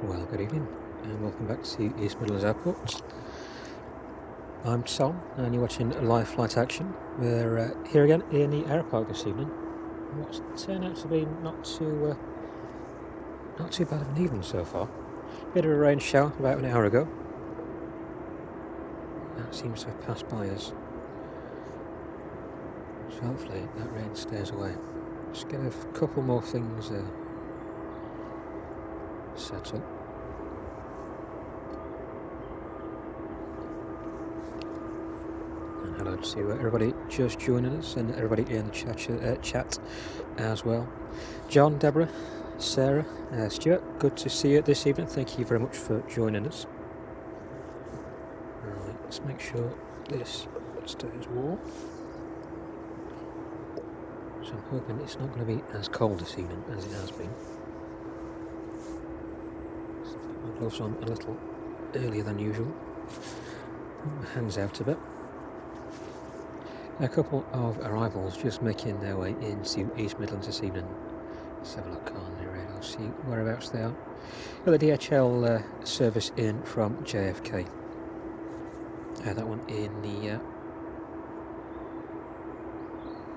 Well, good evening and welcome back to East Midlands Airport. I'm Tom and you're watching live flight action. We're here again in the Aeropark this evening. What's turned out to be not too bad of an evening so far. Bit of a rain shower about an hour ago. That seems to have passed by us. So hopefully that rain stays away. Just get a couple more things set up. And hello to everybody just joining us and everybody in the chat as well. John, Deborah, Sarah, Stuart, good to see you this evening. Thank you very much for joining us. Right, let's make sure this stays warm. So I'm hoping it's not going to be as cold this evening as it has been. Put my gloves on a little earlier than usual. Put my hands out a bit. A couple of arrivals just making their way into East Midlands this evening. Let's have a look on the radar, see whereabouts they are. Got the DHL service in from JFK. That one in the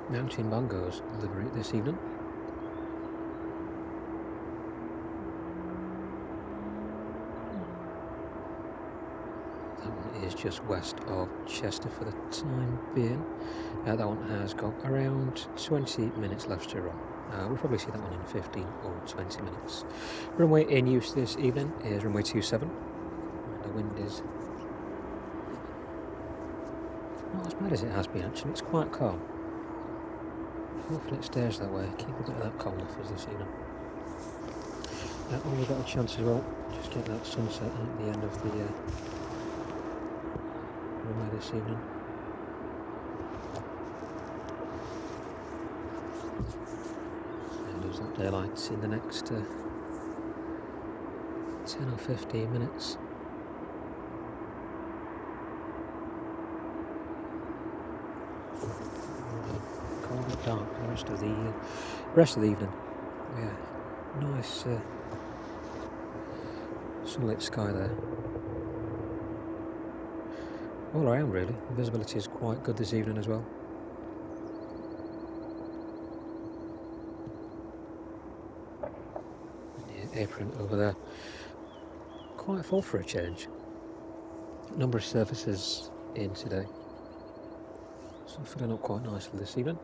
Mountain Bongos livery this evening. That one is just west of Chester for the time being. That one has got around 20 minutes left to run. We'll probably see that one in 15 or 20 minutes. Runway in use this evening is runway 27. And the wind is not as bad as it has been actually, it's quite calm. Hopefully it stays that way, keep a bit of that cold off us this evening. We've got a chance as well, just get that sunset at the end of the runway this evening. And lose that daylight in the next 10 or 15 minutes. Cold and dark for the rest of the evening. Yeah, nice sunlit sky there. All around really, the visibility is quite good this evening as well. The apron over there, quite full for a change. Number of services in today, so filling up quite nicely this evening.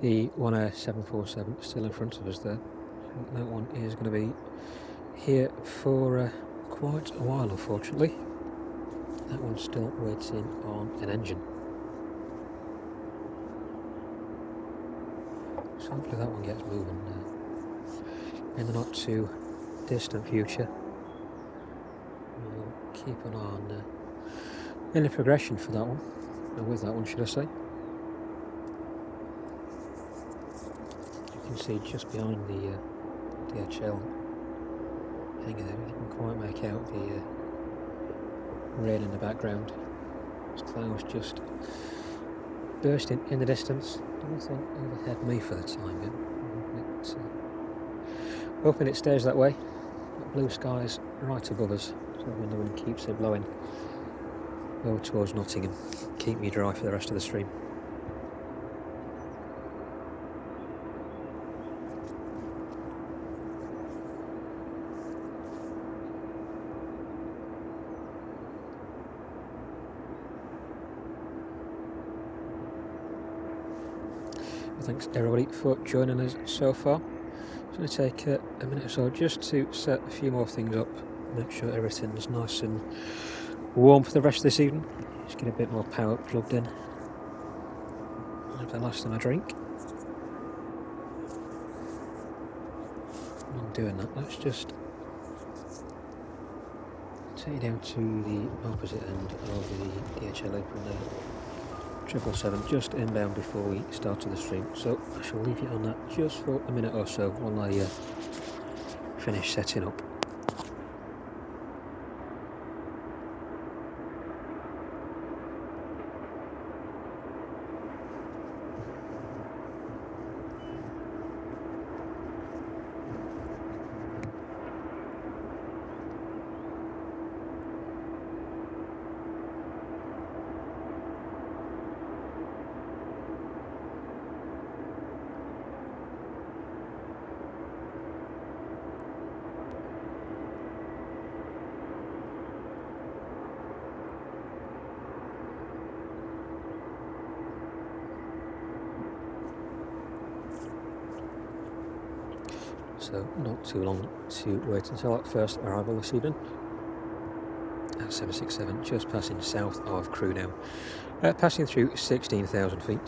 The 747 still in front of us there. I think that one is going to be here for quite a while, unfortunately. That one's still waiting on an engine. So hopefully that one gets moving in the not too distant future. We'll keep an eye on any progression for that one, or with that one should I say. You can see just behind the DHL hangar there, you can quite make out the rain in the background. There's clouds just bursting in the distance. Nothing overhead me for the time being. Hoping it stays that way. Blue skies right above us, so when the wind keeps it blowing over towards Nottingham, keep me dry for the rest of the stream. Thanks everybody for joining us so far. It's going to take a minute or so just to set a few more things up, make sure everything's nice and warm for the rest of this evening. Just get a bit more power plugged in. Have the last of my drink. While I'm doing that, let's just take you down to the opposite end of the DHL apron there. 777 just inbound before we started the stream, so I shall leave you on that just for a minute or so while I finish setting up. so not too long to wait until our first arrival this evening. At 767, just passing south of Crewe now, passing through 16,000 feet.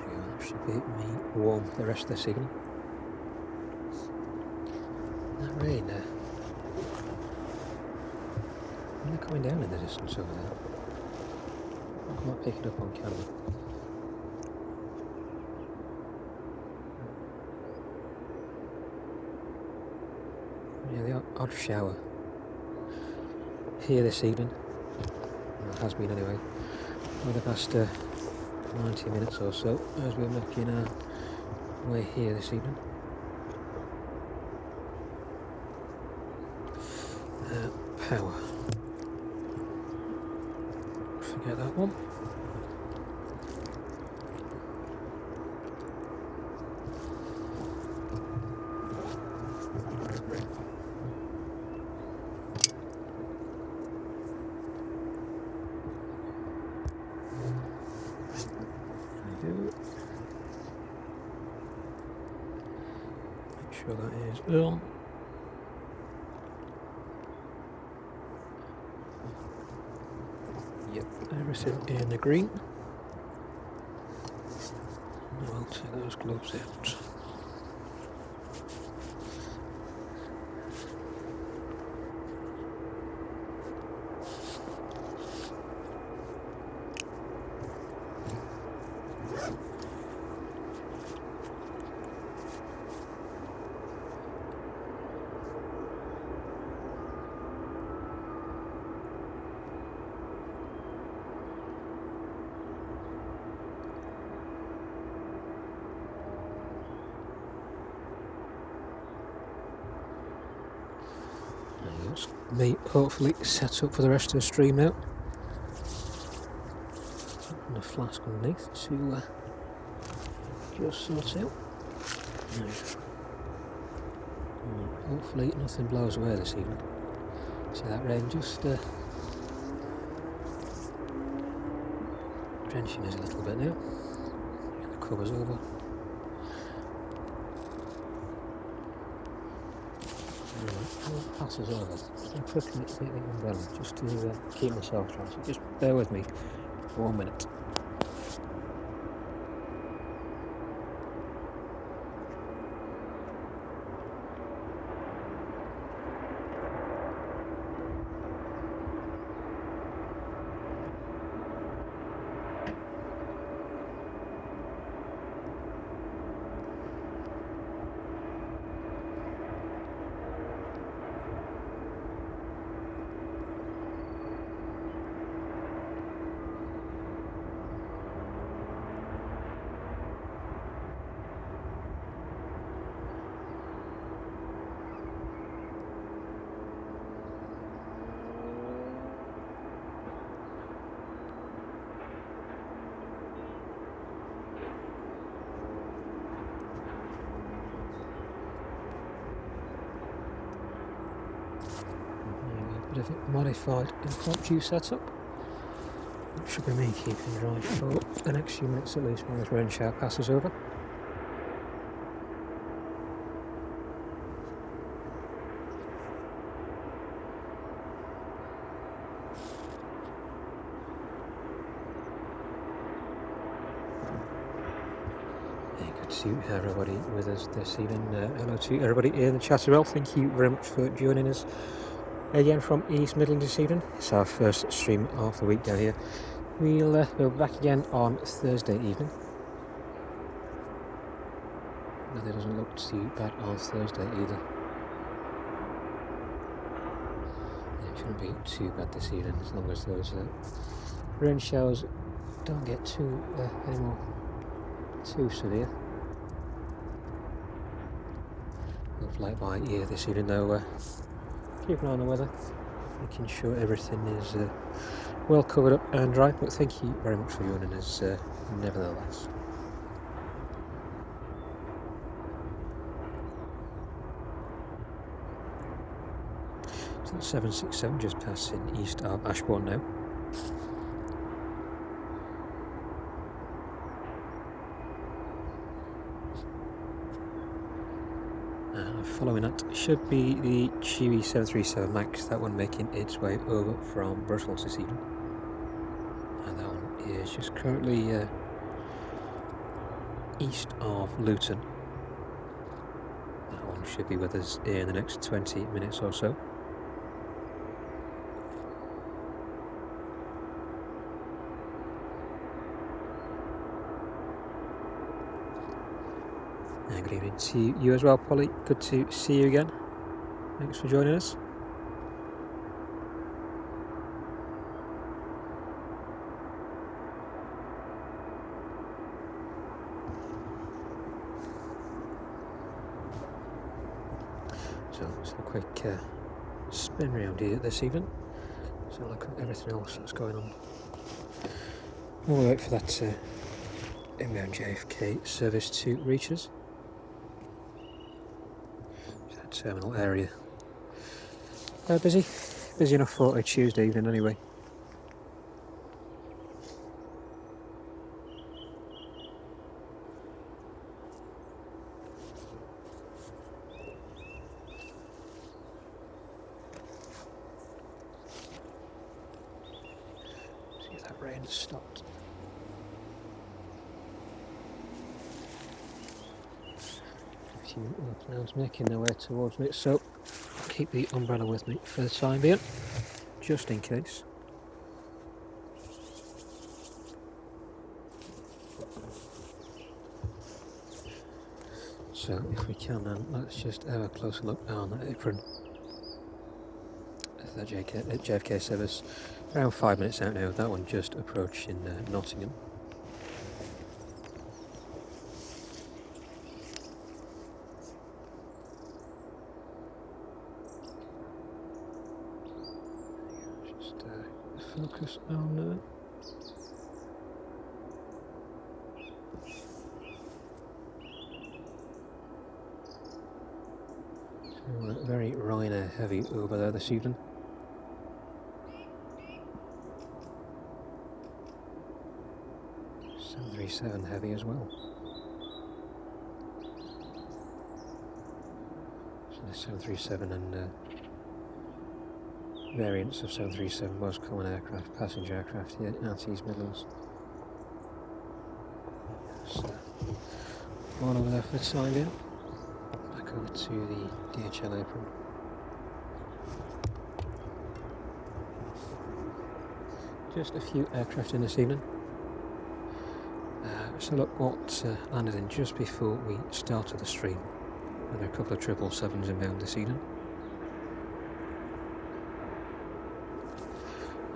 That should be me warm for the rest of this evening. That rain there. They're coming down in the distance over there. I can't pick it up on camera. Yeah, the odd shower here this evening. Well, it has been anyway. For the past 90 minutes or so as we're making our way here this evening. Power. Forget that one. There we go. Make sure that is on. Yep, everything in the green. I'll take those gloves out. That's me hopefully set up for the rest of the stream now. And a flask underneath to just sort out. Hopefully nothing blows away this evening. See that rain just drenching us a little bit now. Get the covers over. Passes over. I'm quickly take the umbrella just to keep myself dry. So just bear with me for 1 minute. Bit of a modified impromptu setup. That should be me keeping dry for the next few minutes at least while this rain shower passes over. Good to see everybody with us this evening. Hello to everybody in the chat as well. Thank you very much for joining us. Again from East Midlands this evening. It's our first stream of the week down here. We'll be back again on Thursday evening. But it doesn't look too bad on Thursday either. It shouldn't be too bad this evening as long as those rain showers don't get too anymore too severe. We'll fly by ear this evening though. Keep an eye on the weather, making sure everything is well covered up and dry, but thank you very much for joining us nevertheless. So that's 767 just passing east of Ashbourne now. Following that should be the Chewy 737 MAX, that one making its way over from Brussels this evening. And that one is just currently east of Luton. That one should be with us in the next 20 minutes or so. And good evening to you as well, Polly. Good to see you again. Thanks for joining us. So it's a quick spin round here this evening. So look at everything else that's going on. We'll wait for that inbound JFK service to reach us. That terminal area. Busy enough for a Tuesday evening anyway. See if that rain stopped. A few other clouds making their way towards me, so I'll keep the umbrella with me for the time being, just in case. So if we can then, let's just have a closer look on that apron. That JFK service, around 5 minutes out now, that one just approaching Nottingham. Just focus on very Ryanair heavy over there this evening. .737 heavy as well. So the 737 and variants of 737 most common aircraft, passenger aircraft here at East Midlands. So, one over there for the time being. Back over to the DHL apron. Just a few aircraft in this evening. So look what landed in just before we started the stream. There are a couple of 777s inbound this evening.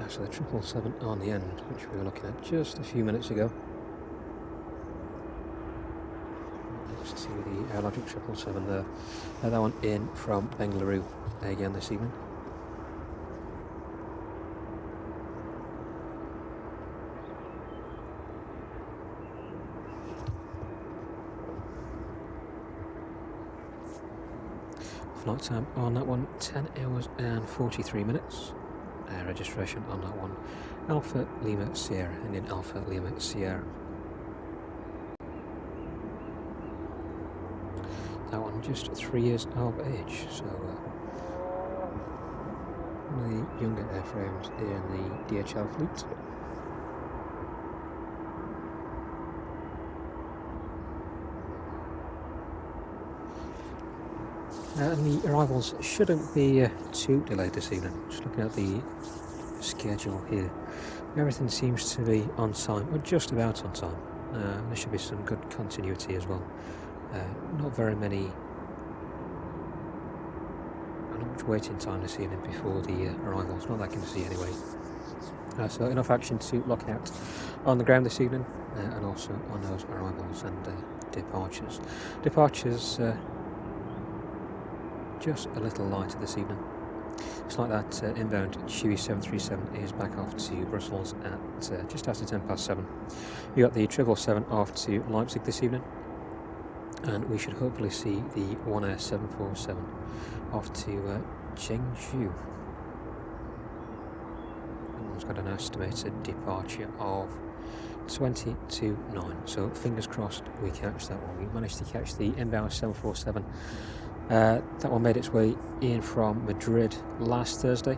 So the 777 on the end, which we were looking at just a few minutes ago. Next to the Aeropark 777 there. That one in from Bengaluru again this evening. Flight time on that one, 10 hours and 43 minutes. Registration on that one, Alpha Lima Sierra, Indian Alpha Lima Sierra. That one just 3 years of age, so one of the younger airframes in the DHL fleet. And the arrivals shouldn't be too delayed this evening. Just looking at the schedule here, everything seems to be on time, or just about on time. There should be some good continuity as well. Not very many, not much waiting time this evening before the arrivals, not that I can see anyway. So enough action to lock out on the ground this evening, and also on those arrivals and departures. Departures just a little lighter this evening. It's like that inbound Chewy 737 is back off to Brussels at just after 7:10. We got the 777 off to Leipzig this evening, and we should hopefully see the One Air 747 off to Chengdu. That one's got an estimated departure of 20 to 9, so fingers crossed we catch that one. We managed to catch the inbound 747. That one made its way in from Madrid last Thursday,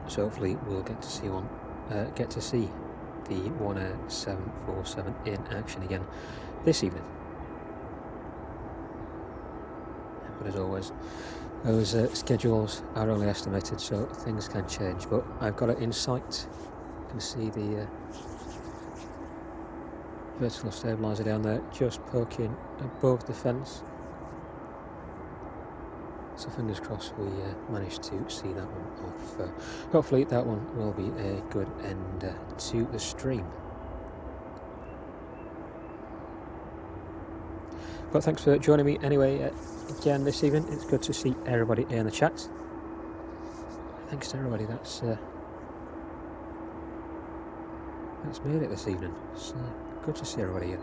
so hopefully we'll get to see the 747 in action again this evening. But as always, those schedules are only estimated, so things can change, but I've got it in sight. You can see the vertical stabilizer down there just poking above the fence, so fingers crossed we managed to see that one off. Hopefully that one will be a good end to the stream. But thanks for joining me anyway again this evening. It's good to see everybody in the chat. Thanks to everybody that's made it this evening. It's good to see everybody here.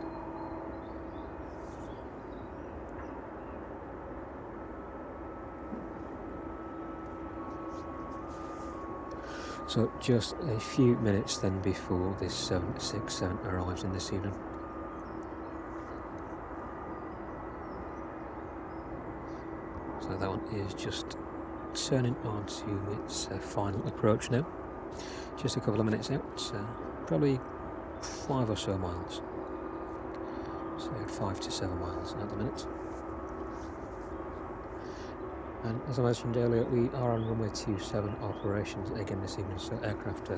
So just a few minutes then before this 767 arrives in this evening. So that one is just turning on to its final approach now. Just a couple of minutes out, probably 5 or so miles. So 5 to 7 miles at the minute. And as I mentioned earlier, we are on runway 27 operations again this evening, so aircraft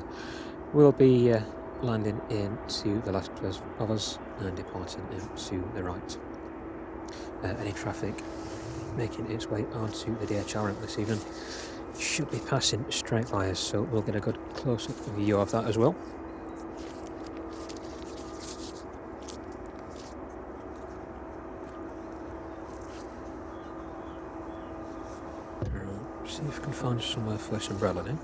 will be landing into the left of us and departing to the right. Any traffic making its way onto the DHR ramp this evening should be passing straight by us, so we'll get a good close-up view of that as well. See if we can find somewhere for this umbrella now.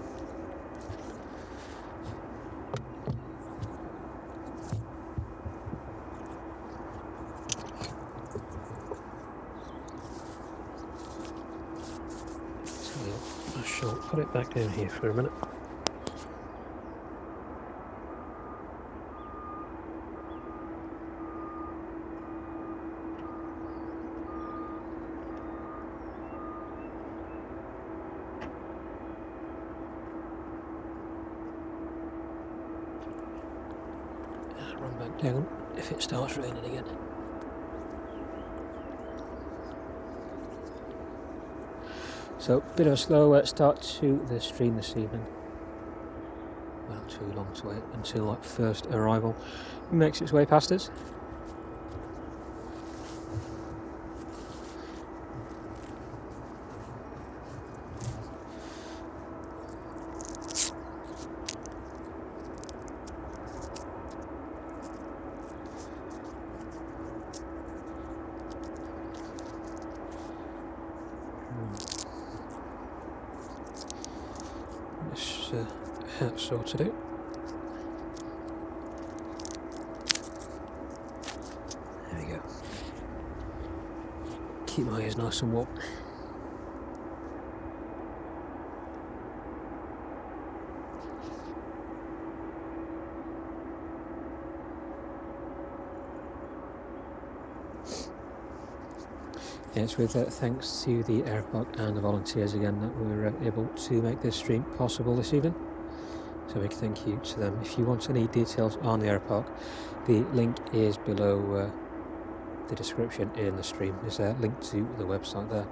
I shall put it back down here for a minute. Run back down if it starts raining again. So, bit of a slow start to the stream this evening. Well, not too long to wait until that first arrival makes its way past us. Hat sorted out. There we go. Keep my ears nice and warm. It's with thanks to the Aeropark and the volunteers again that we were able to make this stream possible this evening. So a big thank you to them. If you want any details on the Aeropark, the link is below the description in the stream. There's a link to the website there.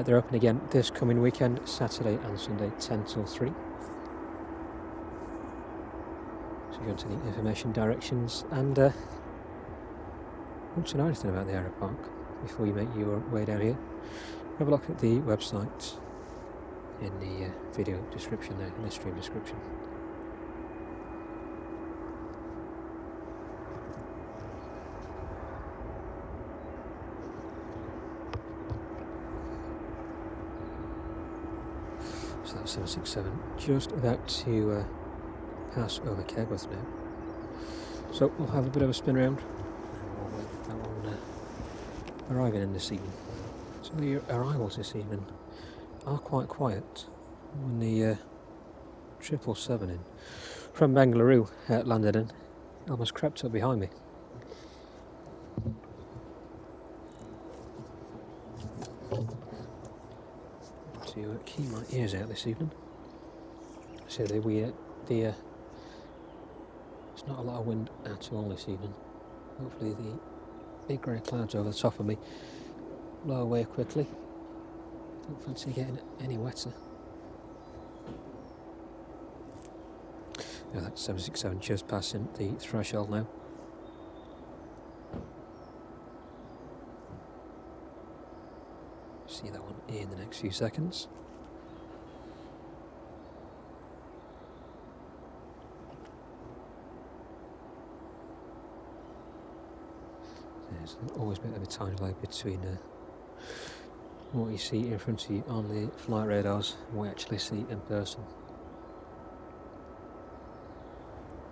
They're open again this coming weekend, Saturday and Sunday, 10 till 3. So if you want any information, directions, and want to know anything about the Aeropark before you make your way down here, have a look at the website in the video description there, in the stream description. So that's 767, just about to pass over Kegworth now. So we'll have a bit of a spin round, and we'll wait for that one arriving in this evening. So the arrivals this evening are quite quiet. When the 777 in from Bengaluru landed in, almost crept up behind me. To keep my ears out this evening. So there's not a lot of wind at all this evening. Hopefully the big grey clouds over the top of me blow away quickly. Don't fancy getting any wetter. Now that 767 just passing the threshold now. See that one in the next few seconds. There's always a bit of a time lag between what you see in front of you on the flight radars and what you actually see in person.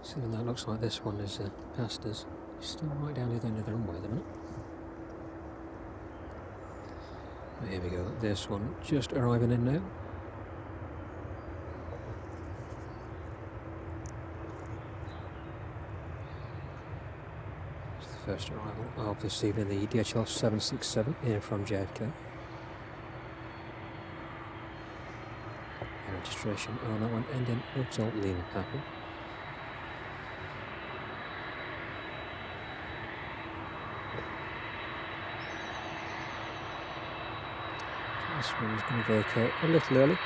So even though it looks like this one is past us, it's still right down the other end of the runway at the minute. But here we go, this one just arriving in now. It's the first arrival of this evening, the DHL 767 in from JFK. Registration on that one ending Hotel Lima Papa. This one is going to vacate a little early.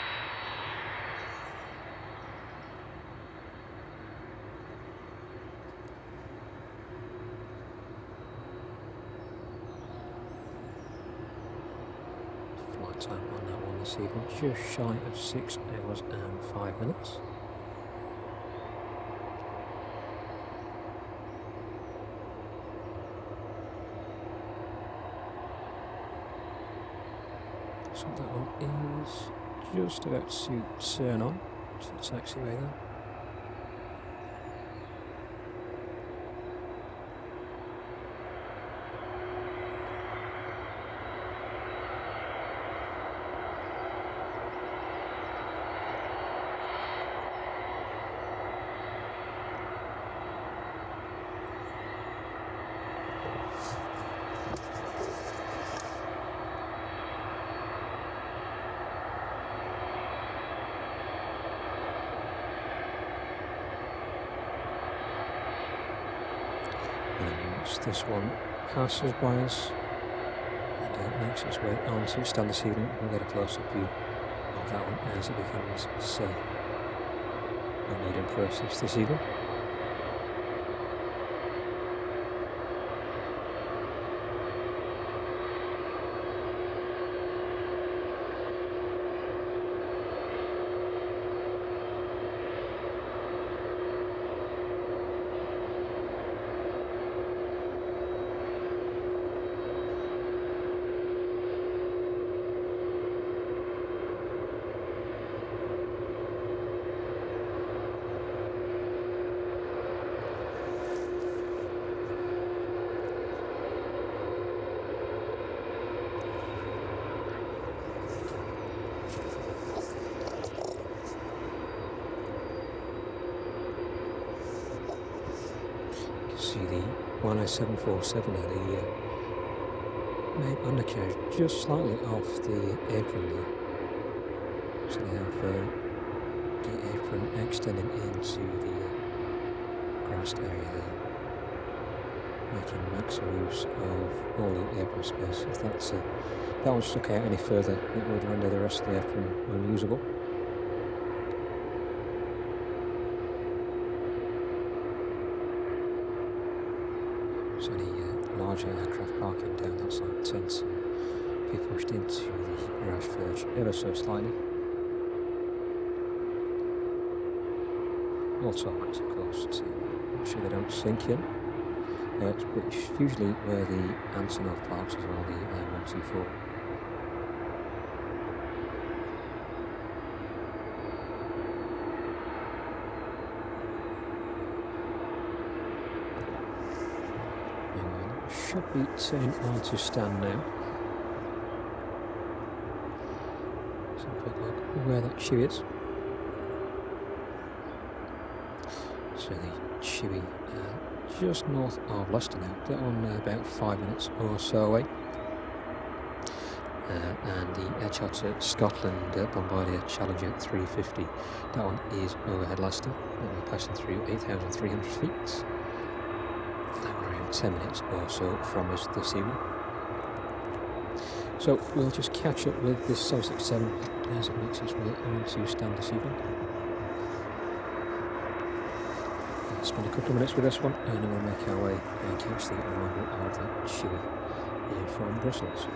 Flight time on that one this evening, just shy of 6 hours and 5 minutes. So that one is just about to turn on to the taxiway there. This one passes by us and makes its way onto stand this evening. We'll get a close-up view of that one as it becomes a maiden process this evening. See the 10747 had a main undercarriage just slightly off the apron there. So they have the apron extending into the grassed area there, making maximum use of all the apron space. If that one stuck out any further, it would render the rest of the apron unusable. So any larger aircraft parking down that side tend to be pushed into the garage verge ever so slightly. Also, of course, to make sure they don't sink in. It's usually where the Antonov parks as well, the M124. Should be turning on to stand now. So look where that Chewy is. So the Chewy just north of Leicester now. That one about 5 minutes or so away. And the Air Charter Scotland Bombardier Challenger 350. That one is overhead Leicester. That one passing through 8,300 feet. That one around 10 minutes or so from us this evening. So we'll just catch up with this 767 as it makes its way onto stand this evening. Spend a couple of minutes with this one, and then we'll make our way and catch the arrival of that Chewy here from Brussels.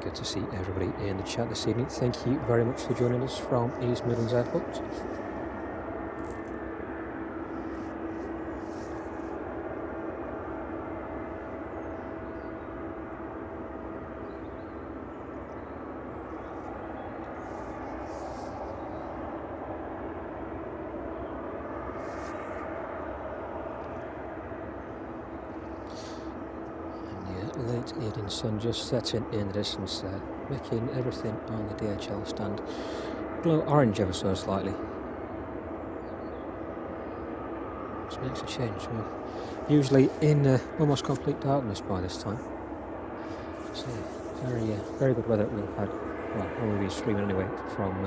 Good to see everybody in the chat this evening. Thank you very much for joining us from East Midlands Airport. Late evening sun just setting in the distance, making everything on the DHL stand glow orange ever so slightly. Which makes a change. We're usually in almost complete darkness by this time. So very good weather we've had. Well, when we've been streaming anyway from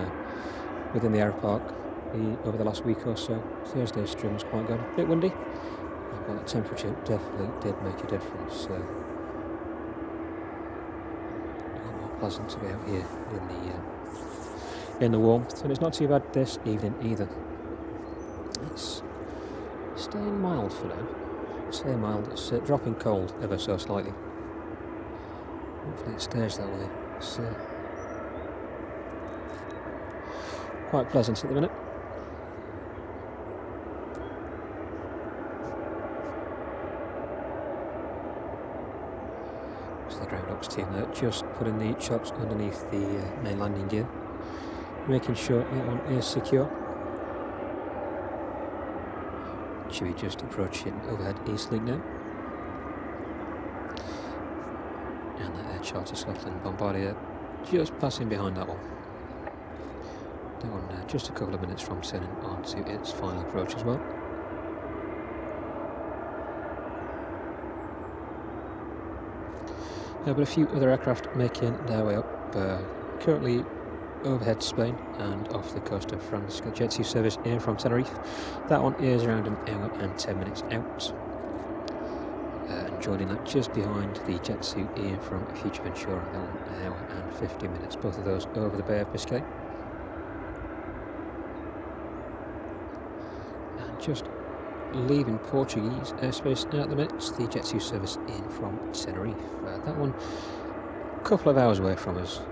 within the Aeropark over the last week or so. Thursday's stream was quite good. A bit windy, but the temperature definitely did make a difference. Pleasant to be out here in the warmth, and it's not too bad this evening either. It's staying mild for now. Staying mild. It's dropping cold ever so slightly. Hopefully it stays that way. It's quite pleasant at the minute. The ground ops team there just putting the chocks underneath the main landing gear, making sure that one is secure. Chewy just approaching overhead East Link now, and the Air Charter Scotland Bombardier just passing behind that one. That one just a couple of minutes from turning on to its final approach as well. But a few other aircraft making their way up, currently overhead Spain and off the coast of France. Got Jet 2 service in from Tenerife. That one is around an hour and 10 minutes out. And joining that just behind the Jet 2 in from Fuerteventura, that one an hour and 50 minutes. Both of those over the Bay of Biscay. And just leaving Portuguese airspace at the minute, the Jet 2 service in from Tenerife. That one a couple of hours away from us.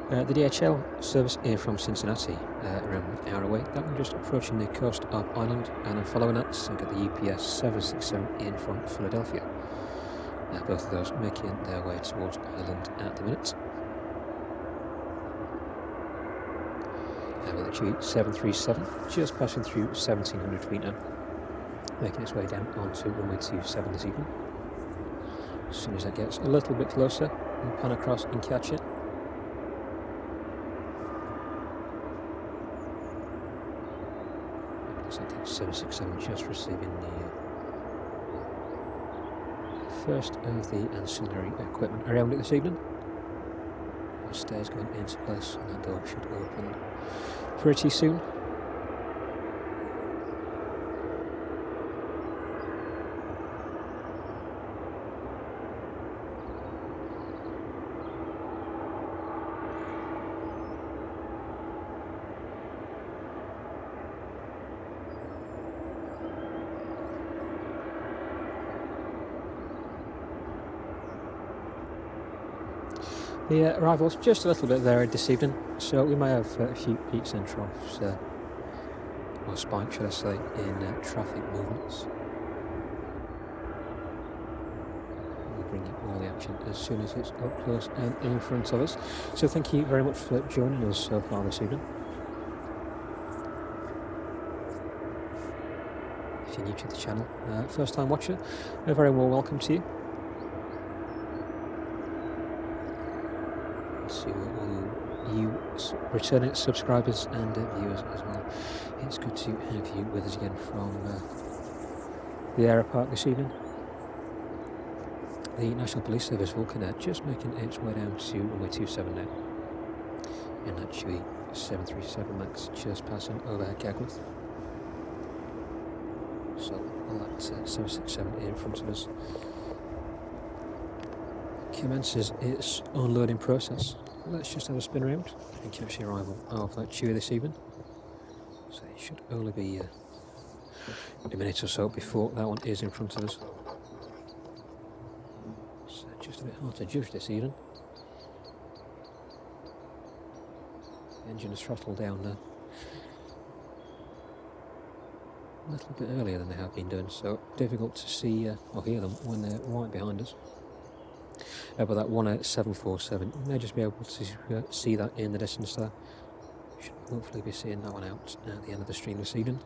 The DHL service in from Cincinnati, around an hour away. That one just approaching the coast of Ireland, and then following that, so we've got the UPS 767 in from Philadelphia. Both of those making their way towards Ireland at the minute. With the Chewy 737 just passing through 1,700 feet now, making its way down onto runway 27 this evening. As soon as that gets a little bit closer, we'll pan across and catch it. Looks like the 767 just receiving the first of the ancillary equipment around it this evening. The stairs going into place, and that door should open pretty soon. The arrival's just a little bit varied this evening, so we may have a few peaks and troughs, or spikes should I say, in traffic movements. bring you all the action as soon as it's up close and in front of us. So thank you very much for joining us so far this evening. If you're new to the channel, first time watcher, a very warm welcome to you. To all you returning subscribers and viewers as well. It's good to have you with us again from the Aeropark this evening. The National Police Service Vulcan Air just making its way down to runway 27 now. And that Chewy 737 MAX just passing overhead Gagworth. So all that 767 in front of us commences its unloading process. Let's just have a spin around and catch the arrival of that Chewy this evening. So it should only be a minute or so before that one is in front of us. So just a bit hard to judge this evening. The engine is throttled down now. A little bit earlier than they have been doing, so difficult to see or hear them when they're right behind us. But that 747, you may just be able to see that in the distance there. Should hopefully be seeing that one out at the end of the stream this evening,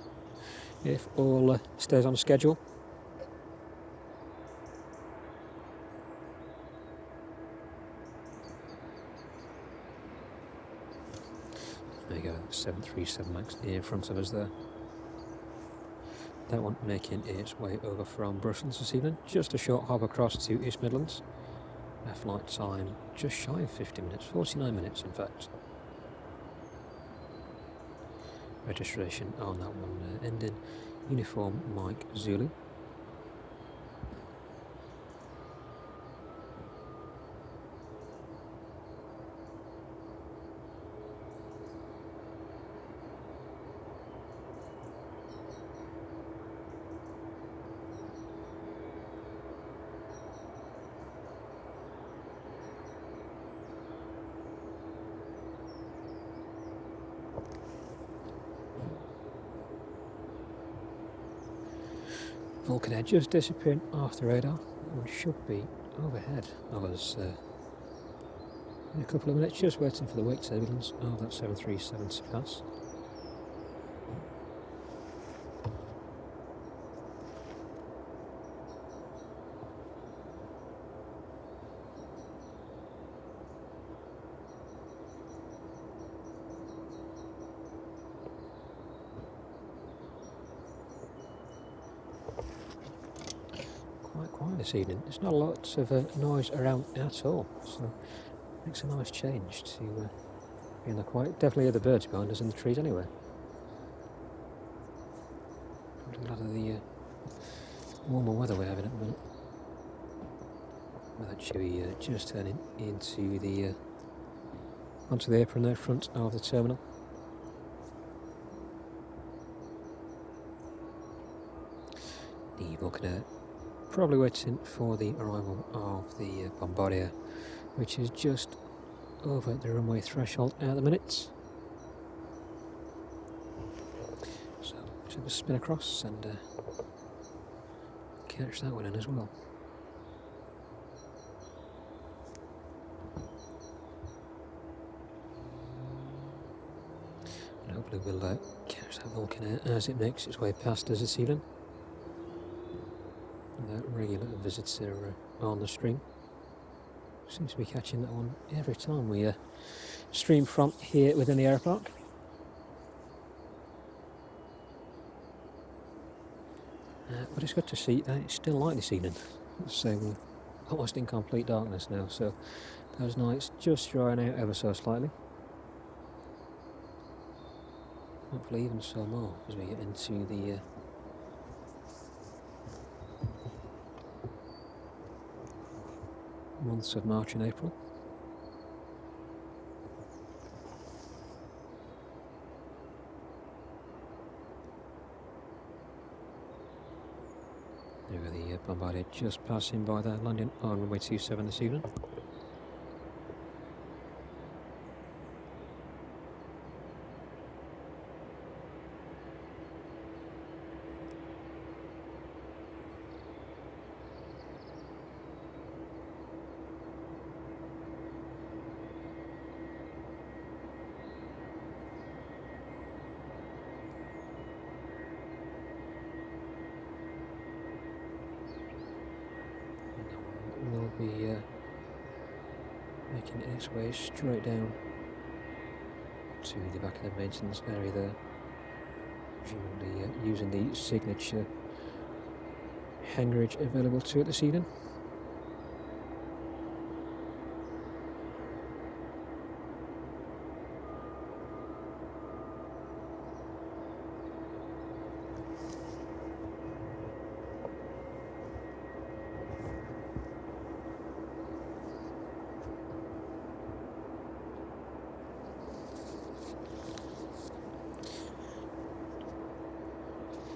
if all stays on schedule. There you go, 737 MAX in front of us there. That one making its way over from Brussels this evening, just a short hop across to East Midlands. A flight time just shy of 50 minutes, 49 minutes in fact. Registration on that one ending Uniform Mike Zulu. Vulcan Air just disappearing off the radar. That one should be overhead of us in a couple of minutes, just waiting for the wake turbulence of that 737 to pass. Quite quiet this evening. There's not a lot of noise around at all, so it makes a nice change to be in the quiet. Definitely hear the birds behind us in the trees anyway. I'm glad of the warmer weather we're having at the minute. With that Chewy just turning into the onto the apron there, front of the terminal. The Vulcan Air probably waiting for the arrival of the Bombardier, which is just over the runway threshold at the minute. So let's have a spin across and catch that one in as well. And hopefully we'll catch that Vulcan Air as it makes its way past us this evening. That regular visitor on the stream. Seems to be catching that one every time we stream from here within the Aeropark. But it's good to see that it's still light this evening. So we're almost in complete darkness now, so those nights just drying out ever so slightly. Hopefully even so more as we get into the months of March and April. There are the Bombardier just passing by there, landing on runway 27 this evening. be making its way straight down to the back of the maintenance area there, presumably using the signature hangarage available to it this evening.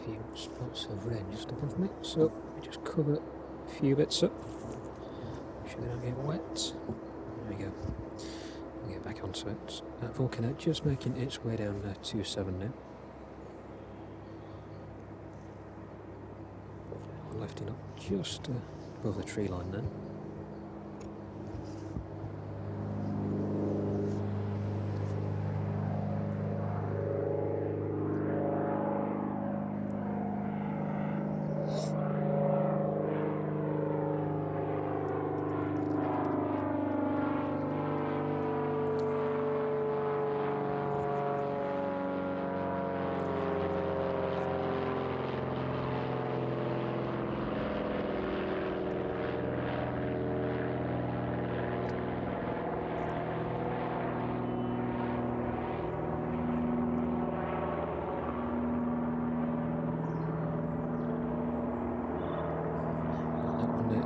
Few spots of rain just above me, so let me just cover a few bits up, make sure they don't get wet. There we go. We'll get back onto it. Vulcanet just making its way down to 7 now. Lifting up just above the tree line there.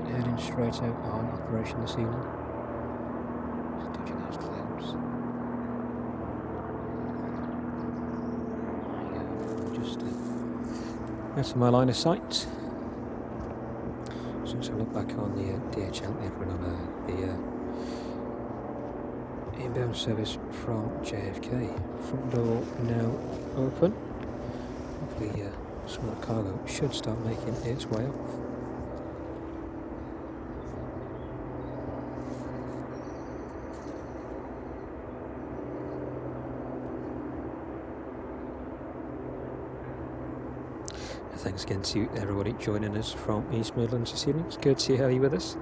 Heading straight out on operation this evening. Just dodging those clouds. There we go. Just out of my line of sight. So let's look back on the DHL apron of the inbound service from JFK. Front door now open. Hopefully some of the cargo should start making its way up. Thanks again to everybody joining us from East Midlands this evening. It's good to have you with us.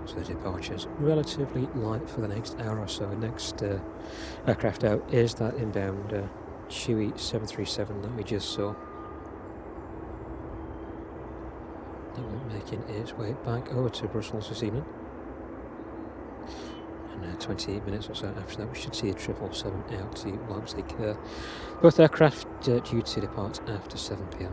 So the departure's relatively light for the next hour or so. Next aircraft out is that inbound Chewy 737 that we just saw. That will be making its way back over to Brussels this evening. And 28 minutes or so after that we should see a 777 out to Leipzig. Both aircraft due to depart after 7 PM.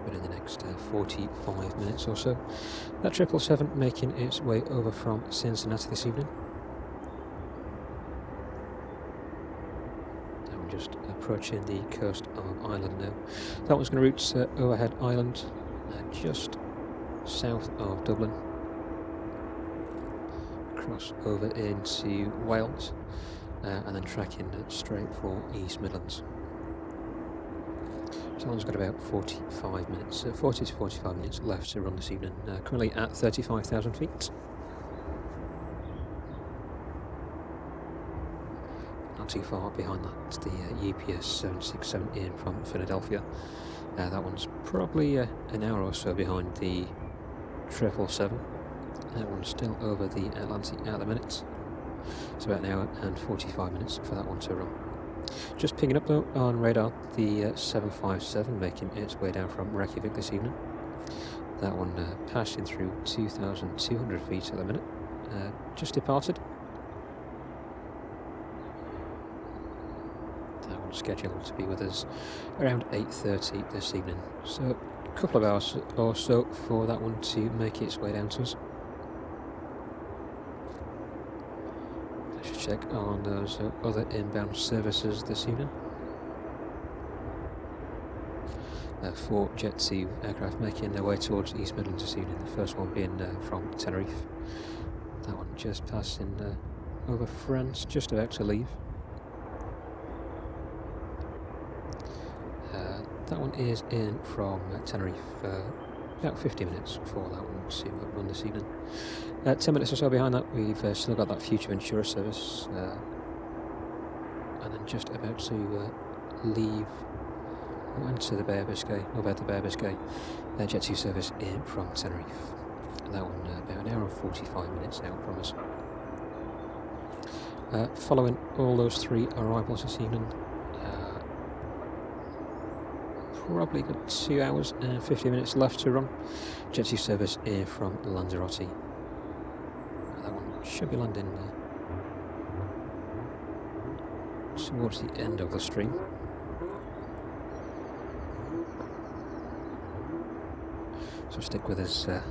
In the next 45 minutes or so. That 777 making its way over from Cincinnati this evening. Now we're just approaching the coast of Ireland now. That one's going to route overhead Island, just south of Dublin, cross over into Wales, and then tracking straight for East Midlands. So one's got about 45 minutes, 40 to 45 minutes left to run this evening, currently at 35,000 feet. Not too far behind that, the UPS 767 in from Philadelphia. That one's probably an hour or so behind the 777. That one's still over the Atlantic at the minute. It's about an hour and 45 minutes for that one to run. Just picking up though on radar, the 757 making its way down from Reykjavik this evening. That one passing through 2,200 feet at the minute, just departed. That one's scheduled to be with us around 8:30 this evening, so a couple of hours or so for that one to make its way down to us. Check on those other inbound services this evening. 4 Jet 2 aircraft making their way towards East Midlands this evening. The first one being from Tenerife. That one just passing over France, just about to leave. That one is in from Tenerife, about 50 minutes before that one to run this evening. 10 minutes or so behind that, we've still got that Future Ventura service, and then just about to leave, enter the Bay of Biscay, or about the Bay of Biscay, Jet 2 service in from Tenerife. And that one about an hour and 45 minutes out from us. Following all those 3 arrivals this evening, probably got 2 hours and 50 minutes left to run. Jet 2 service in from Lanzarote. That one should be landing towards the end of the stream. So stick with us and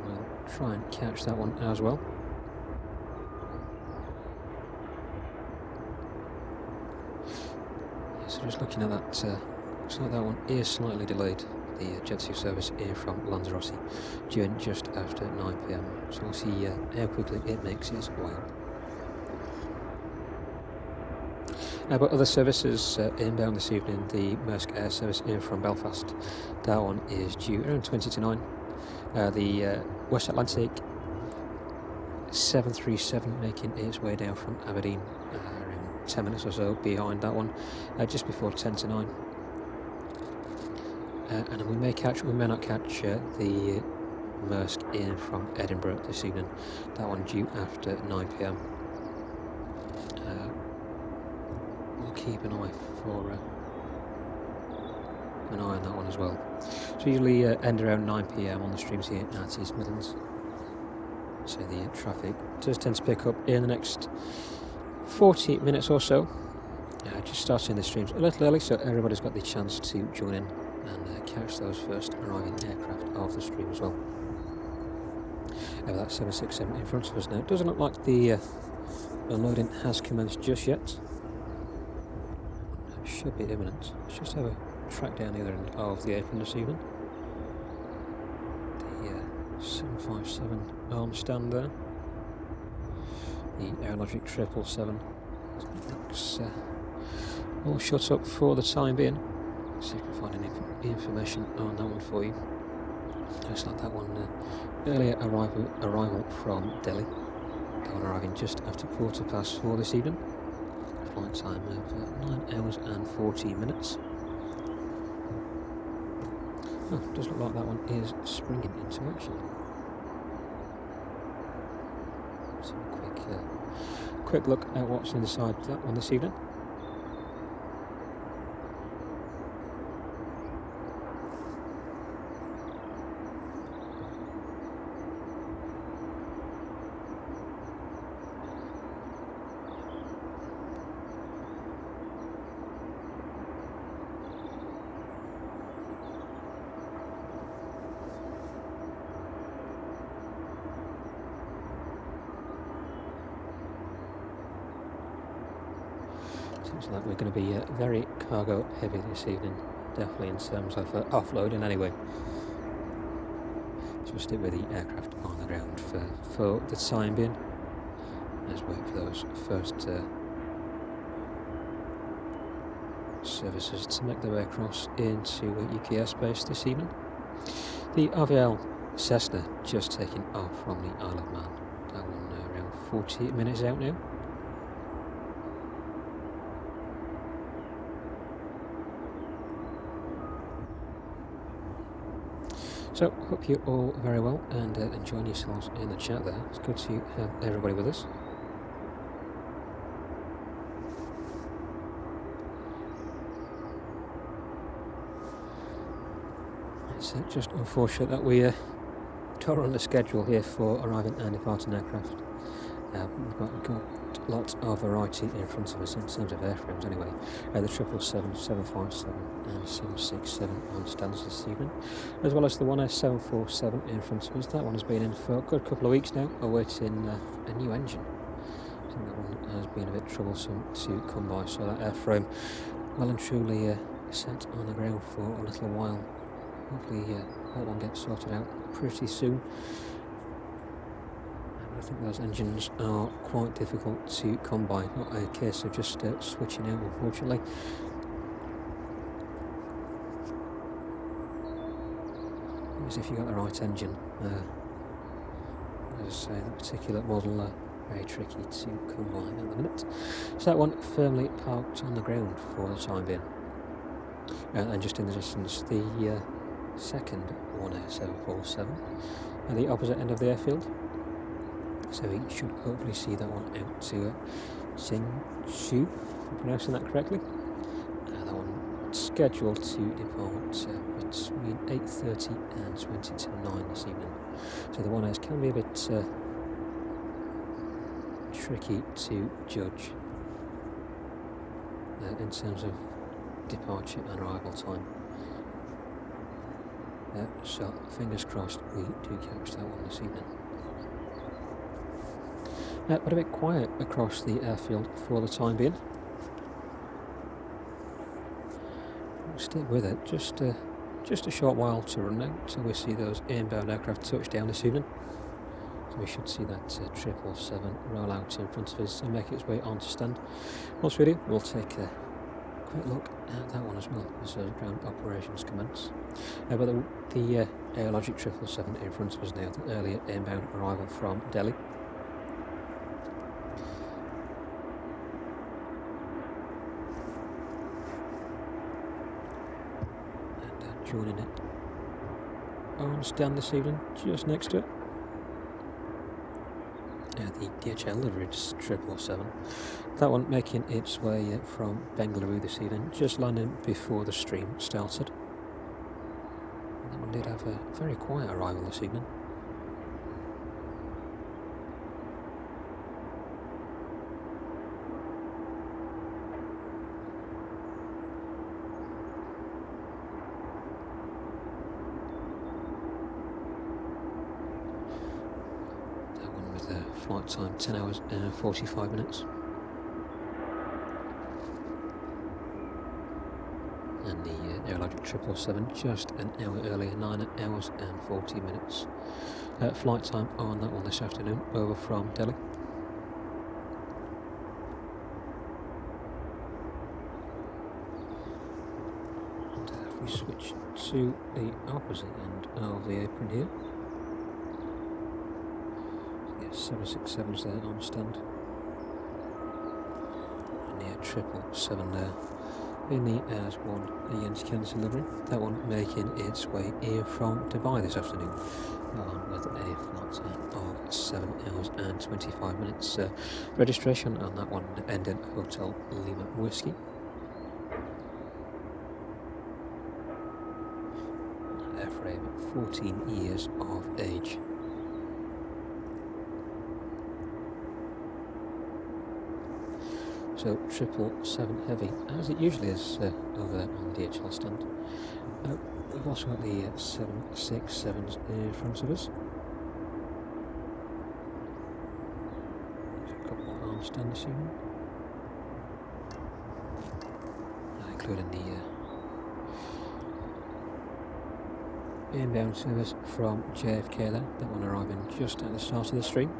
we'll try and catch that one as well. Yeah, so just looking at that, looks like that one is slightly delayed. The Jet 2 service here from Lanzarote, due in just after 9 PM. So we'll see how quickly it makes its way. But other services inbound this evening, the Maersk Air service in from Belfast. That one is due around 20 to 9. The West Atlantic 737 making its way down from Aberdeen, around 10 minutes or so behind that one, just before 10 to 9. And we may not catch the Maersk in from Edinburgh this evening. That one due after 9 PM. We'll keep an eye on that one as well. So usually end around 9 PM on the streams here at East Midlands. So the traffic does tend to pick up in the next 40 minutes or so. Just starting the streams a little early, so everybody's got the chance to join in and catch those first arriving aircraft of the stream as well. That 767 in front of us now. It doesn't look like the unloading has commenced just yet. It should be imminent. Let's just have a track down the other end of the apron this evening. The 757 on stand there. The Aerologic 777 looks all shut up for the time being. Let's see if we can find any information on that one for you. Looks like that one earlier arrival from Delhi. That one arriving just after 4:15 this evening. Flight time of 9 hours and 40 minutes. Oh, does look like that one is springing into action. So a quick look at what's inside that one this evening. Seems like we're going to be very cargo heavy this evening, definitely in terms of offloading anyway. So we'll stick with the aircraft on the ground for the time being. Let's wait for those first services to make their way across into UK airspace this evening. The RVL Cessna just taking off from the Isle of Man. That one around 40 minutes out now. So, hope you're all very well and enjoying yourselves in the chat there. It's good to have everybody with us. It's just unfortunate that we are on the schedule here for arriving and departing aircraft. We've got a lot of variety in front of us in terms of airframes anyway. The 777, 757 and 767 on stands this evening, as well as the 747 in front of us. That one has been in for a good couple of weeks now, awaiting a new engine. I think that one has been a bit troublesome to come by, so that airframe well and truly sat on the ground for a little while. Hopefully that one gets sorted out pretty soon. I think those engines are quite difficult to come by, not a case of just switching out, unfortunately. As if you got the right engine. As I say, that particular model very tricky to come by at the minute. So that one firmly parked on the ground for the time being. And just in the distance, the second 18747 at the opposite end of the airfield. So we should hopefully see that one out to Hsinchu, if I'm pronouncing that correctly. That one scheduled to depart between 8:30 and 20 to 9 this evening. So the 1As can be a bit tricky to judge in terms of departure and arrival time. So fingers crossed we do catch that one this evening. But a bit quiet across the airfield for the time being. We'll stick with it, just a short while to run now till we see those inbound aircraft touch down this evening. So we should see that 777 roll out in front of us and make its way onto stand. Once we do, we'll take a quick look at that one as well as ground operations commence. But the Aerologic 777 in front of us now, the earlier inbound arrival from Delhi. And joining it on stand this evening, just next to it. The DHL liveried 777. That one making its way from Bengaluru this evening, just landing before the stream started. That one did have a very quiet arrival this evening. Flight time 10 hours and 45 minutes. And the Aerologic 777 just an hour earlier, 9 hours and 40 minutes. Flight time on that one this afternoon over from Delhi. And if we switch to the opposite end of the apron here. 767's there on stand, and the 777 there in the AS1 EGNX delivery. That one making its way in from Dubai this afternoon, with a flight time of 7 hours and 25 minutes. Registration on that one ending Hotel Lima Whiskey. Airframe 14 years of age. So 777 heavy, as it usually is over there on the DHL stand. We've also got the 767s in front of us. There's a couple on stand this evening, including the inbound service from JFK there, that one arriving just at the start of the stream.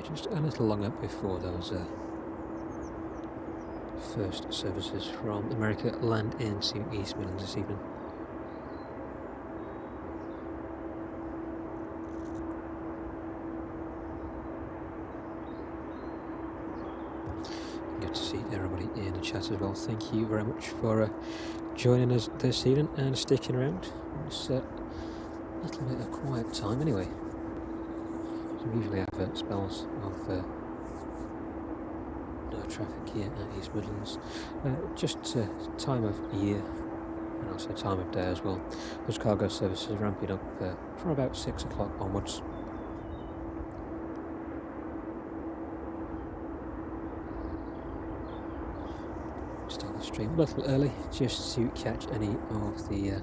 Just a little longer before those first services from America land into East Midlands this evening. Good to see everybody in the chat as well. Thank you very much for joining us this evening and sticking around. It's a little bit of quiet time anyway. We usually have spells of no traffic here at East Midlands. Just time of year and also time of day as well. Those cargo services are ramping up from about 6 o'clock onwards. Start the stream a little early just to catch any of the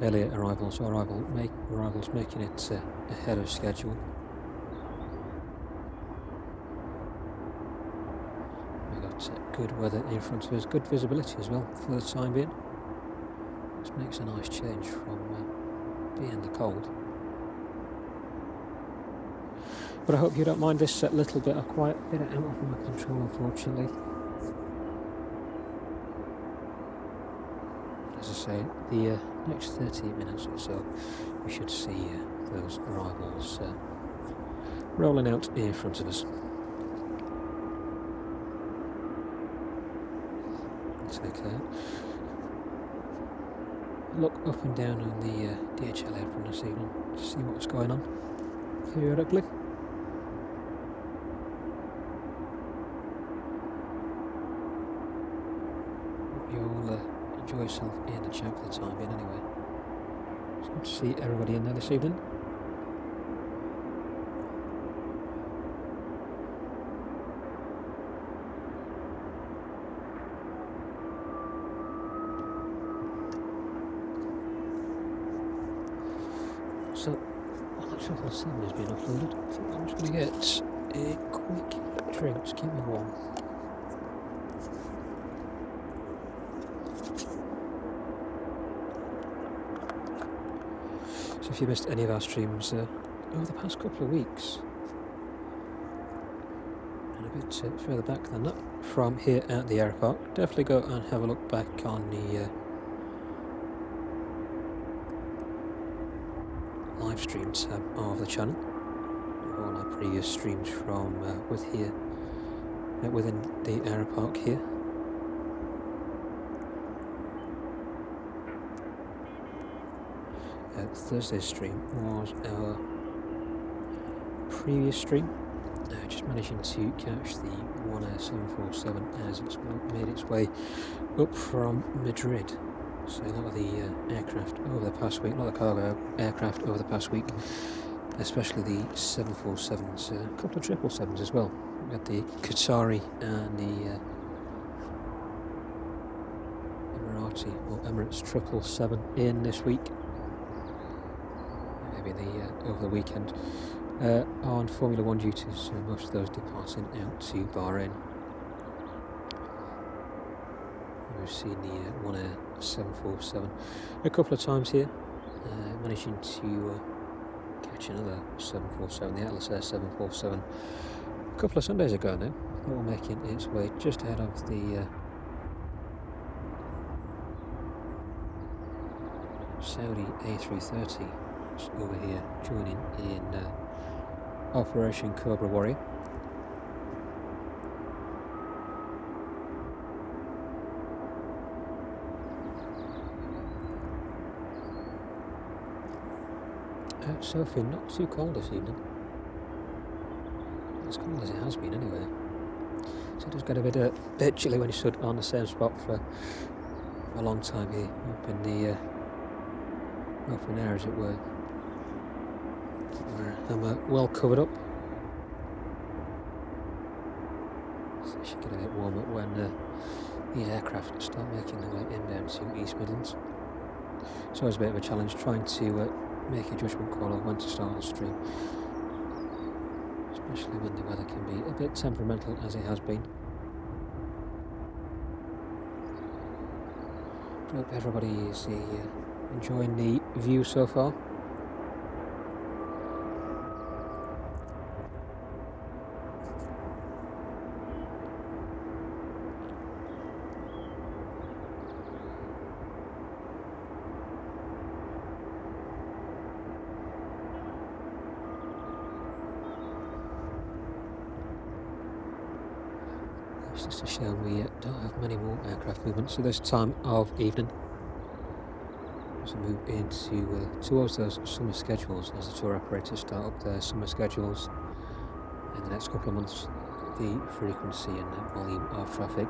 earlier arrivals or arrivals making it ahead of schedule. We've got good weather in front of us, good visibility as well for the time being. This makes a nice change from being in the cold. But I hope you don't mind this little bit of quiet, bit out of my control unfortunately. As I say, the next 30 minutes or so we should see those arrivals rolling out in front of us. Take a look up and down on the DHL apron this evening to see what's going on periodically. Hope you all enjoy yourself in the chat for the time being anyway. It's good to see everybody in there this evening. So, Shuttle 7 has been uploaded. So I'm just going to get a quick drink to keep me warm. So if you missed any of our streams over the past couple of weeks, and a bit further back than that, from here at the Aeropark, definitely go and have a look back on the live stream tab of the channel. All our previous streams from within the Aeropark here. Thursday's stream was our previous stream, just managing to catch the 747 as it's made its way up from Madrid. So a lot of the aircraft over the past week, a lot of cargo aircraft over the past week, especially the 747s, a couple of 777s as well. We've got the Qatari and the Emirati or Emirates 777 in this week. Maybe over the weekend on Formula 1 duties, so most of those departing out to Bahrain. We've seen the 747 a couple of times here, managing to catch another 747, the Atlas Air 747, a couple of Sundays ago now. All making its way just ahead of the Saudi A330 over here, joining in Operation Cobra Warrior. So far not too cold this evening. As cold as it has been anyway. So it does get a bit chilly when you stood on the same spot for a long time here, up in the open air as it were. Where I'm well covered up. So it should get a bit warmer when these aircraft start making their way inbound to East Midlands. It's always a bit of a challenge trying to make a judgment call of when to start the stream, especially when the weather can be a bit temperamental as it has been. I hope everybody is enjoying the view so far. Just to show we don't have many more aircraft movements at this time of evening. As we move into towards those summer schedules, as the tour operators start up their summer schedules in the next couple of months, the frequency and volume of traffic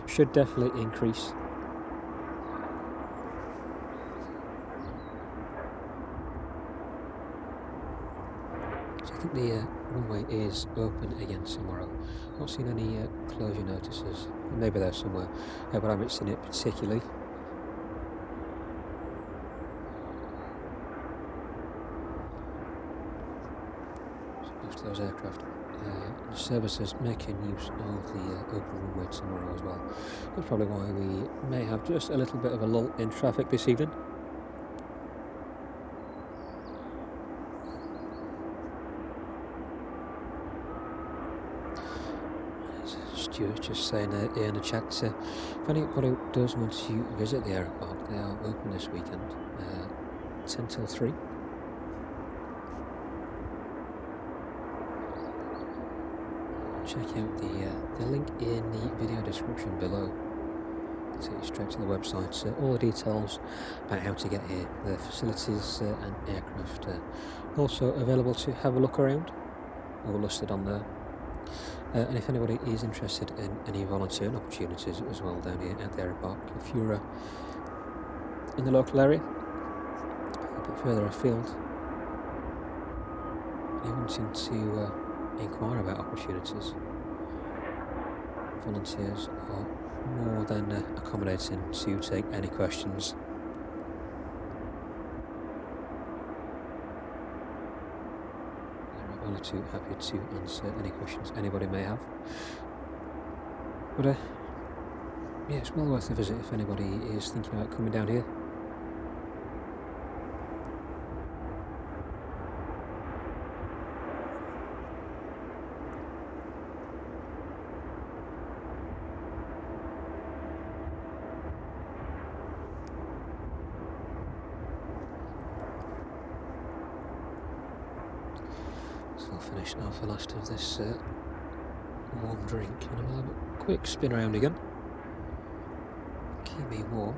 should definitely increase. So I think the runway is open again tomorrow. Not seen any closure notices. Maybe there's somewhere, but I haven't seen it particularly. Most of those aircraft services making use of the open runway tomorrow as well. That's probably why we may have just a little bit of a lull in traffic this evening. Stuart just saying here in the chat, if anybody does want to visit the Aeropark, they are open this weekend, 10 till 3. Check out the link in the video description below. It'll take you straight to the website. All the details about how to get here, the facilities and aircraft also available to have a look around, all listed on there. And if anybody is interested in any volunteering opportunities as well down here at the Aeropark, if you're in the local area, a bit further afield, you're wanting to inquire about opportunities, volunteers are more than accommodating to take any questions. They're only too happy to answer any questions anybody may have. But yeah, it's well worth a visit if anybody is thinking about coming down here. I'll finish off the last of this warm drink and I'll have a quick spin around again. Keep me warm.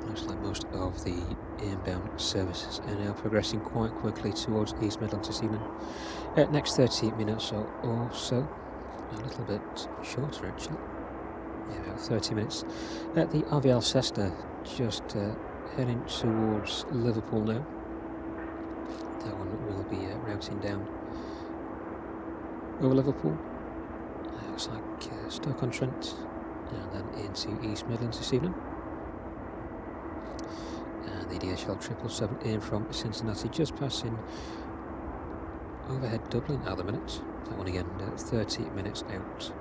Looks like most of the inbound services are now progressing quite quickly towards East Midlands this evening. Next 30 minutes or so, a little bit shorter actually. Yeah, about 30 minutes. The RVL Cessna just heading towards Liverpool now. That one will be routing down over Liverpool. Looks like Stoke-on-Trent and then into East Midlands this evening. And the DHL 777 in from Cincinnati just passing overhead Dublin at the minute. That one again 30 minutes out.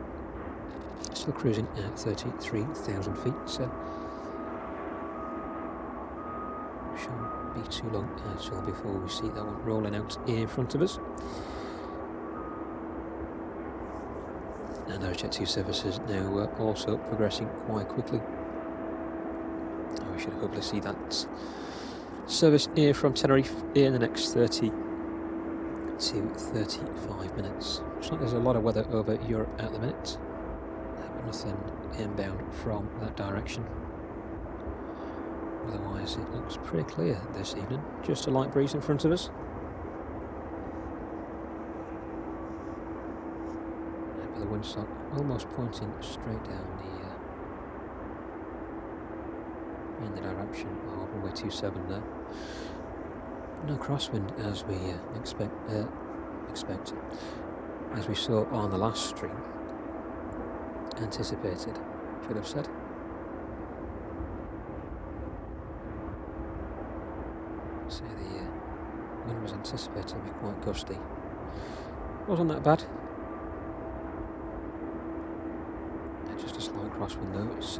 Still cruising at 33,000 feet. Shouldn't be too long at all before we see that one rolling out in front of us. And those Jet 2 services now also progressing quite quickly. We should hopefully see that service here from Tenerife in the next 30 to 35 minutes. Looks like there's a lot of weather over Europe at the minute, but nothing inbound from that direction. Otherwise it looks pretty clear this evening, just a light breeze in front of us. But the windsock almost pointing straight down in the direction of runway 27 there. No crosswind as we expected, as we saw on the last stream, anticipated, should have said. So the wind was anticipated to be quite gusty. Wasn't that bad. Just a slight crosswind though. It's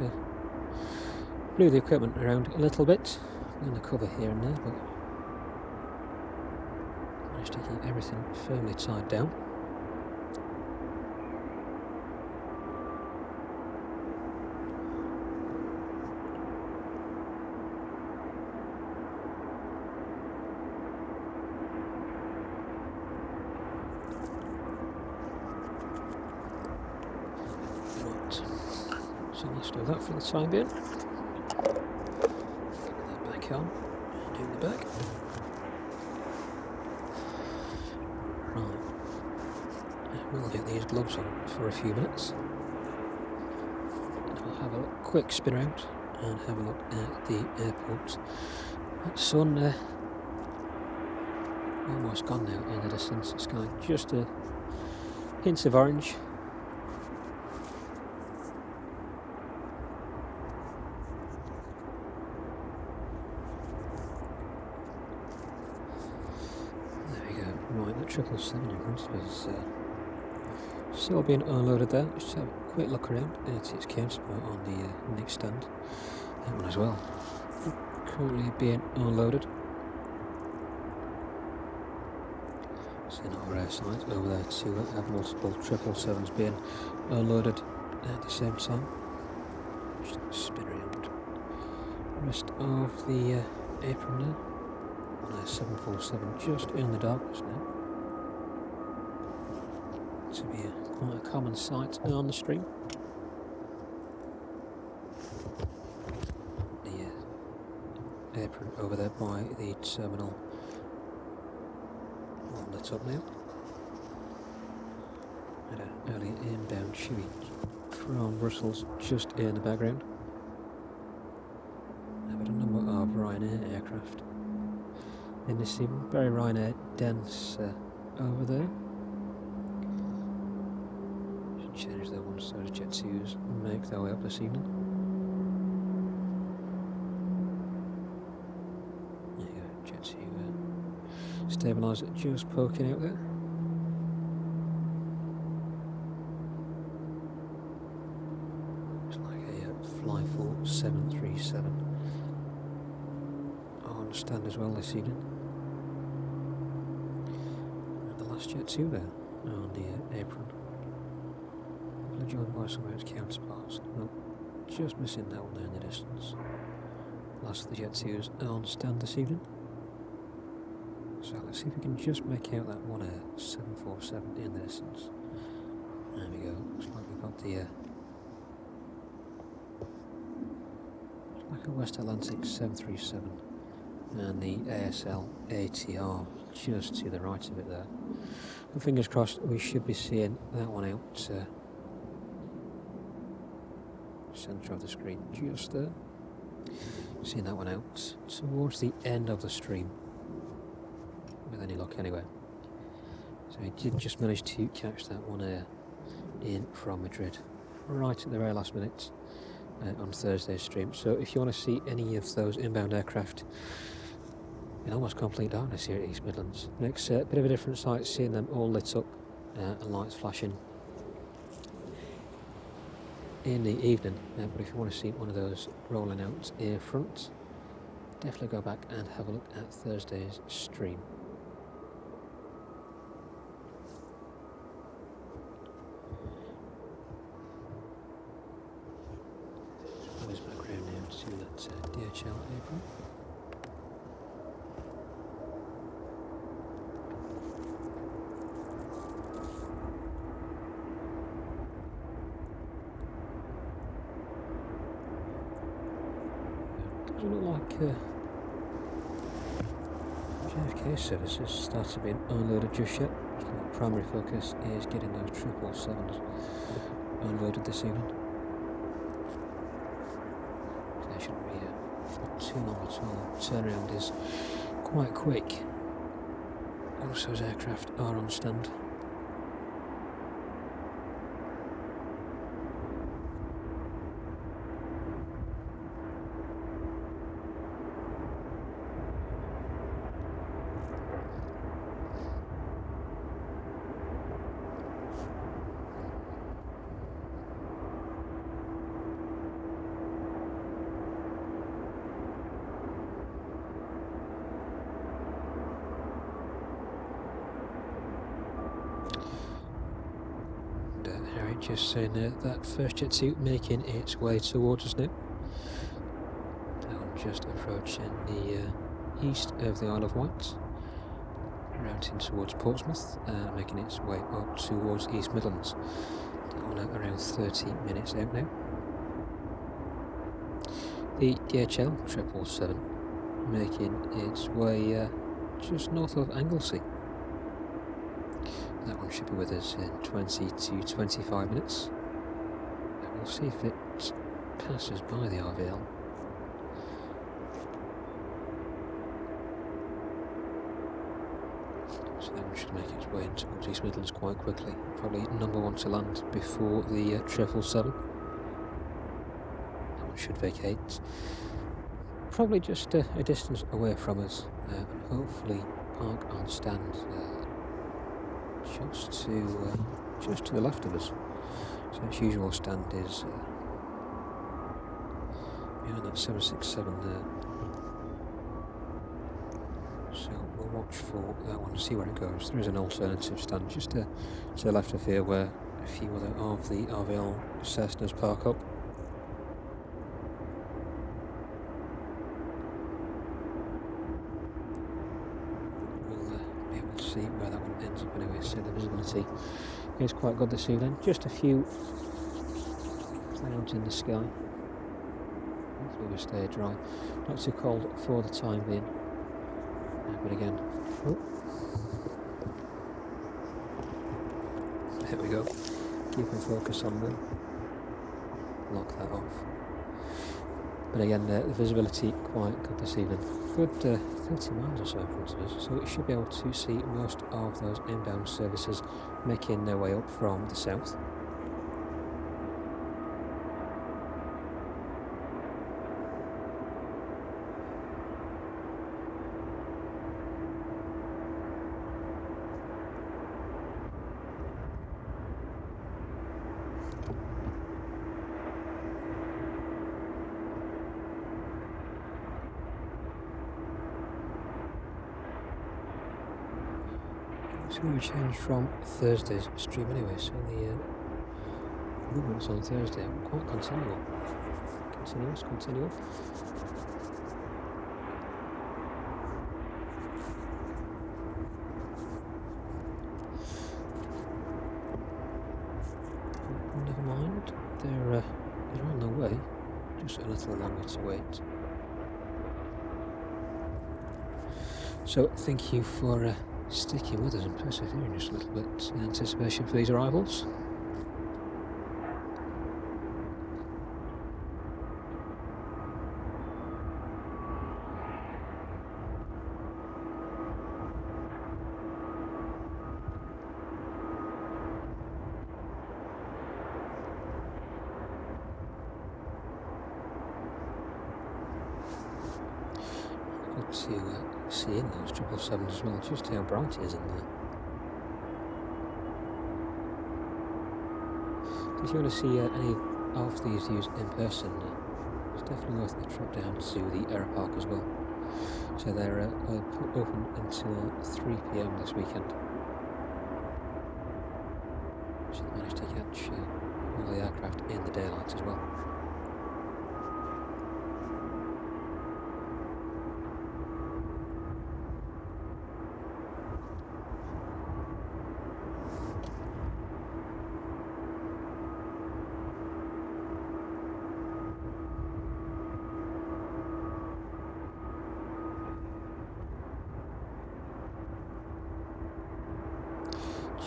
blew the equipment around a little bit in the cover here and there, but managed to keep everything firmly tied down. So let's do that for the time being. Get that back on, and in the back. Right, we'll get these gloves on for a few minutes. And I'll have a quick spin around and have a look at the airport. That sun almost gone now in the distance. It's got just a hint of orange. There we go. Right, that 777 in front of us still being unloaded there. Just have a quick look around. It's its counterpart on the next stand. That one as well. Currently being unloaded. So on our side over there to have multiple 777s being unloaded at the same time. Just spin around. Rest of the apron now. On a 747 just in the darkness now. To be quite a common sight on the stream. The apron over there by the terminal all lit up now. And an early inbound Chewy from Brussels just in the background. But a number of Ryanair aircraft in this evening. Very Ryanair dense over there. Should change that one so those Jet 2s make their way up this evening. There you go, Jet 2 stabiliser just poking out there. It's like a Flyfull 737 on stand as well this evening. And the last Jet 2 there on the apron. Joined by some of its counterparts. Nope, just missing that one there in the distance. Last of the Jet 2s on stand this evening. So let's see if we can just make out that one 747 in the distance. There we go. Looks like we've got the looks like a West Atlantic 737 and the ASL ATR just to the right of it there. And fingers crossed we should be seeing that one out centre of the screen just there. Seeing that one out towards the end of the stream with any luck anyway. So he did just manage to catch that one in from Madrid right at the very last minute on Thursday's stream. So if you want to see any of those inbound aircraft in almost complete darkness here at East Midlands, next bit of a different sight, seeing them all lit up and lights flashing in the evening, but if you want to see one of those rolling out air front, definitely go back and have a look at Thursday's stream. Goes back round now to that DHL apron. Doesn't look like JFK services started being unloaded just yet. So the primary focus is getting those 777s unloaded this evening. They shouldn't be too long at all. Turnaround is quite quick once those aircraft are on stand. Just saying that first Jet 2 making its way towards us now. That one just approaching the east of the Isle of Wight, routing towards Portsmouth, making its way up towards East Midlands. That one at around 30 minutes out now. The DHL 777 making its way just north of Anglesey. That one should be with us in 20 to 25 minutes. And we'll see if it passes by the RVL. So that one should make its way in towards East Midlands quite quickly. Probably number one to land before the 777. That one should vacate. Probably just a distance away from us, and hopefully park on stand just to the left of us. So its usual stand is behind that 767 there. So we'll watch for that one and see where it goes. There is an alternative stand just to the left of here where a few other of the RVL Cessnas park up. See where that one ends up anyway, so the visibility is quite good this evening. Just a few clouds in the sky. Hopefully we stay dry. Not too cold for the time being. But again, there we go. Keep in focus on them. Lock that off. But again, the visibility quite good this evening. Good 30 miles or so in front of us, so we should be able to see most of those inbound services making their way up from the south. So we changed from Thursday's stream anyway, so the movements on Thursday are quite continual. Continual. Never mind, they're on their way, just a little longer to wait. So thank you for sticking with us and persevering just a little bit in anticipation for these arrivals. Good to see in those 777s as well, just how bright it is in there. If you want to see any of these views in person, it's definitely worth a trip down to the Aeropark as well. So they're open until 3 PM this weekend. So they managed to catch all the aircraft in the daylight as well.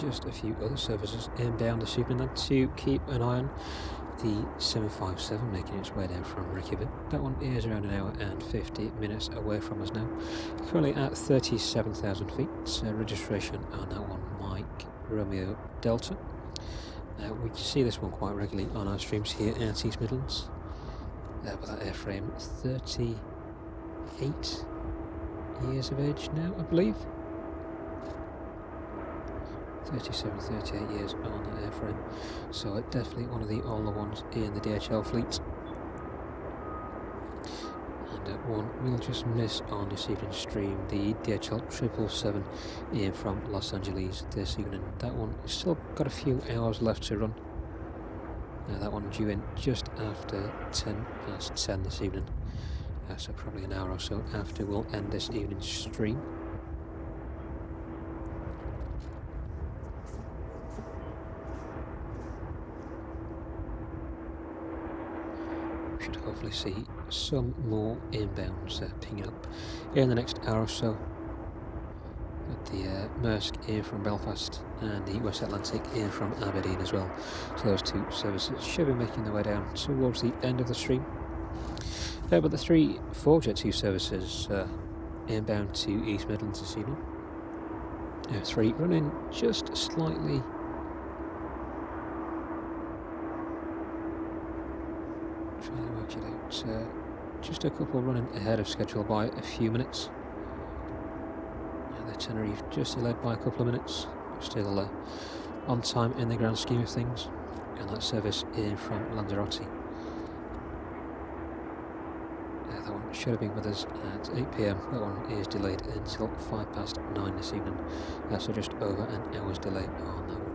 Just a few other services inbound this evening then to keep an eye on. The 757 making its way down from Reykjavik. That one is around an hour and 50 minutes away from us now. Currently at 37,000 feet. Registration on that one, Mike Romeo Delta. We can see this one quite regularly on our streams here at East Midlands. But that airframe, 38 years of age now, I believe. 37, 38 years on that airframe, so definitely one of the older ones in the DHL fleet. And one we'll just miss on this evening's stream, the DHL 777 in from Los Angeles this evening. That one has still got a few hours left to run. Now that one due in just after 10:10 this evening, so probably an hour or so after we'll end this evening's stream. Should hopefully see some more inbounds pinging up in the next hour or so. At the Maersk in from Belfast and the West Atlantic in from Aberdeen as well. So those two services should be making their way down towards the end of the stream. But the 3 4Jet 2 services inbound to East Midlands this evening. 3 running just slightly. Trying to work it out. Just a couple running ahead of schedule by a few minutes. And the Tenerife just delayed by a couple of minutes. Still on time in the grand scheme of things. And that service in from Lanzarote. That one should have been with us at 8 PM. That one is delayed until 9:05 this evening. So just over an hour's delay on that one.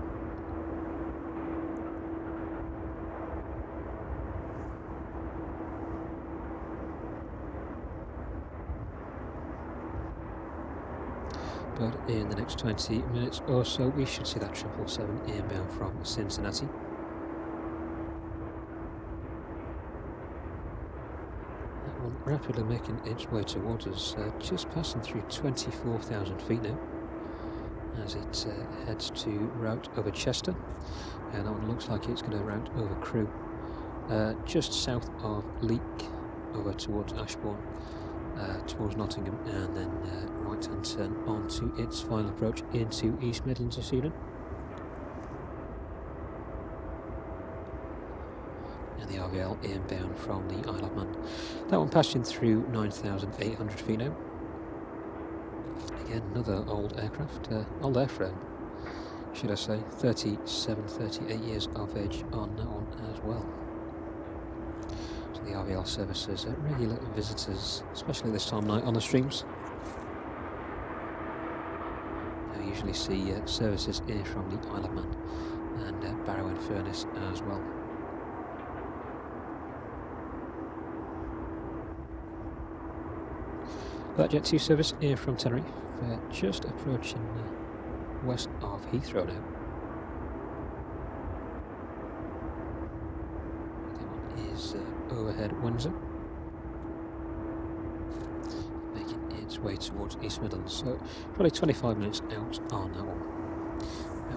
But in the next 20 minutes or so, we should see that 777 inbound from Cincinnati. That one rapidly making its way towards us, just passing through 24,000 feet now, as it heads to route over Chester, and that one looks like it's going to route over Crewe, just south of Leek, over towards Ashbourne. Towards Nottingham, and then right hand turn onto its final approach into East Midlands this evening. And the RVL inbound from the Isle of Man. That one passing through 9,800 feet now. Again, another old aircraft, old airframe, should I say. 38 years of age on that one as well. The RVL services regular visitors, especially this time of night on the streams. I usually see services in from the Isle of Man and Barrow-in-Furness as well. That Jet 2 service in from Tenerife, just approaching west of Heathrow now. Overhead Windsor, making its way towards East Midlands, so probably 25 minutes out on that one.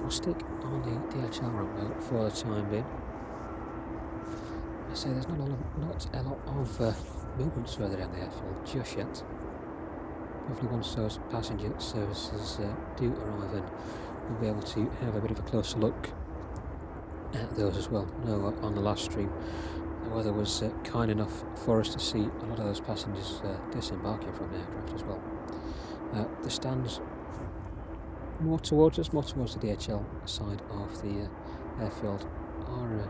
We'll stick on the DHL ramp now for the time being. I say there's not a lot of movements further down the airfield just yet. Hopefully once those passenger services do arrive in, we'll be able to have a bit of a closer look at those as well. I know on the last stream the weather was kind enough for us to see a lot of those passengers disembarking from the aircraft as well. The stands more towards us, more towards the DHL side of the airfield are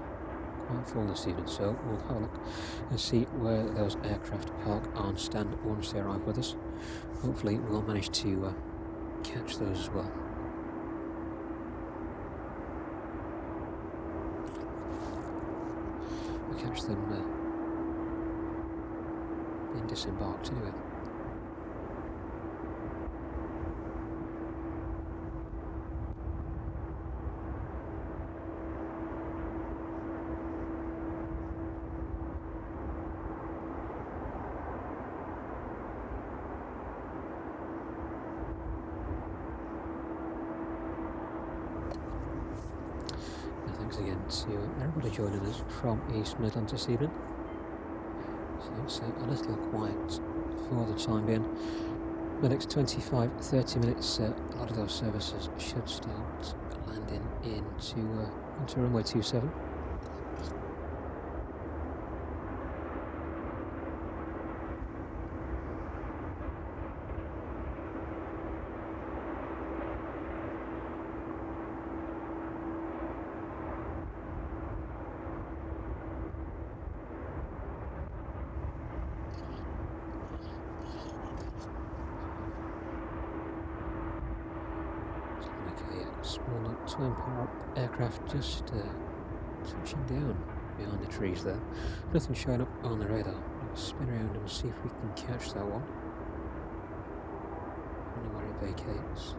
quite full this evening, so we'll have a look and see where those aircraft park on stand once they arrive with us. Hopefully we'll manage to catch those as well. Catch them being disembarked anyway. Thanks again to everybody joining us from East Midlands this evening. So it's a little quiet for the time being. The next 25-30 minutes, a lot of those services should start landing onto runway 27. Small twin power up aircraft just touching down behind the trees there. Nothing showing up on the radar. We'll spin around and see if we can catch that one. I don't know where it vacates.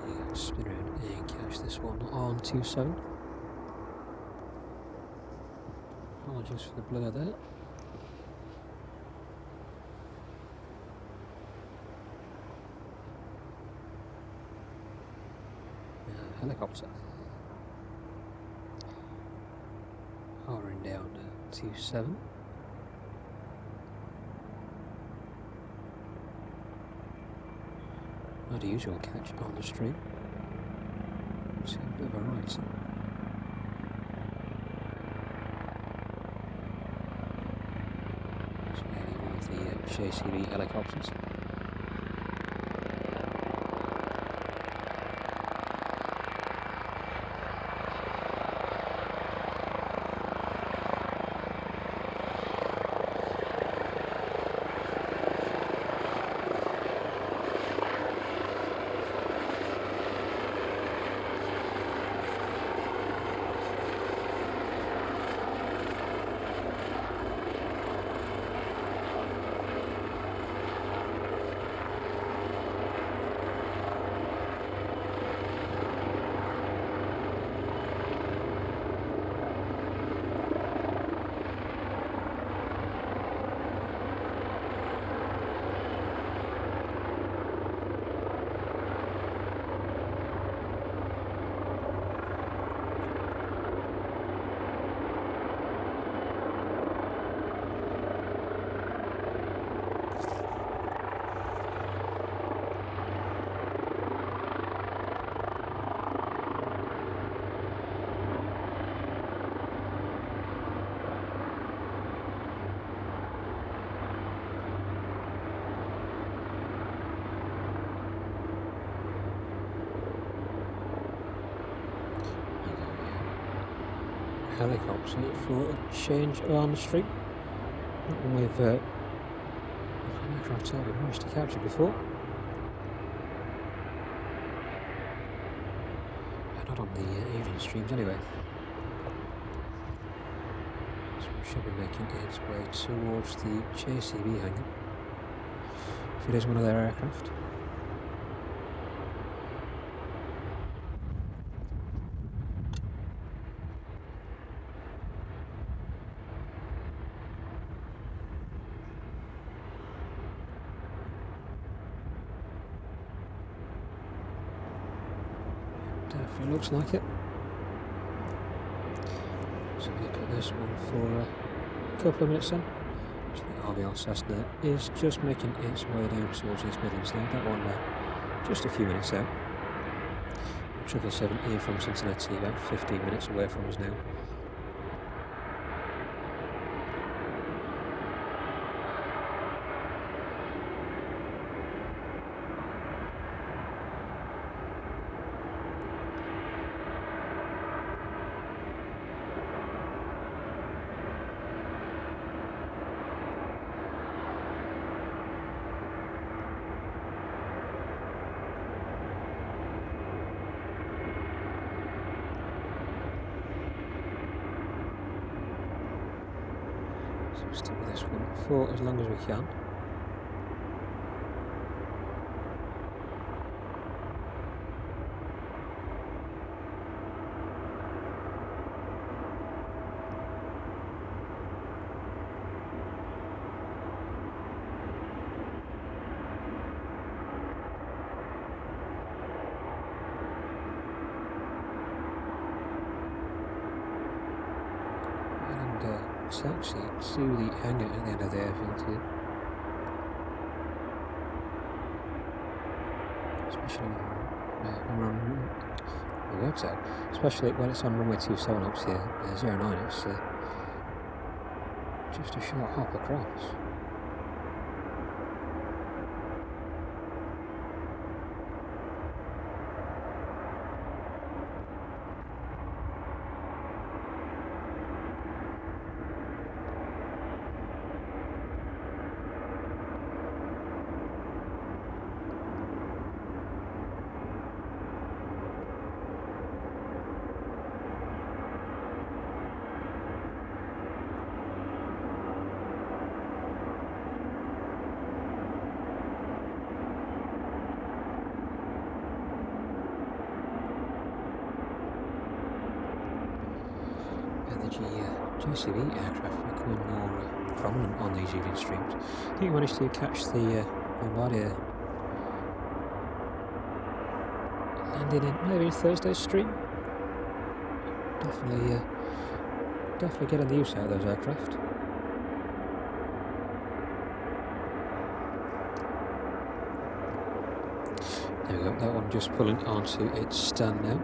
Yeah, spin around and catch this one on 27. Apologies for the blur there. Helicopter. powering down to 7. Not a usual catch on the stream. It's a bit of a ride, so. It's nearly one of the JCB helicopters. Helicopter for a change around the street. Not one we've an aircraft type we've managed to capture before. Not on the evening streams anyway. So we should be making its way towards the JCB hangar. If it is one of their aircraft. Definitely looks like it. So look at this one for a couple of minutes then. So the RVL Cessna is just making its way down towards East Midlands now. That one just a few minutes out. 777 here from Cincinnati, about 15 minutes away from us now. Stick with this one for as long as we can. Taxi to the hangar at the end of the airfield here. Especially when it works out. Especially when it's on runway 27 ups here, 09, it's just a short hop across. JCB aircraft becoming more prominent on these evening streams. I think we managed to catch the Bombardier landing in maybe Thursday's stream. Definitely definitely getting the use out of those aircraft. There we go, that one just pulling onto its stand now.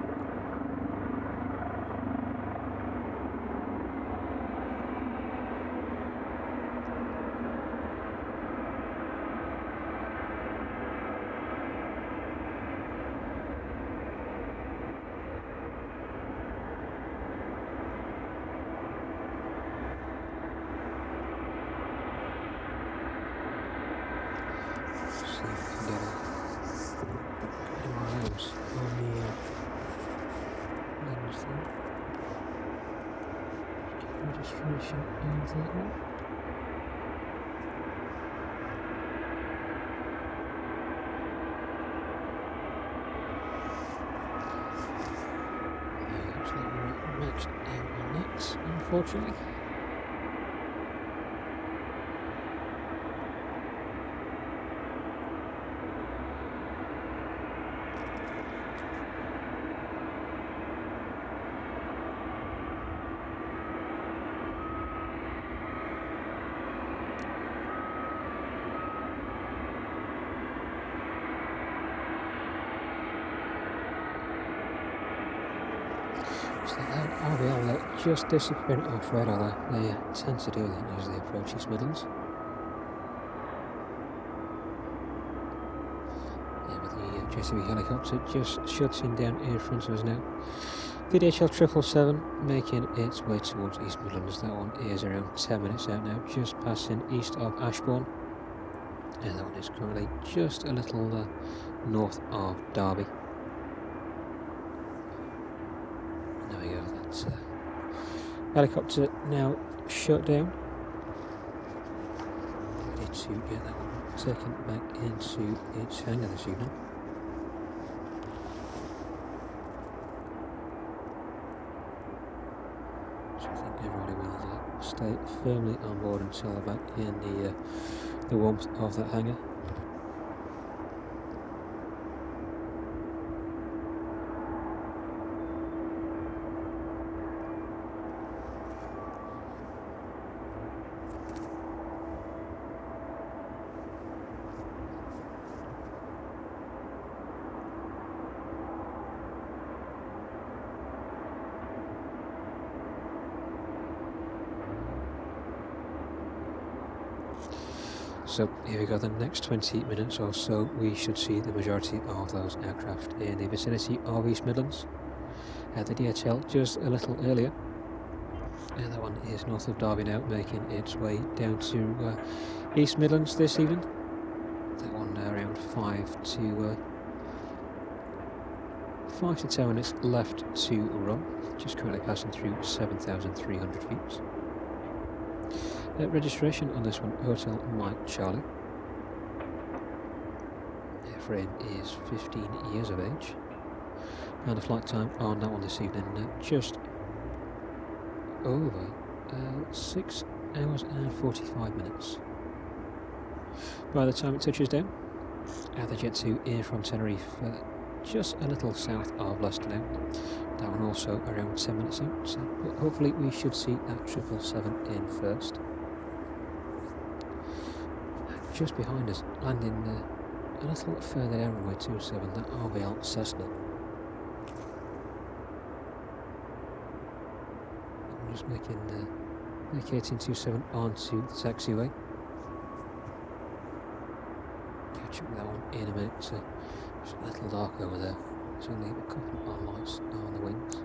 Registration of that one. Looks like we're matched out on that, unfortunately. They'll just disappear off radar there. They tend to do that as they approach East Midlands. Yeah, but the JCB helicopter just shutting down in front of us now. The DHL 777 making its way towards East Midlands. That one is around 10 minutes out now, just passing east of Ashbourne. And that one is currently just a little north of Derby. There we go, that's helicopter now shut down. Ready to get that one taken back into its hangar this evening. So I think everybody will stay firmly on board until they're back in the warmth of that hangar. So here we go, the next 20 minutes or so we should see the majority of those aircraft in the vicinity of East Midlands. The DHL just a little earlier, and that one is north of Derby now, making its way down to East Midlands this evening. That one around 5 to 10 minutes left to run, just currently passing through 7,300 feet. Registration on this one, Hotel Mike Charlie. Airframe is 15 years of age. And the flight time on that one this evening, just over 6 hours and 45 minutes. By the time it touches down, the Jet 2 in from Tenerife, just a little south of Leicester now. That one also around 10 minutes out, so hopefully we should see that 777 in first. Just behind us, landing a little further down Runway 27, that RVL Cessna. I'm just making the 1827 onto the taxiway. Catch up with that one in a minute. It's a little dark over there. There's only a couple of lights on the wings,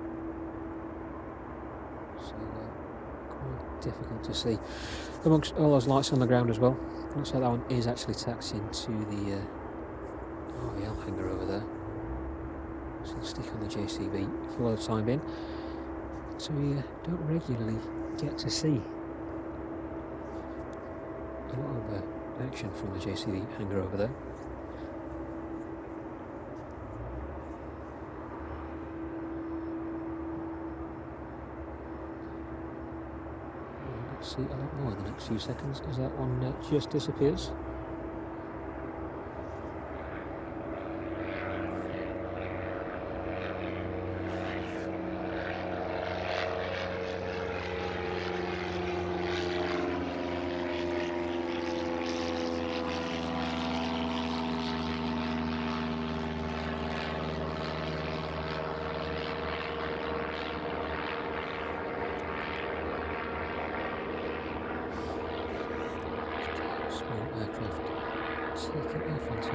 so quite difficult to see amongst all those lights on the ground as well. Looks like that one is actually taxiing to the RVL hangar over there. So I'll stick on the JCB for the time being. So we don't regularly get to see a lot of action from the JCB hangar over there. See a lot more in the next few seconds as that one just disappears.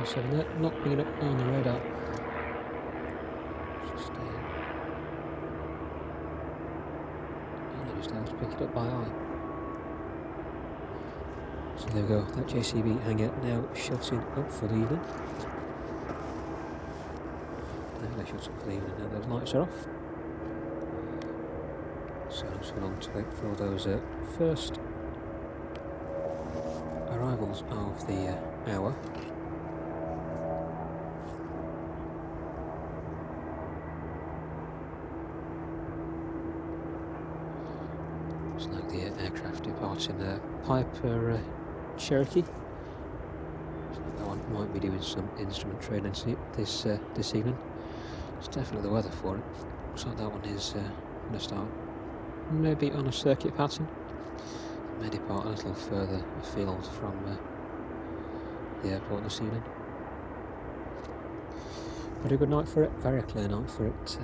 727 there, not picking up on the radar. Just, only just able to pick it up by eye. So there we go, that JCB hangar now shutting up for the evening. They shut up for the evening now, those lights are off. So not so long to wait for those first arrivals of the hour. It's like the aircraft departing Piper Cherokee. So that one might be doing some instrument training this evening. It's definitely the weather for it. So that one is going to start maybe on a circuit pattern. May depart a little further afield from the airport this evening. Very good night for it, very clear night for it.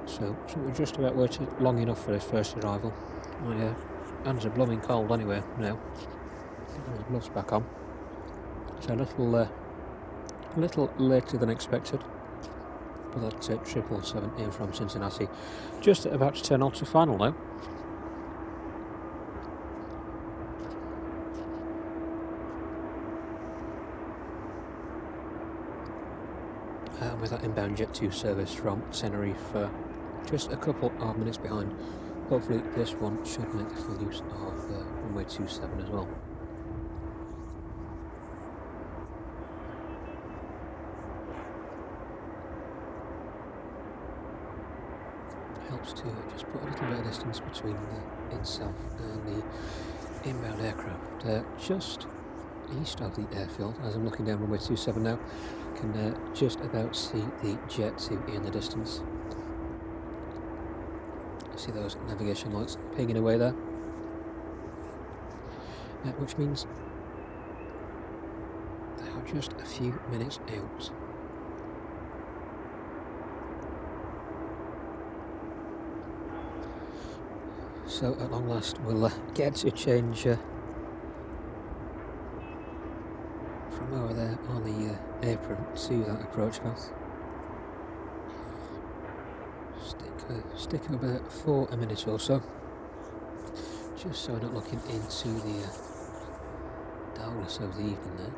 So we're just about waited long enough for his first arrival. My hands are blooming cold anyway now. Put the gloves back on. So a little later than expected. But that 777 in from Cincinnati just about to turn on to final now. With that inbound Jet 2 service from Tenerife just a couple of minutes behind. Hopefully this one should make full use of runway 27 as well. Helps to just put a little bit of distance between itself and the inbound aircraft. Just east of the airfield, as I'm looking down runway 27 now, can just about see the Jet 2 in the distance. See those navigation lights pinging away there, which means they are just a few minutes out. So at long last we'll get to change from over there on the apron to that approach path. Stick about for a minute or so, just so we're not looking into the darkness of the evening there.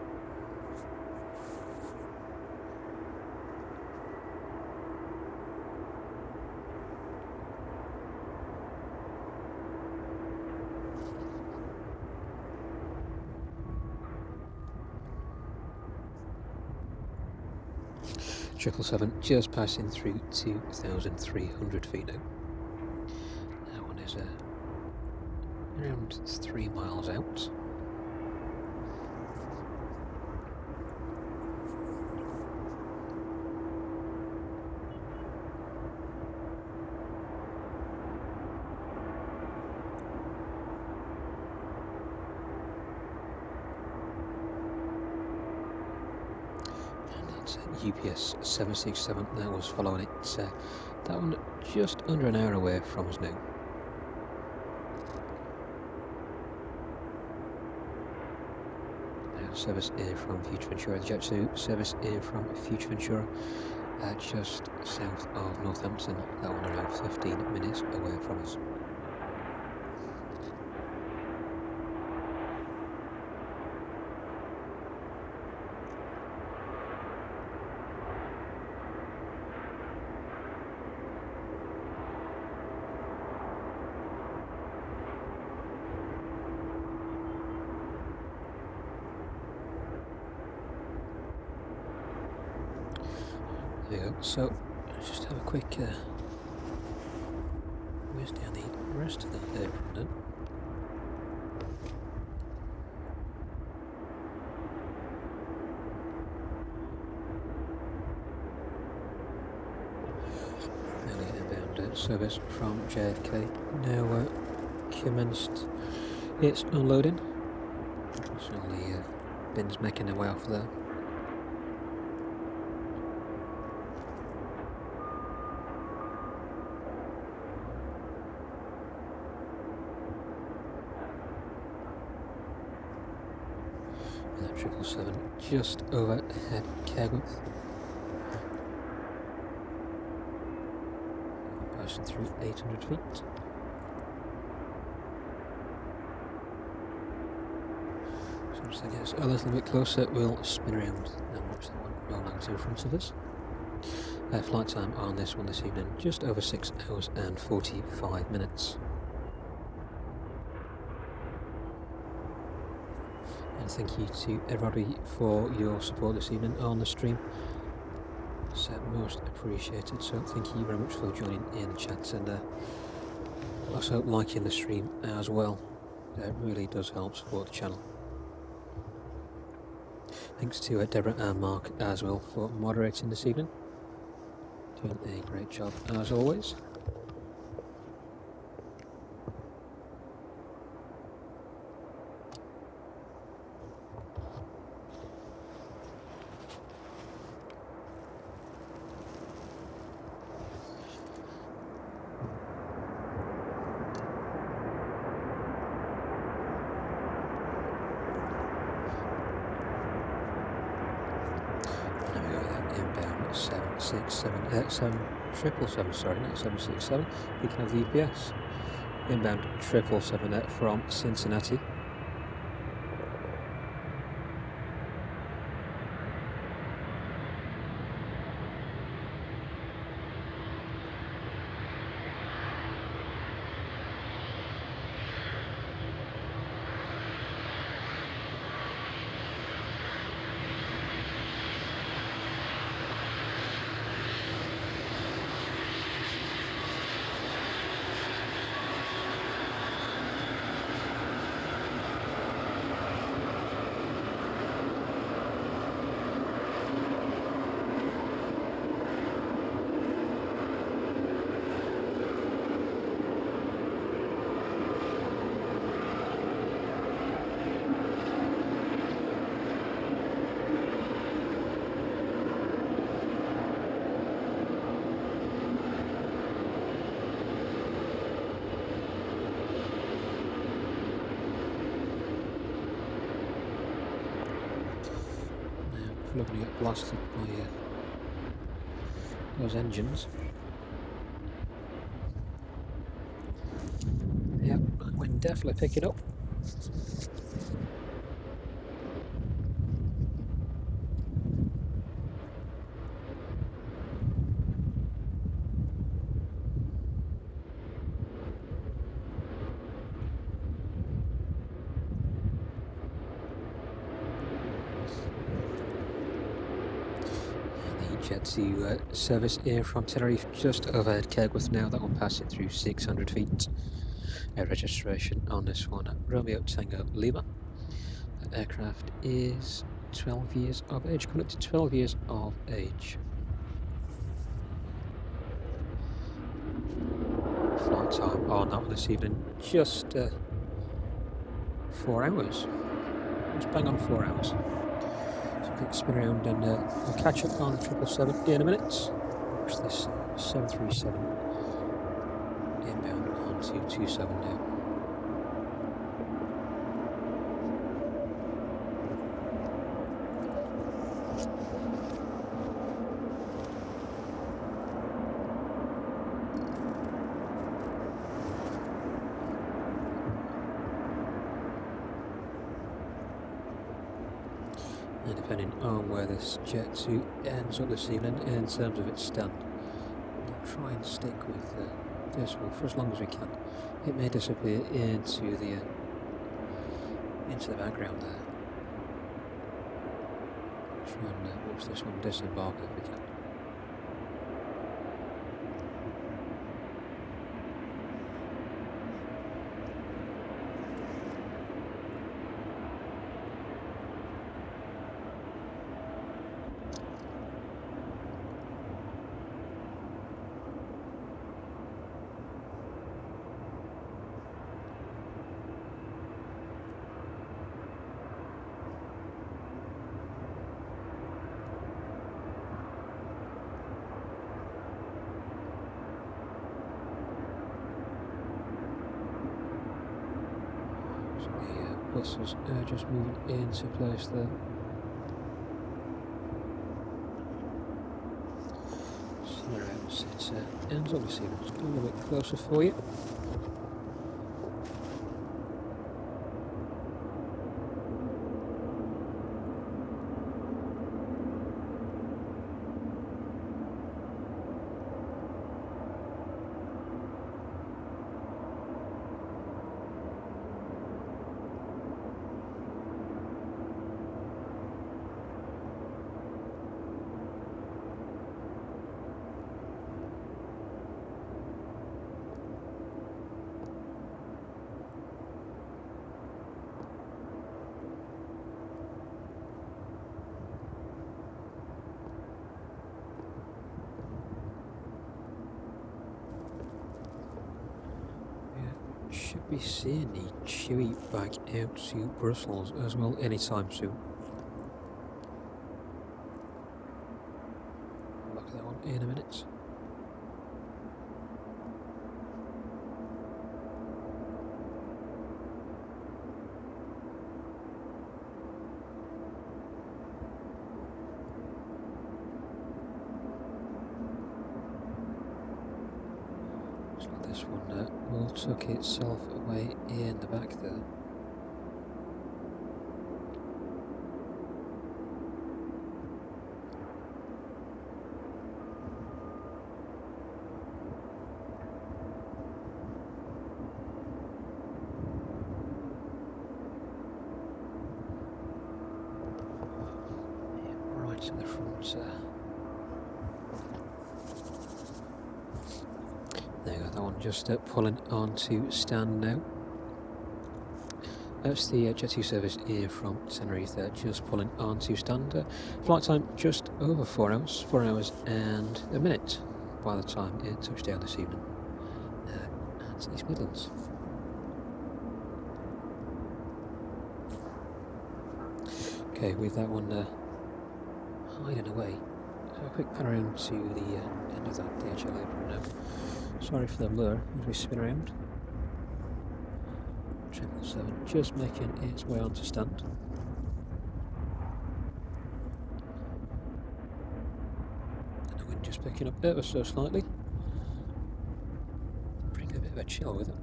Triple 7 just passing through 2,300 feet now. That one is around 3 miles out. UPS 767 that was following it. That one just under an hour away from us now. Service in from Fuerteventura, the Jet 2 service in from Fuerteventura, just south of Northampton. That one around 15 minutes away from us. There we go. So let's just have a quick whiz down the rest of that apron then. Inbound service from JFK now commenced its unloading. So all the bins making their way off there. And 777 just overhead CAVOK. Passing through 800 feet. So once it gets a little bit closer, we'll spin around and watch that one roll out in front of us. Flight time on this one this evening, just over 6 hours and 45 minutes. And thank you to everybody for your support this evening on the stream. It's most appreciated, so thank you very much for joining in the chat and also liking the stream as well. It really does help support the channel. Thanks to Deborah and Mark as well for moderating this evening. Doing a great job as always. Triple seven, sorry, not 767. Speaking of the UPS, inbound 777 from Cincinnati. Not going to get blasted by those engines. Yep, wind definitely picking up. Jet to service here from Tenerife, just overhead CAVOK now. That one passing through 600 feet. Registration on this one, Romeo Tango Lima. That aircraft is 12 years of age, coming up to 12 years of age. Flight time on that one this evening, just 4 hours. Just bang on 4 hours. Quick spin around and we'll catch up on the 777 in a minute. Watch this 737 inbound on 227 now. And depending on where this Jet 2 ends up this evening in terms of its stand, we'll try and stick with this one for as long as we can. It may disappear into the background there. Try and watch this one disembark if we can. buses just moving into place there. So there it ends obviously just a little bit closer for you. Should be seeing the Chewy back out to Brussels as well anytime soon. Look at that one in a minute. This one will tuck itself away in the back there. Yeah, right in the front there. There you go, that one just pulling onto stand now. That's the Jet 2 service here from Tenerife there, just pulling onto stand. Flight time just over 4 hours, 4 hours and a minute by the time it touched down this evening at East Midlands. Okay, with that one hiding away, so a quick pan around to the end of that DHL apron now. Sorry for the blur as we spin around. 777 just making its way onto stand. And the wind just picking up ever so slightly. Bring a bit of a chill with it.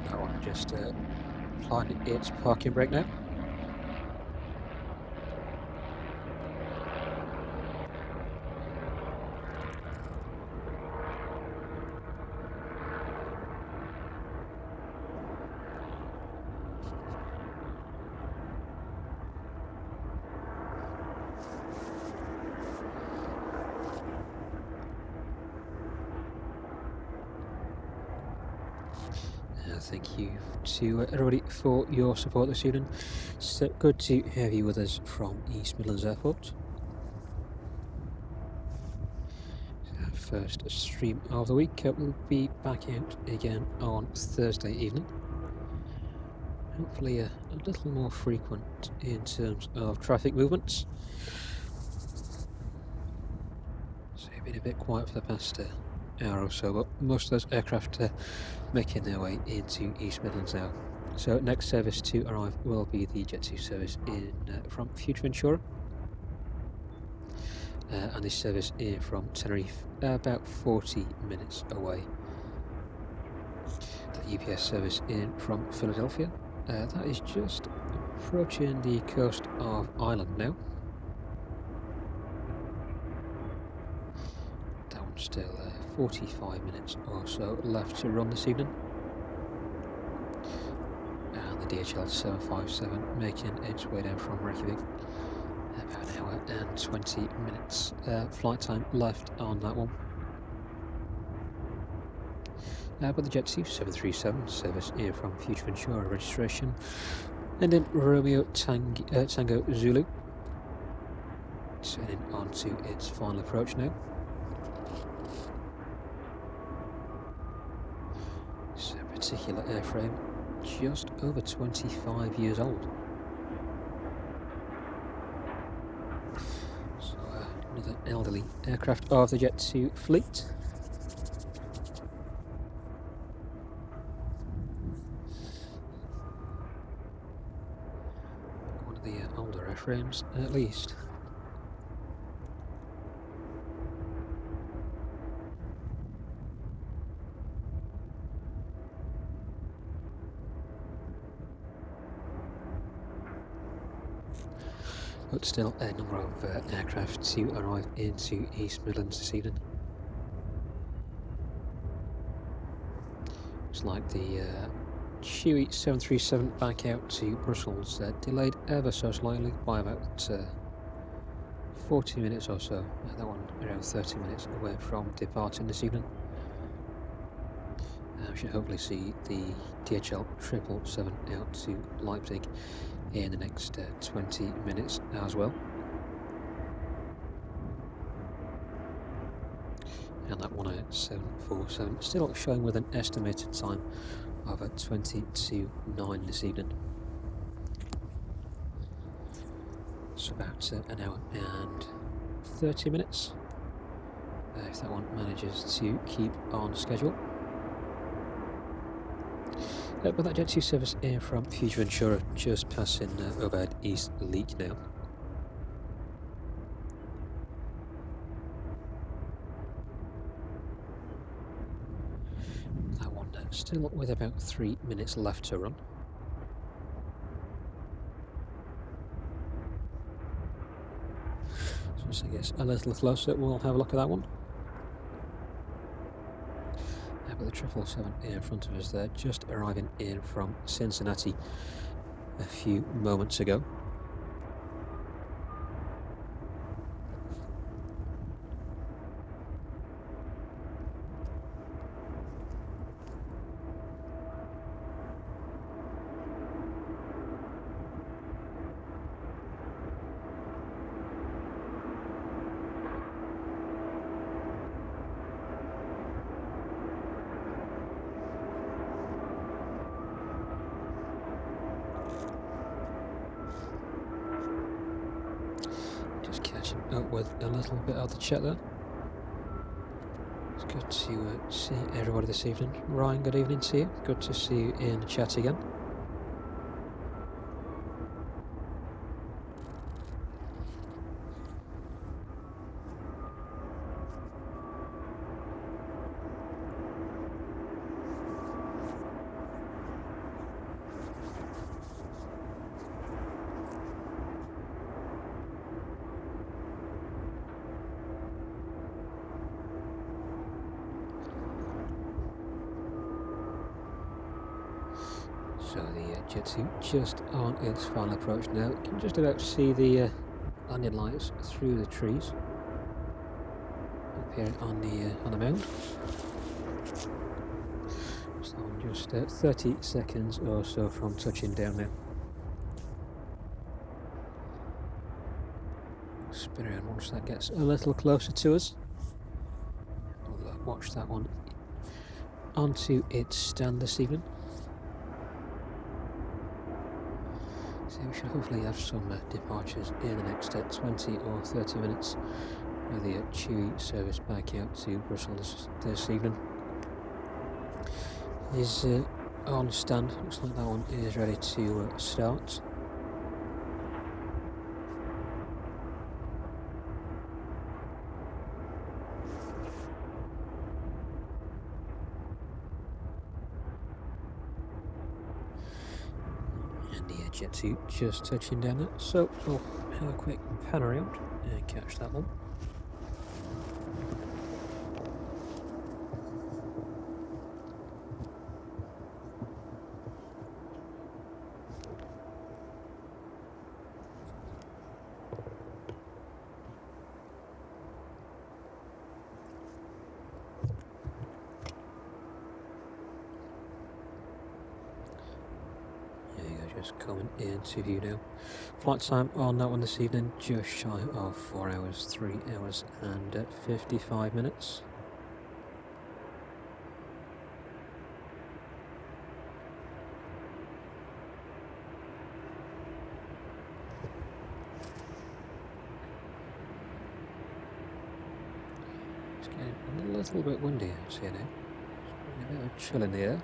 That one just applying its parking brake now. Thank you to everybody for your support this evening. So good to have you with us from East Midlands Airport. Our first stream of the week. We'll be back out again on Thursday evening. Hopefully a little more frequent in terms of traffic movements. So it's been a bit quiet for the past hour or so, but most of those aircraft making their way into East Midlands now. So next service to arrive will be the Jet 2 service in from Fuerteventura, and this service in from Tenerife, about 40 minutes away. The UPS service in from Philadelphia, that is just approaching the coast of Ireland now. That one's still 45 minutes or so left to run this evening. And the DHL 757 making its way down from Reykjavik. About an hour and 20 minutes flight time left on that one. But the Jet 2 737 service here from Fuerteventura registration And then Romeo Tango Zulu, turning onto its final approach now. This particular airframe just over 25 years old. So another elderly aircraft of the Jet 2 fleet. One of the older airframes at least. But still a number of aircraft to arrive into East Midlands this evening. Looks like the Chewy 737 back out to Brussels delayed ever so slightly by about 40 minutes or so. That one around 30 minutes away from departing this evening. We should hopefully see the DHL 777 out to Leipzig in the next 20 minutes as well. And that 747 still showing with an estimated time of 20 to 9 this evening. So about an hour and 30 minutes if that one manages to keep on schedule. But that Jet 2 service air from Futurventura just passing overhead East Leek now. That one still with about 3 minutes left to run. So once it gets a little closer, we'll have a look at that one. But the 777 air in front of us there, just arriving in from Cincinnati a few moments ago. Catching up with a little bit of the chat there. It's good to see everybody this evening. Ryan, good evening to you. Good to see you in the chat again. So the Jet 2 just on its final approach now. You can just about see the landing lights through the trees up here on the mound. So I'm just 30 seconds or so from touching down now. Spin around once that gets a little closer to us. We'll watch that one onto its stand this evening. So we should hopefully have some departures in the next 20 or 30 minutes with the Chewy service back out to Brussels this evening. Is on stand, looks like that one is ready to start. Jet 2 just touching down there, so we'll have a quick pan around and catch that one. just coming into view now. Flight time on that one this evening, just shy of 4 hours, 3 hours and 55 minutes. It's getting a little bit windy out here now. It's a bit of a chill in the air.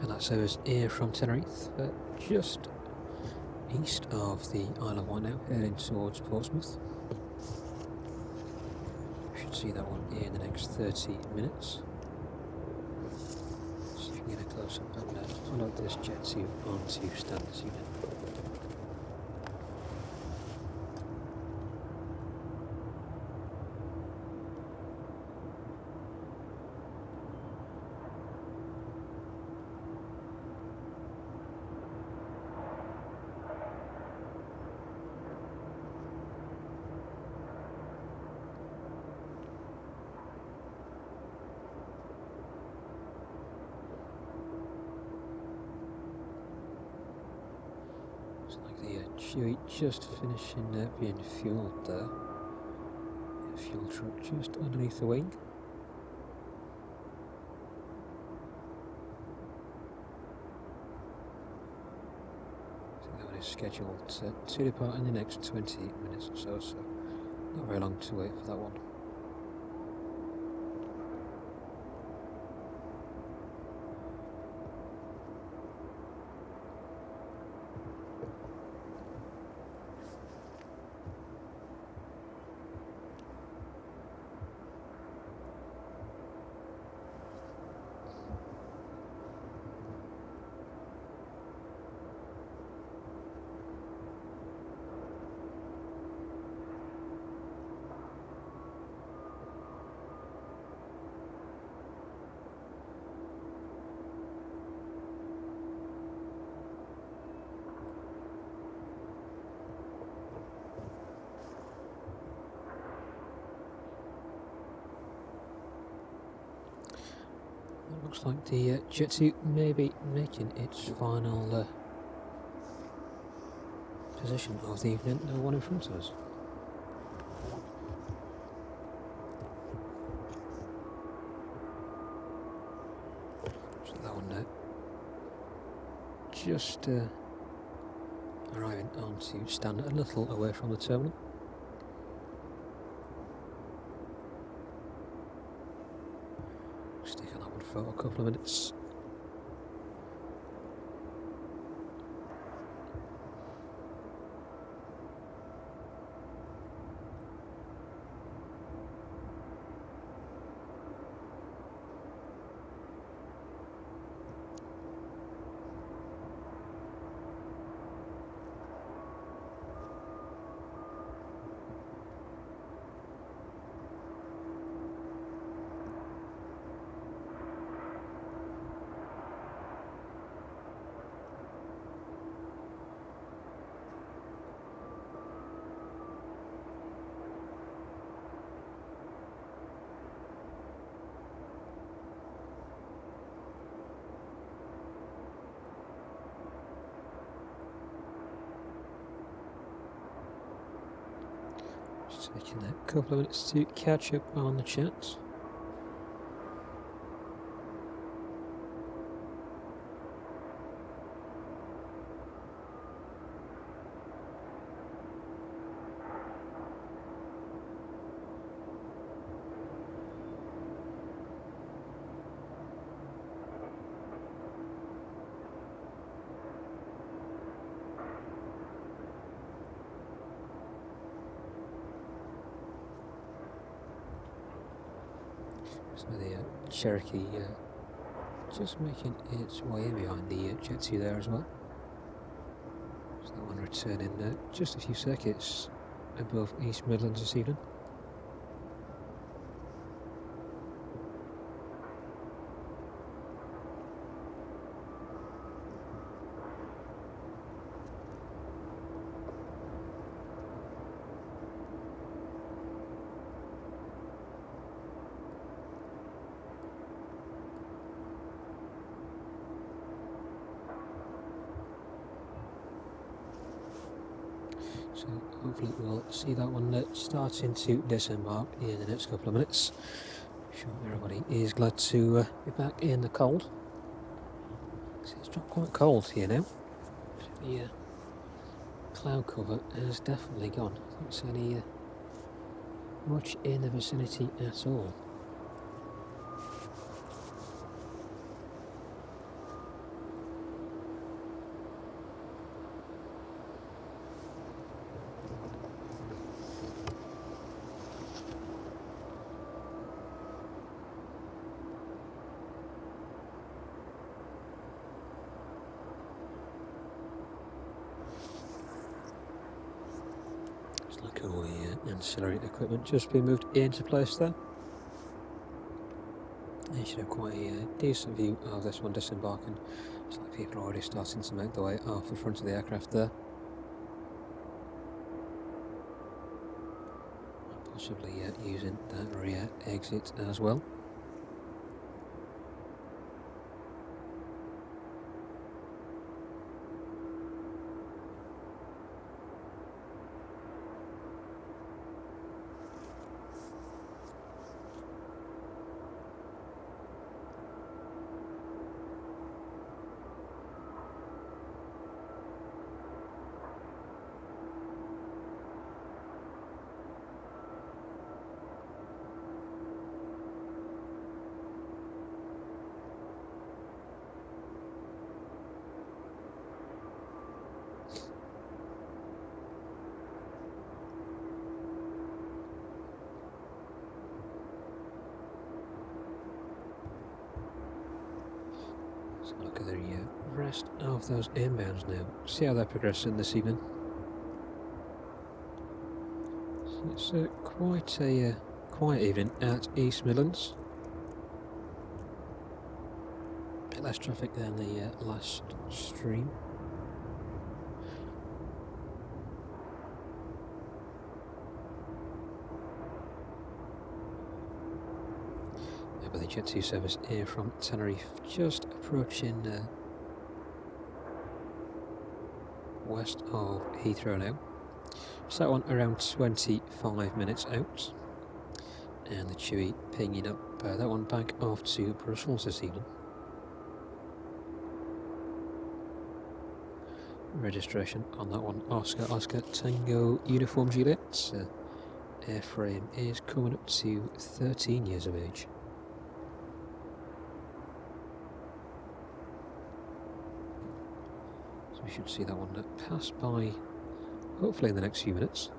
And that serves here from Tenerife, just east of the Isle of Wight now, heading towards Portsmouth. Should see that one here in the next 30 minutes. See if we can get a close up and follow this jet to onto stand this evening. Chewy just finishing being fueled there. Fuel truck just underneath the wing. I think that one is scheduled to depart in the next 20 minutes or so, so not very long to wait for that one. Looks like the jet suit may be making its final position of the evening, the one in front of us. So that one now, just arriving onto stand a little away from the terminal. Stick on that one for a couple of minutes. Taking a couple of minutes to catch up on the chat. So the Cherokee just making its way in behind the Jet 2 there as well. So that one returning just a few circuits above East Midlands this evening. So hopefully we'll see that one starting to disembark in the next couple of minutes. I'm sure everybody is glad to be back in the cold. It's dropped quite cold here now. The cloud cover has definitely gone. I don't see any much in the vicinity at all. Look at all the ancillary equipment just being moved into place there. You should have quite a decent view of this one disembarking. It's like people are already starting to make their way off the front of the aircraft there. Possibly using that rear exit as well. So look at the rest of those inbounds now. See how they're progressing this evening. So it's quite a quiet evening at East Midlands. A bit less traffic than the last stream. But the Jet 2 service here from Tenerife just approaching west of Heathrow now. So that one around 25 minutes out. And the Chewy pinging up that one back off to Brussels this evening. Registration on that one, Oscar Tango Uniform Juliet. Airframe is coming up to 13 years of age. We should see that one pass by, hopefully in the next few minutes.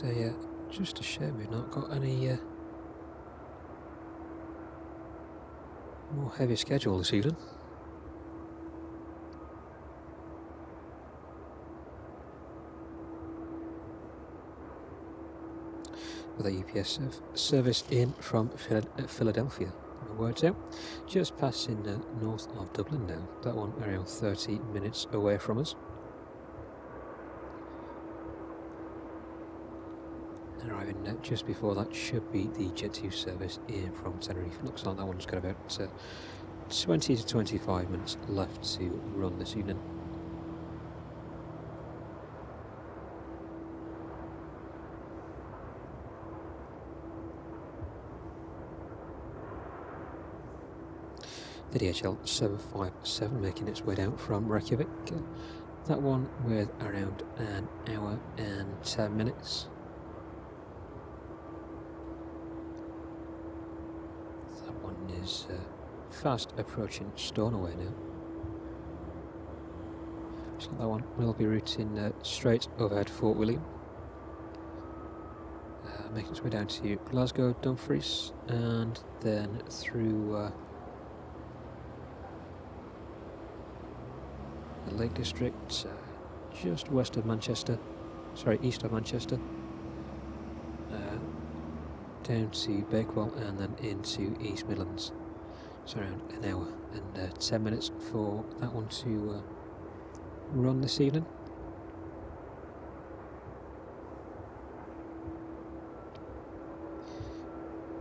Yeah, just a shame we've not got any more heavy schedule this evening. With a UPS service in from Philadelphia my words out. Just passing north of Dublin now. That one around 30 minutes away from us. Arriving just before that should be the Jet 2 service in from Tenerife. Looks like that one's got about 20 to 25 minutes left to run this evening. The DHL 757 making its way down from Reykjavik. That one with around an hour and 10 minutes. That one is fast approaching Stornoway now. So that one will be routing straight overhead Fort William. Making its way down to Glasgow, Dumfries, and then through the Lake District, just west of Manchester, sorry, east of Manchester, down to Bakewell and then into East Midlands. So around an hour and 10 minutes for that one to run this evening.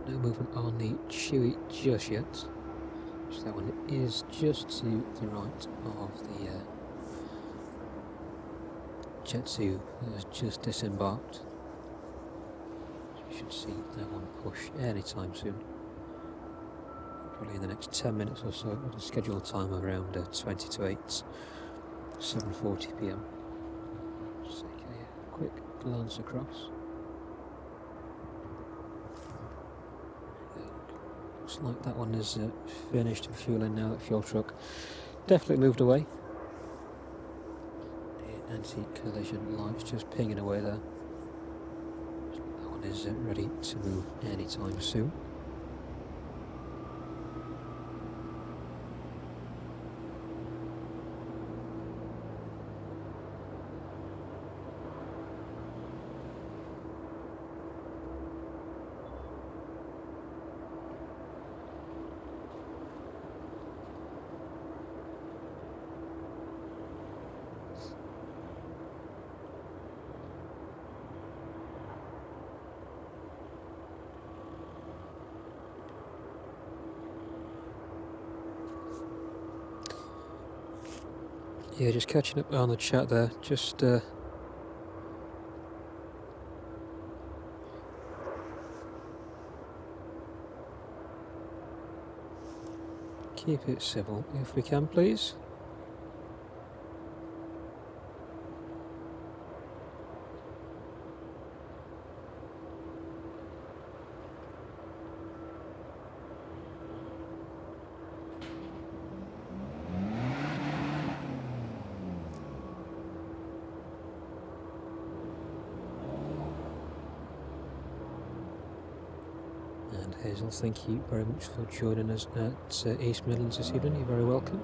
No movement on the Chewy just yet. So that one is just to the right of the Jet 2 that has just disembarked. So we should see that one push anytime soon. Probably in the next 10 minutes or so, at a scheduled time of around 20 to 8, 7:40 PM. Just take a quick glance across. Looks like that one is finished fueling now. That fuel truck definitely moved away. The anti-collision lights just pinging away there. That one is ready to move anytime soon. Yeah, just catching up on the chat there, just keep it civil if we can, please. And Hazel, thank you very much for joining us at East Midlands this evening. You're very welcome.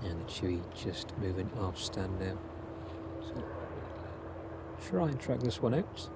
And the Chewy just moving off stand now. So try and track this one out.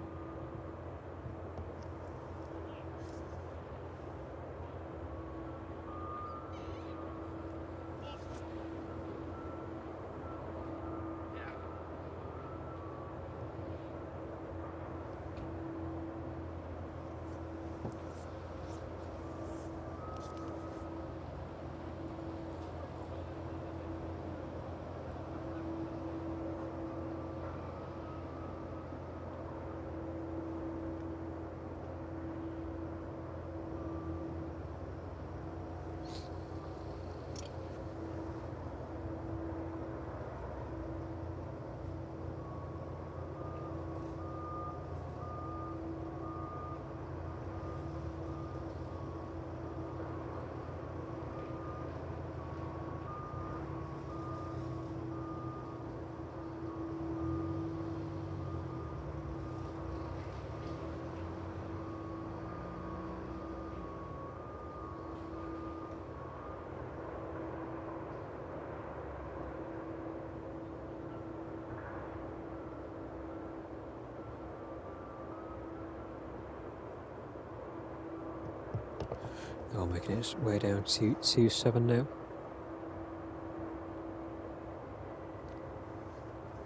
Oh, making its way down to 27 now.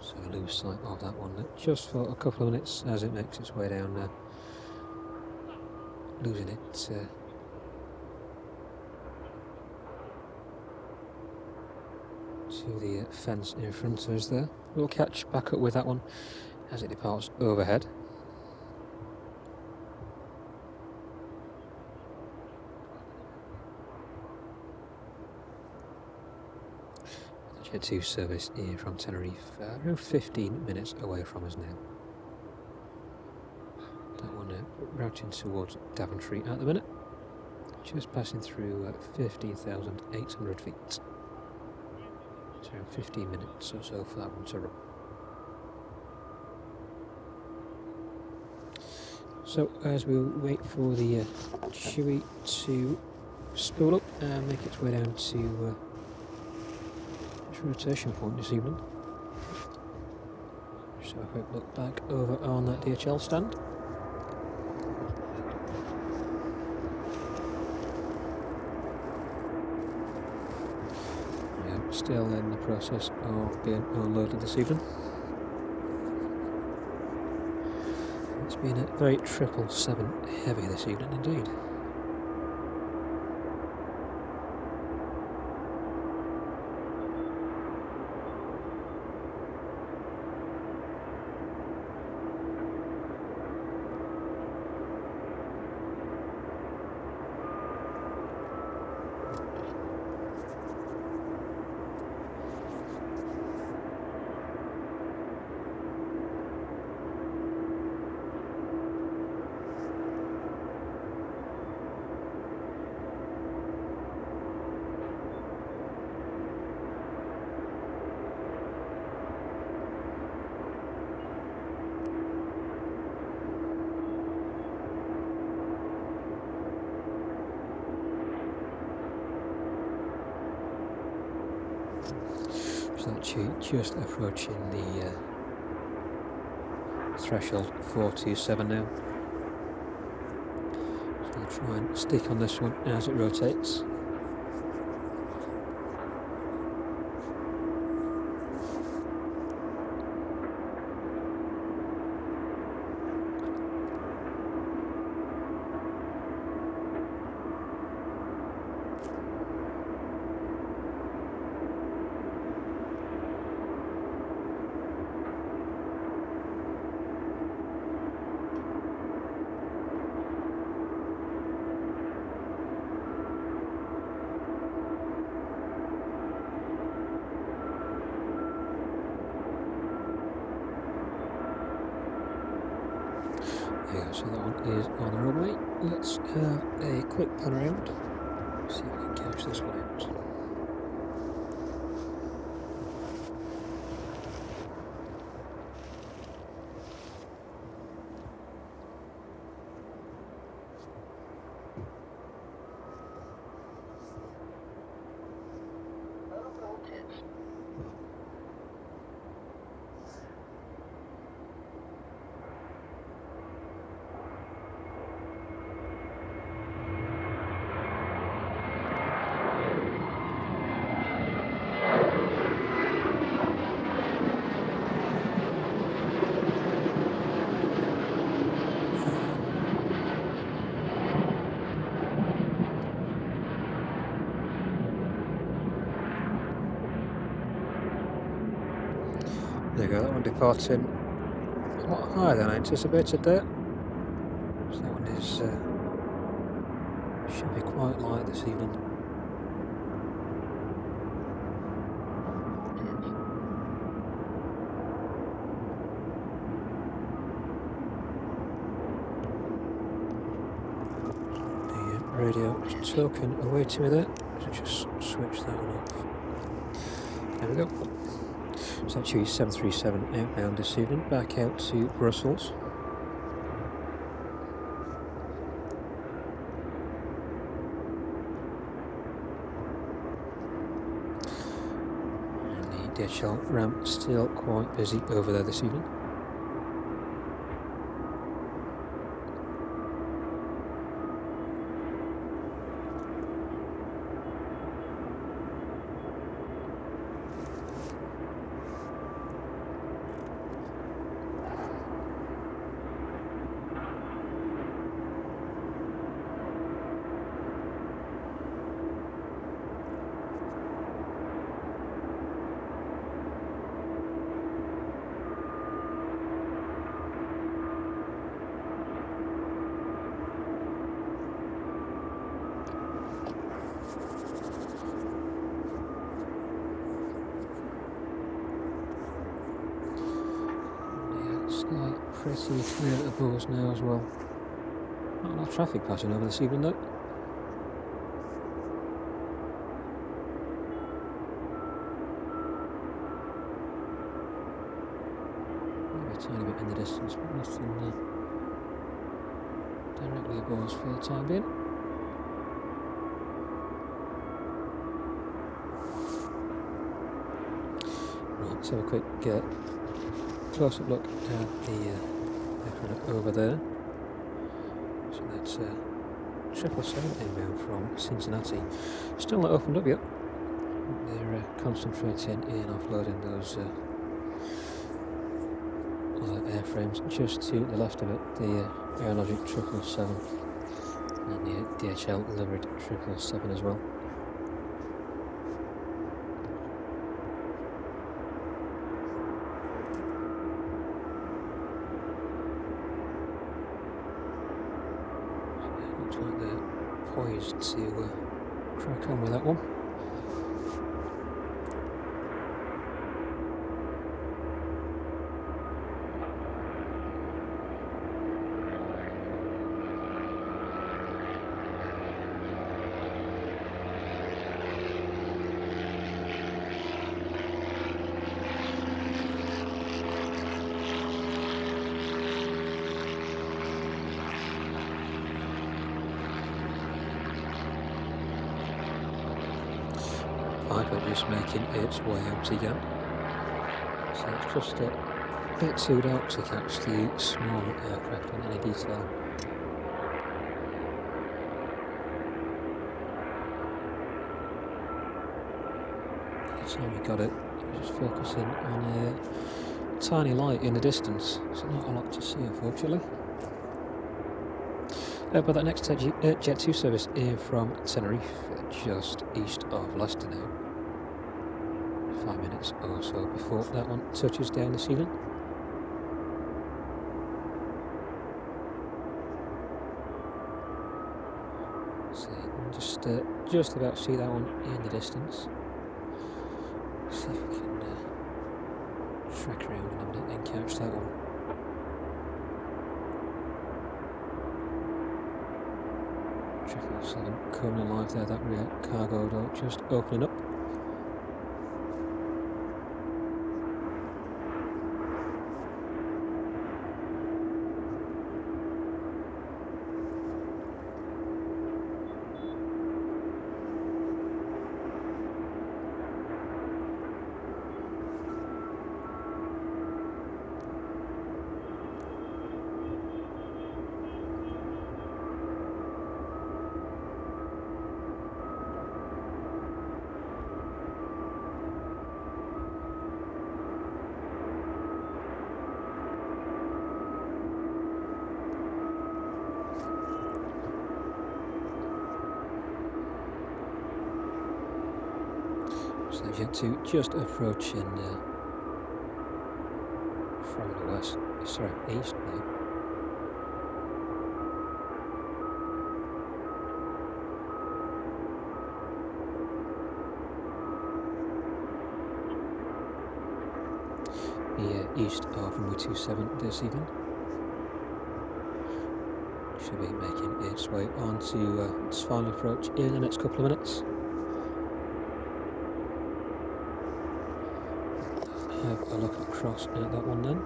So I lose sight of that one just for a couple of minutes as it makes its way down there. Losing it to the fence in front of us there. We'll catch back up with that one as it departs overhead. The Jet 2 service here from Tenerife, around 15 minutes away from us now. That one routing towards Daventry at the minute, just passing through 15,800 feet. So around 15 minutes or so for that one to run. So as we'll wait for the Chewy to spool up and make its way down to its rotation point this evening. So a quick look back over on that DHL stand. Still in the process of being unloaded this evening. It's been a very 777 heavy this evening indeed. So actually just approaching the threshold 427 now. So I'll try and stick on this one as it rotates. Yeah, so that one is on the runway. Let's have a quick pan around, see if we can catch this one out. There you go, that one departing a lot higher than I anticipated there. So that one is should be quite light this evening. The radio is talking away to me there, so just switch that one off. There we go. It's actually 737 outbound this evening, back out to Brussels. And the DHL ramp still quite busy over there this evening. pretty clear above us now as well. Not a lot of traffic passing over this evening though. Maybe a tiny bit in the distance, but nothing directly above us for the time being. Right, let's have a quick close-up look at the aircraft over there. So that's 777 inbound from Cincinnati. Still not opened up yet. They're concentrating in offloading those other airframes just to the left of it, the Aerologic 777 and the DHL delivered 777 as well. Looks like they're poised to crack on with that one. Piper just making its way out again. So it's just a bit too dark to catch the small aircraft in any detail. That's how we got it. Just focusing on a tiny light in the distance. So not a lot to see, unfortunately. But that next Jet 2 service in from Tenerife, just east of Leicester now. 5 minutes or so before that one touches down this evening. So you can just about see that one in the distance. See if we can track around in a minute and catch that one. So coming alive there, that rear cargo door just opening up. So Jet 2 just approaching from the west, sorry, east now. The east of Runway 27 this evening. Should be making its way onto its final approach in the next couple of minutes. Have a look across at that one then,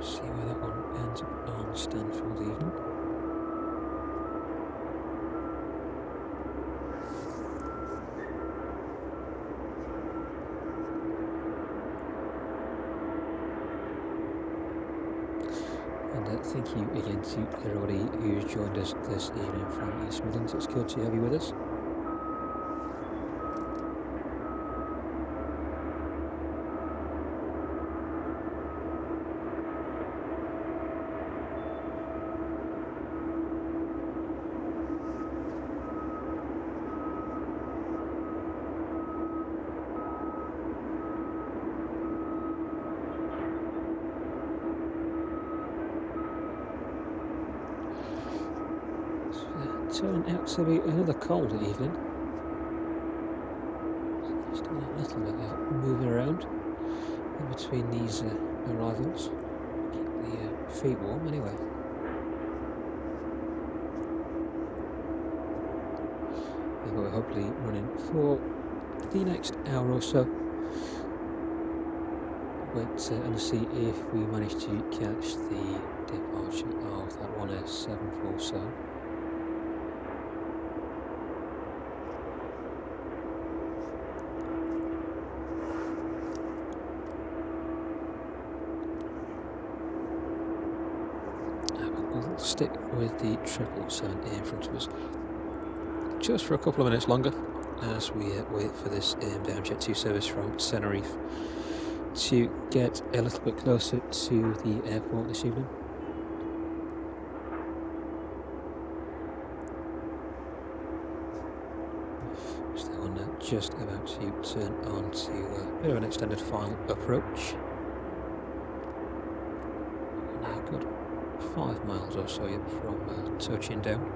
see where that one ends up on stand for the evening. And thank you again to everybody who's joined us this evening from East Midlands. It's good to have you with us. Turning out to be another cold evening. Just doing a little bit of moving around in between these arrivals. Keep the feet warm anyway. And we're hopefully running for the next hour or so. Wait and see if we manage to catch the departure of that 1S747. We'll stick with the 777 in front of us just for a couple of minutes longer as we wait for this down Jet 2 service from Tenerife to get a little bit closer to the airport this evening. So we're just about to turn on to a bit of an extended final approach. We're now got 5 miles or so yet from touching down.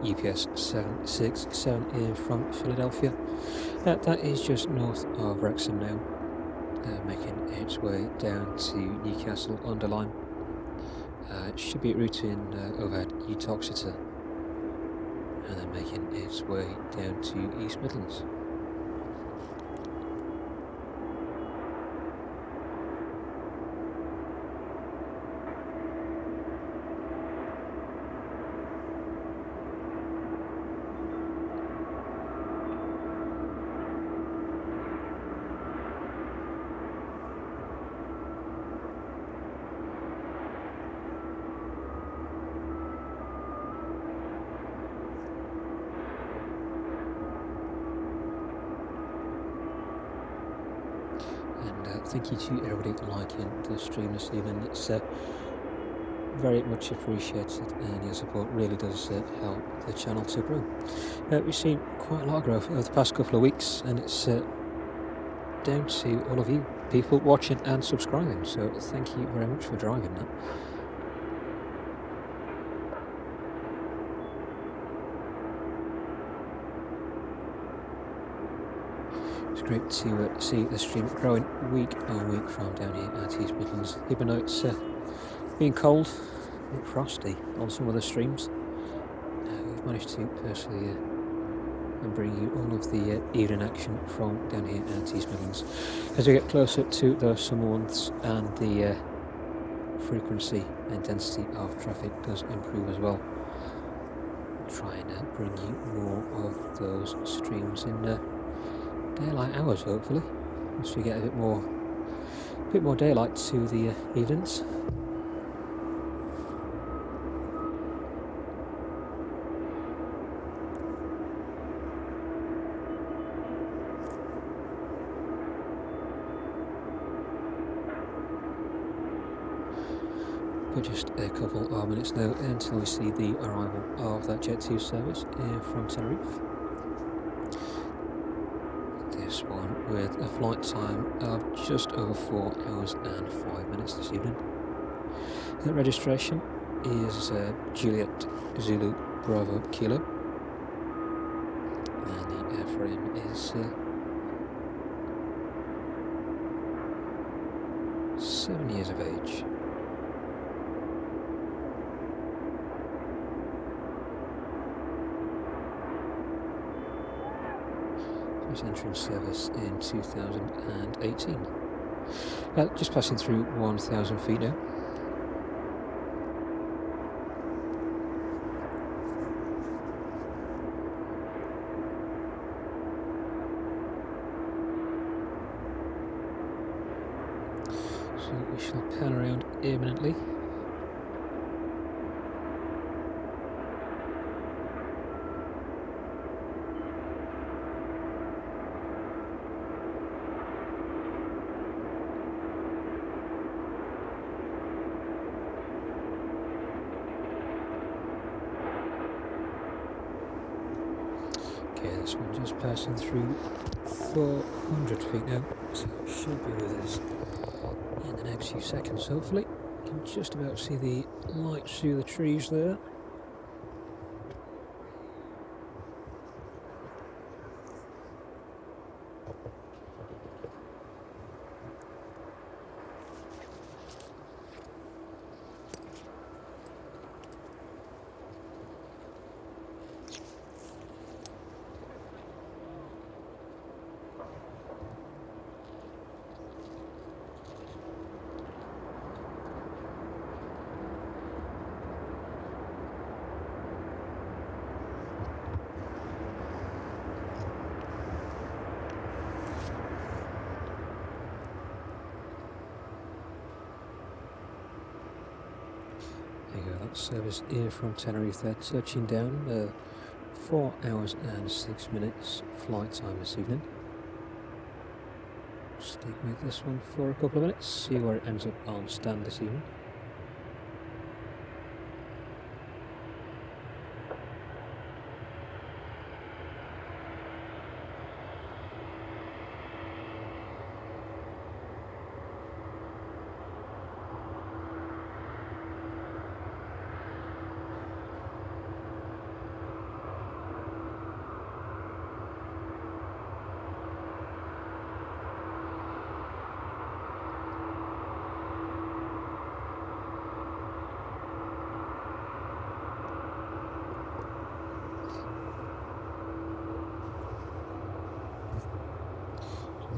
UPS 767 from Philadelphia. That is just north of Wrexham now, making its way down to Newcastle under Lyme. It should be routing over at Uttoxeter and then making its way down to East Midlands. Thank you to everybody liking the stream this evening. It's very much appreciated, and your support really does help the channel to grow. We've seen quite a lot of growth over the past couple of weeks, and it's down to all of you people watching and subscribing, so thank you very much for driving that. It's great to see the stream growing week on week from down here at East Midlands. Even though it's being cold, a bit frosty on some of the streams, we've managed to personally bring you all of the evening action from down here at East Midlands. As we get closer to those summer months and the frequency and density of traffic does improve as well, we'll try and bring you more of those streams in daylight hours, hopefully, once we get a bit more daylight to the evenings. For just a couple of minutes now until we see the arrival of that Jet 2 service from Tenerife. This one with a flight time of just over 4 hours and 5 minutes this evening. The registration is Juliet Zulu Bravo Kilo, and the airframe is 7 years of age. Entering service in 2018. Just passing through 1,000 feet now. So we shall pan around imminently. Okay, this one just passing through 400 feet now, so it should be with us next few seconds, hopefully. You can just about see the lights through the trees there. There you go, that service here from Tenerife there, touching down, 4 hours and 6 minutes flight time this evening. Stick with this one for a couple of minutes, see where it ends up on stand this evening.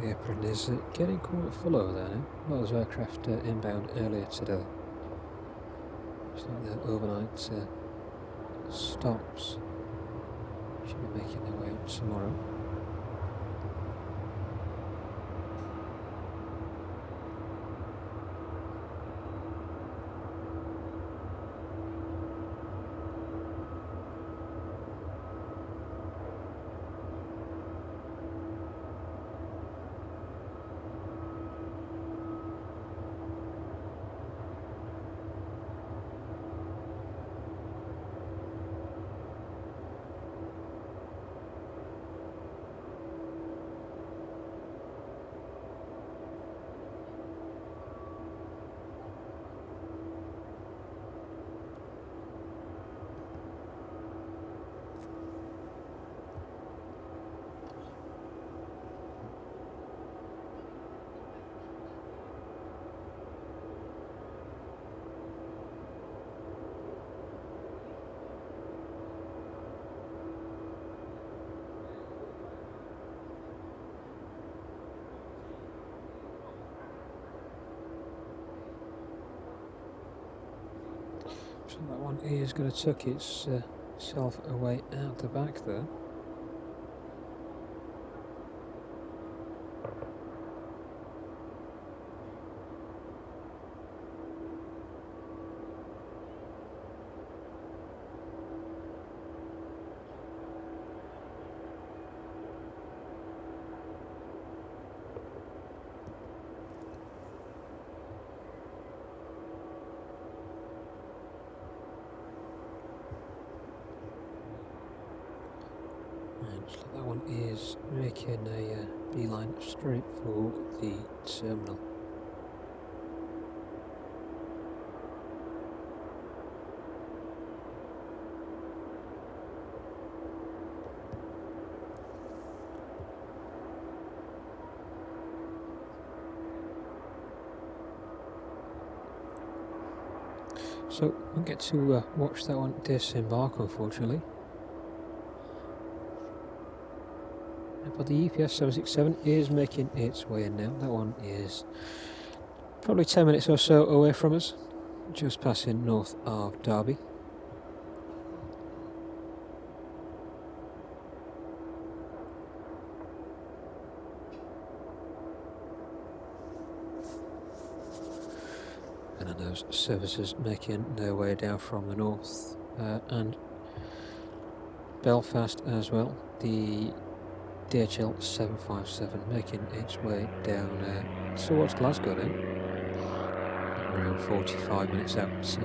The apron is getting quite full over there now. A lot of aircraft inbound earlier today. Looks like the overnight stops should be making their way up tomorrow. So that one is going to tuck itself away out the back there. That one is making a beeline straight for the terminal. So we'll get to watch that one disembark, unfortunately. But the EPS 767 is making its way in now. That one is probably 10 minutes or so away from us, just passing north of Derby. And then those services making their way down from the north and Belfast as well. The DHL 757 making its way down towards Glasgow then, around 45 minutes out. So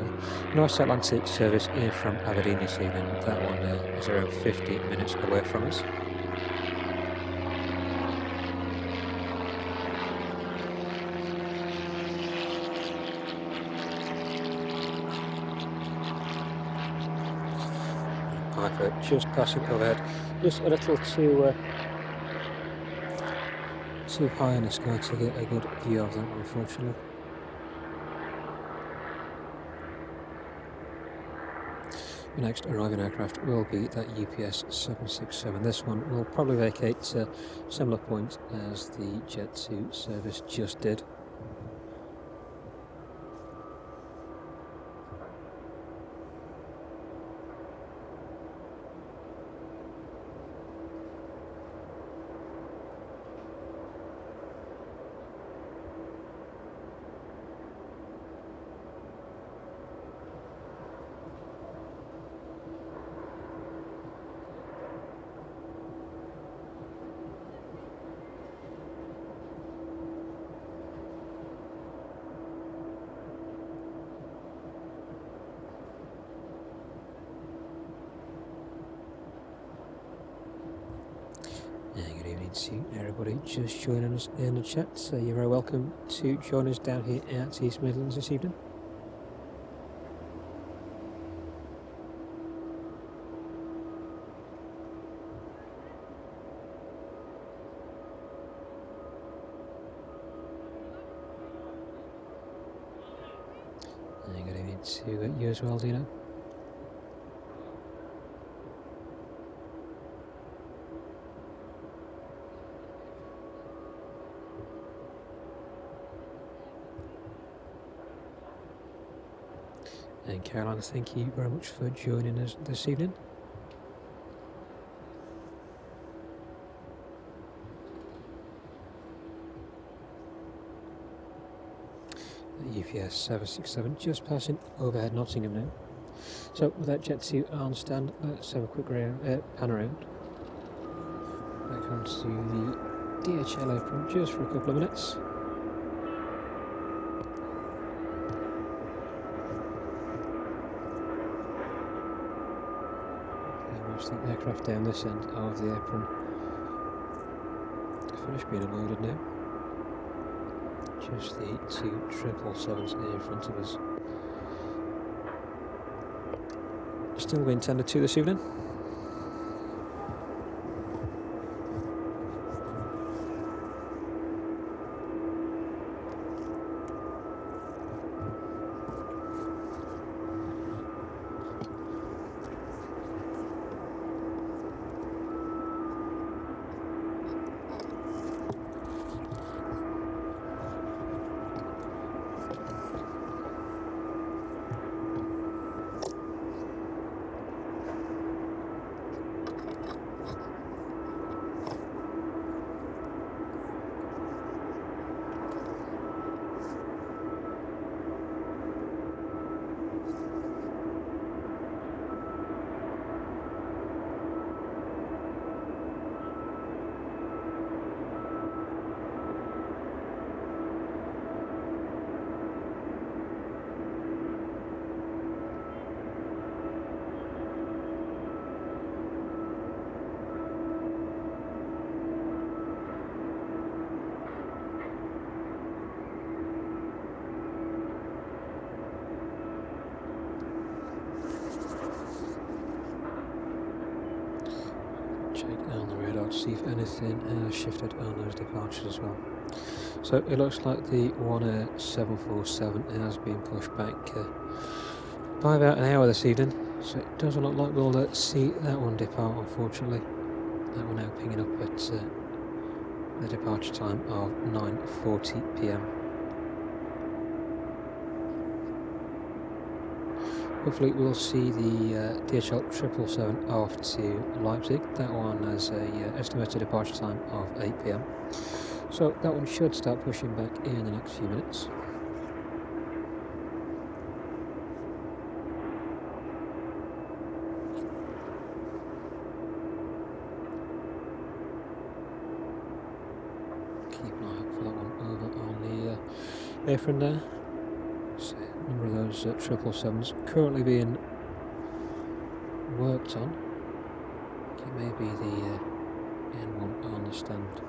North Atlantic service here from Aberdeen this evening. That one is around 50 minutes away from us. Piper just passing overhead, just a little too high in the sky to get a good view of that, unfortunately. The next arriving aircraft will be that UPS 767. This one will probably vacate a similar point as the Jet 2 service just did. Good evening to everybody just joining us in the chat. You're very welcome to join us down here at East Midlands this evening. Good evening to you as well, Dino. And Caroline, thank you very much for joining us this evening. The UPS 767 just passing overhead Nottingham now. So with that Jet 2 on stand, let's have a quick pan around. Back onto the DHL apron just for a couple of minutes. The aircraft down this end of the apron finished being unloaded now. Just the two 777s in front of us. Still being tended to this evening. On the radar to see if anything has shifted on those departures as well. So it looks like the 747 has been pushed back by about an hour this evening, so it doesn't look like we'll see that one depart, unfortunately. That one now pinging up at the departure time of 9:40 PM. Hopefully we'll see the DHL 777 off to Leipzig. That one has a estimated departure time of 8 PM. So that one should start pushing back in the next few minutes. Keep an eye out for that one over on the apron there. So a number of those 777s currently being worked on. It may be the N1 on the stand.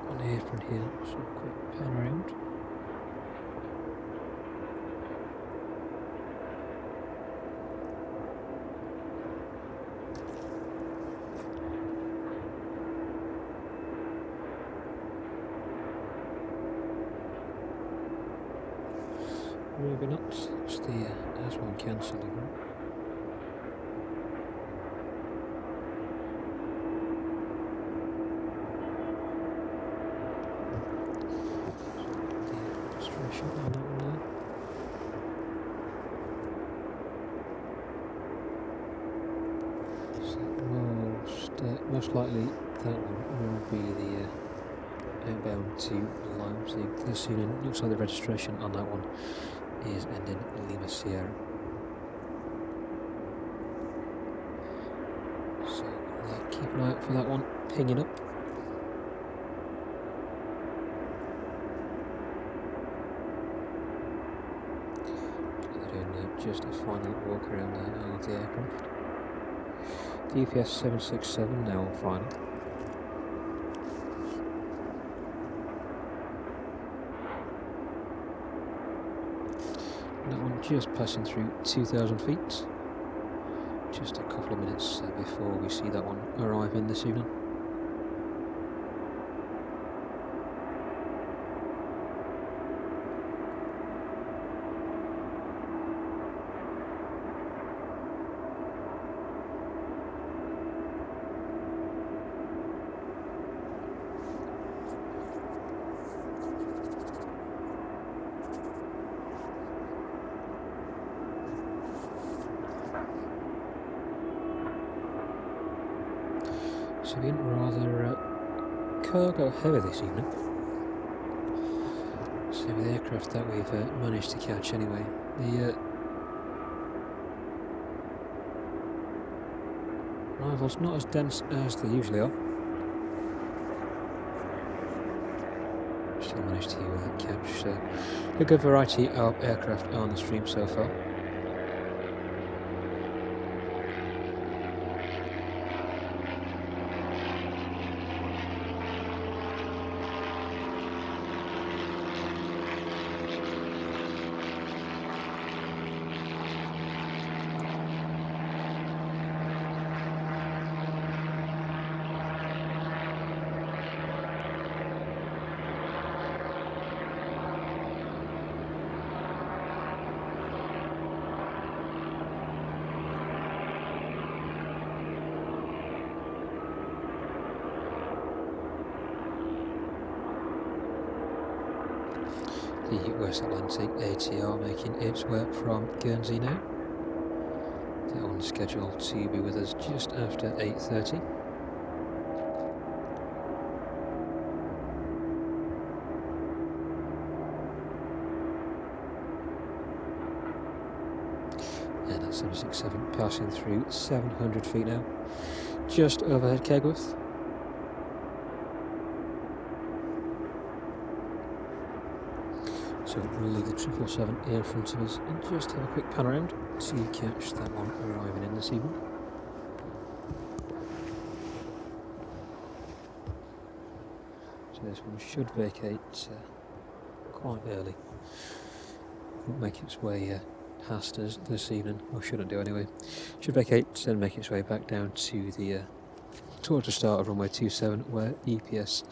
On the apron here, so a quick pan around. Maybe not. It's the as-one cancel over. On that one there. So most likely that one will be the outbound to Leipzig this evening. Looks like the registration on that one is ending Lima Sierra. So keep an eye out for that one pinging up. Just a final walk around the aircraft. DPS 767 now on final. That one just passing through 2,000 feet. Just a couple of minutes before we see that one arrive in this evening. So being rather cargo heavy this evening. So with the aircraft that we've managed to catch anyway, the arrivals not as dense as they usually are. Still managed to catch a good variety of aircraft on the stream so far. The West Atlantic ATR making its way up from Guernsey now. They're on schedule to be with us just after 8:30. And that 767 passing through 700 feet now, just overhead Kegworth. So we'll leave the 777 in front of us and just have a quick pan around to catch that one arriving in this evening. So this one should vacate quite early. Won't make its way past us this evening, or shouldn't do anyway. Should vacate and make its way back down to the towards the start of runway 27 where EPS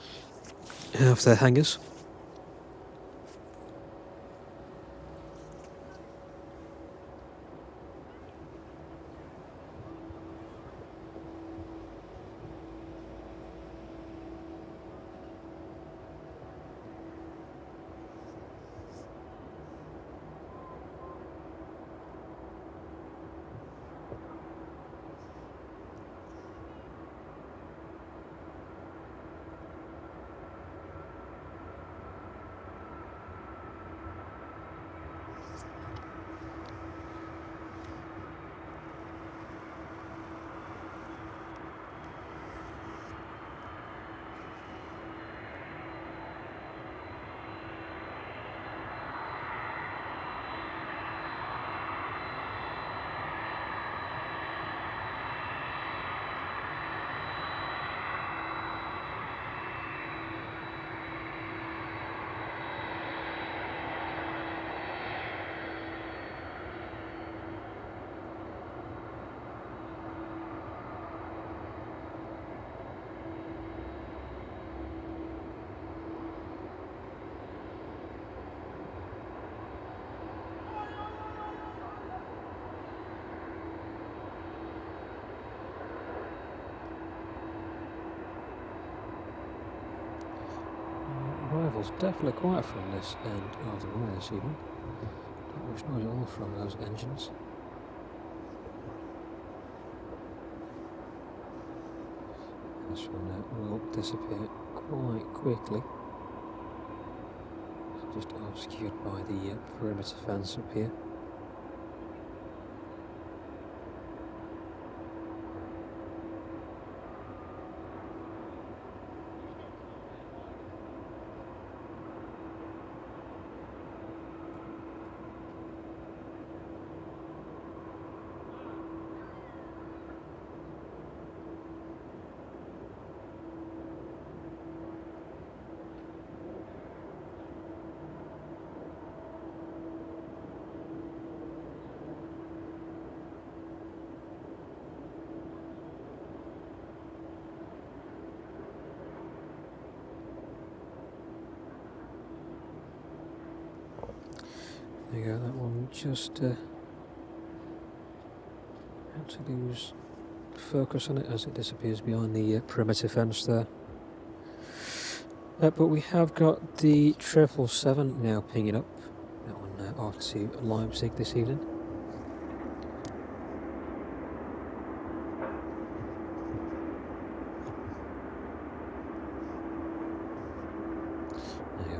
have their hangars. It's definitely quiet from this end of the runway this evening. Not much noise at all from those engines. This one will disappear quite quickly. It's just obscured by the perimeter fence up here. There you go, that one just had to lose focus on it as it disappears behind the perimeter fence there. But we have got the 777 now pinging up. That one off to Leipzig this evening.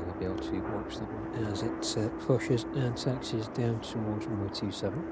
We'll be able to watch that one as it pushes and taxis down towards runway 27.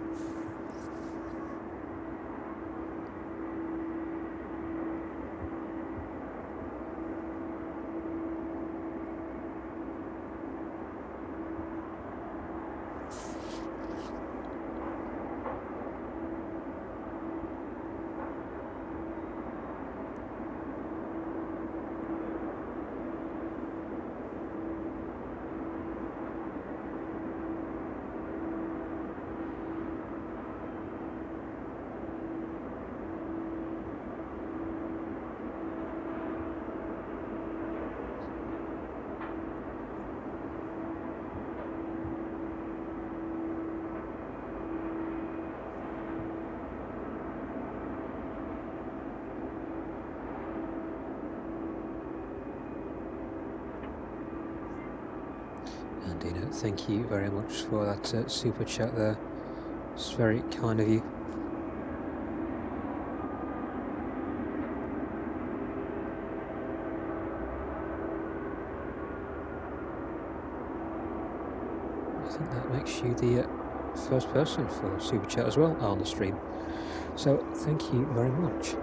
And Dino, thank you very much for that super chat there. It's very kind of you. I think that makes you the first person for super chat as well on the stream. So thank you very much.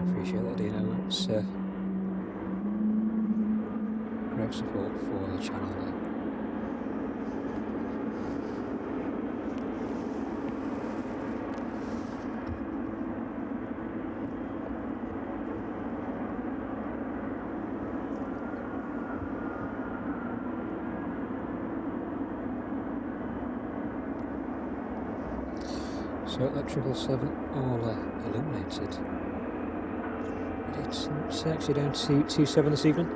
Appreciate that, Dino. That's great support for the channel there. So that 777 all illuminated. It's actually down to 27 this evening.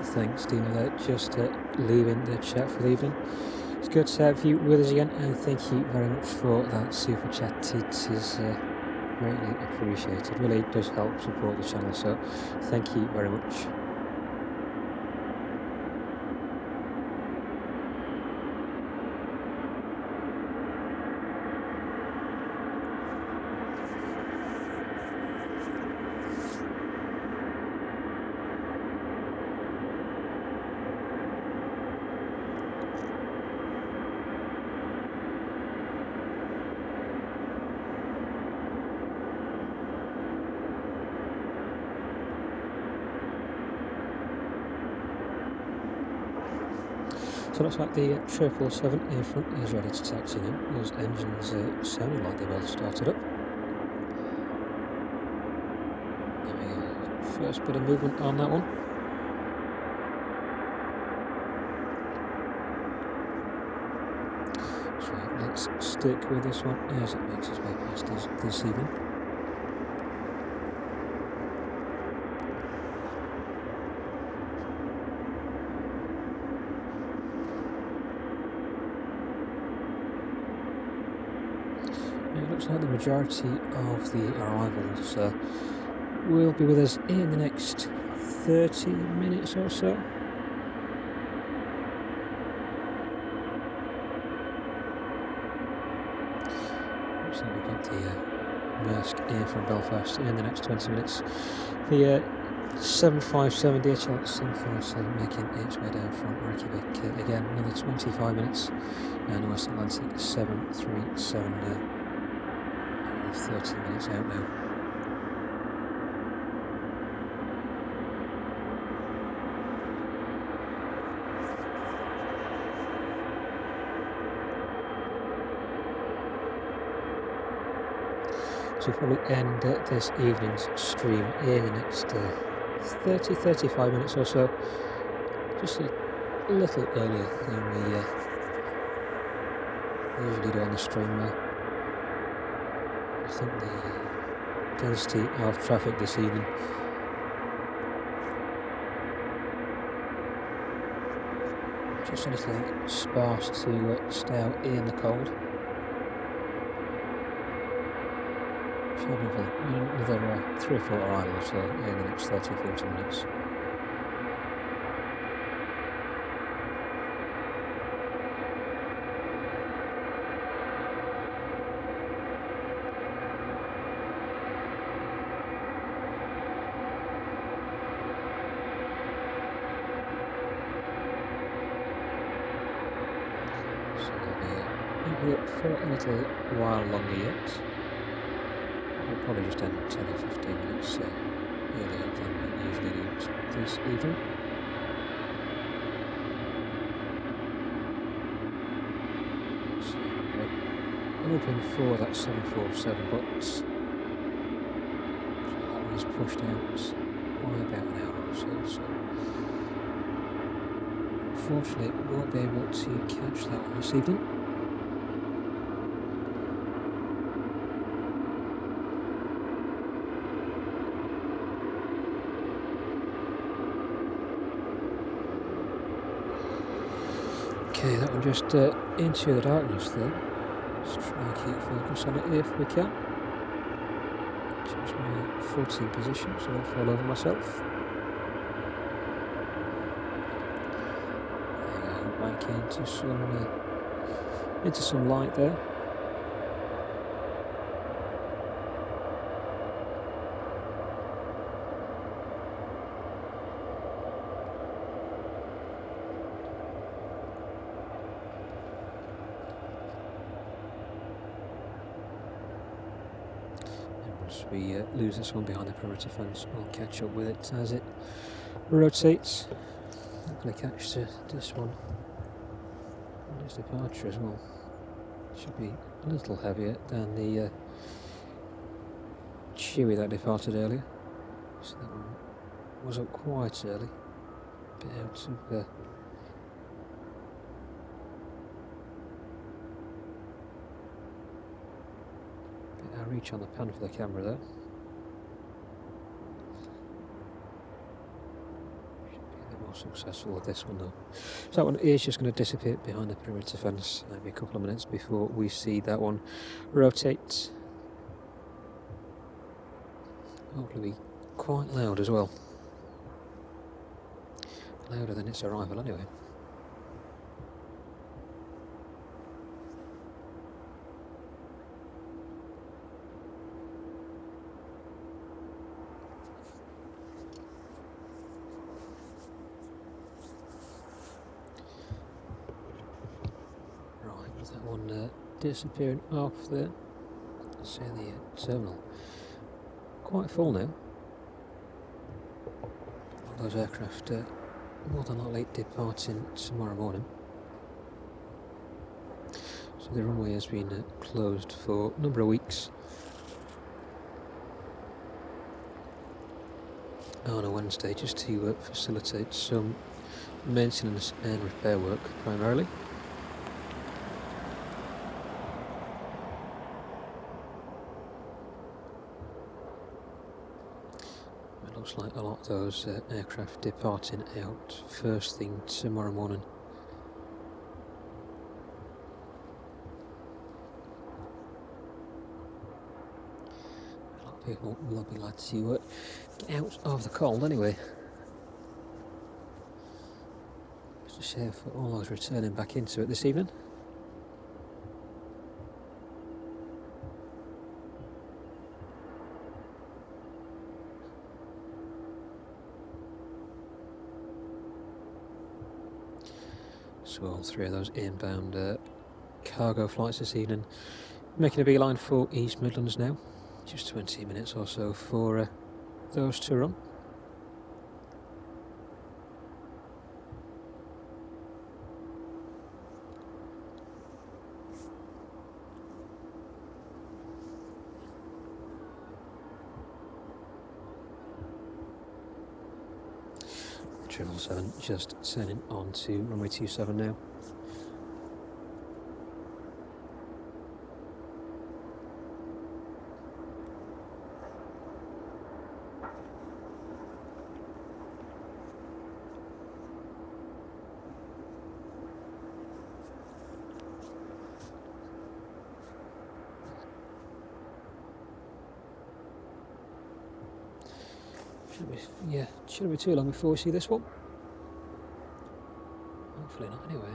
thanks, Dino, there, just leaving the chat for the evening. It's good to have you with us again, and thank you very much for that super chat. It is greatly appreciated. Really does help support the channel, so thank you very much. So it looks like the 777 in front is ready to taxi in. Those engines sounded like they both started up. First bit of movement on that one. So let's stick with this one as it makes its way past us this evening. It looks like the majority of the arrivals will be with us in the next 30 minutes or so. Looks like we've got the Maersk in from Belfast in the next 20 minutes. The 757 DHL 757 making its way down from Reykjavik again, another 25 minutes, and West Atlantic 737 30 minutes out now. So we'll probably end this evening's stream in the next 30-35 minutes or so, just a little earlier than we usually do on the stream. I think the density of traffic this evening just a little sparse to stay out in the cold. Should have another 3 or 4 arrivals in the next 30-40 minutes. For a little while longer yet. We'll probably just end 10 or 15 minutes earlier than we usually do this evening. So we're hoping for that 747, but that one is pushed out by about an hour or so. So unfortunately, we won't be able to catch that one this evening. Okay, that one just into the darkness there. Let's try and keep focus on it if we can. Change my footing position so I don't fall over myself. Back into some light there. We lose this one behind the perimeter fence, we'll catch up with it as it rotates. Hopefully catch this one on its departure as well. Should be a little heavier than the Chewy that departed earlier. So that one was up quite early, a bit out of reach on the pan for the camera there. Should be a bit more successful with this one though. So that one is just going to disappear behind the perimeter fence. Maybe a couple of minutes before we see that one rotate. Hopefully be quite loud as well. Louder than its arrival anyway. That one disappearing off there. See the terminal quite full now. All those aircraft more than likely departing tomorrow morning. So the runway has been closed for a number of weeks. On a Wednesday, just to facilitate some maintenance and repair work primarily. Looks like a lot of those aircraft departing out first thing tomorrow morning. A lot of people will be glad to get out of the cold anyway. It's a shame for all those returning back into it this evening. So all three of those inbound cargo flights this evening making a beeline for East Midlands now. Just 20 minutes or so for those to run. Triple 7 just turning on to runway 27 now. Shouldn't be too long before we see this one. Hopefully not anyway.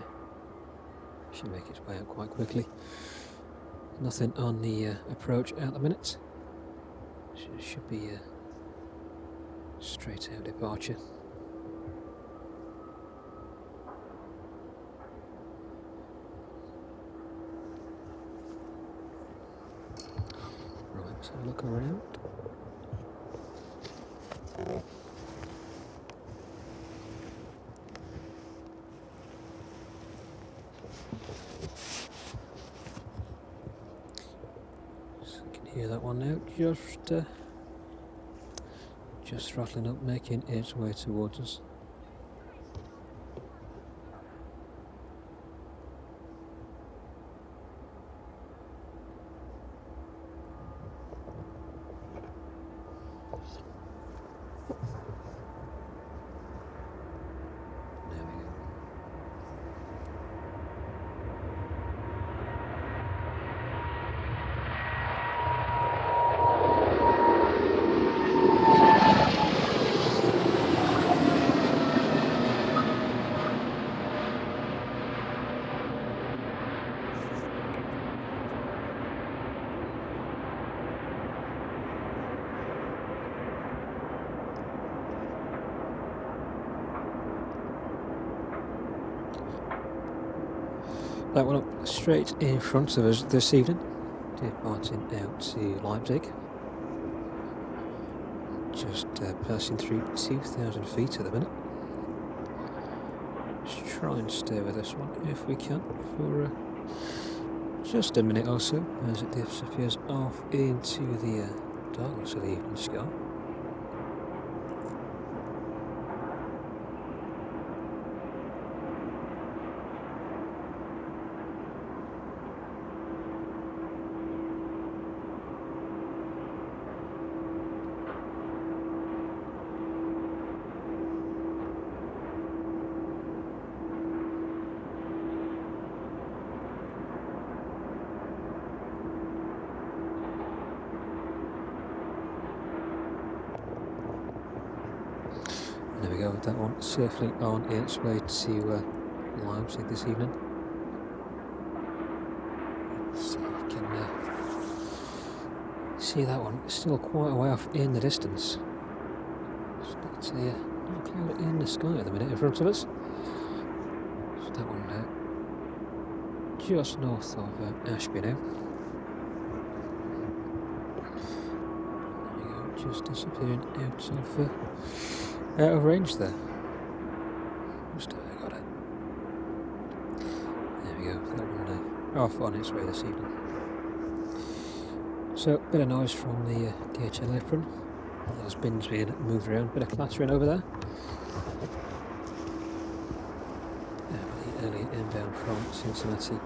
Should make its way out quite quickly. Nothing on the approach at the minute. Should be a straight out departure. Right, let's have a look around. Hear that one now, just throttling up, making its way towards us. That one up straight in front of us this evening, departing out to Leipzig. Just passing through 2,000 feet at the minute. Let's try and stay with this one if we can for just a minute or so as it disappears off into the darkness of the evening sky. go, that one safely on its way to Leipzig this evening. So you can see that one still quite a way off in the distance. It's not a cloud in the sky at the minute in front of us. So that one just north of Ashby now. There we go, just disappearing out of range there. Just got it. There we go, that one off on its way this evening. So, a bit of noise from the DHL apron. Those bins being moved around, bit of clattering over there. The early inbound from Cincinnati.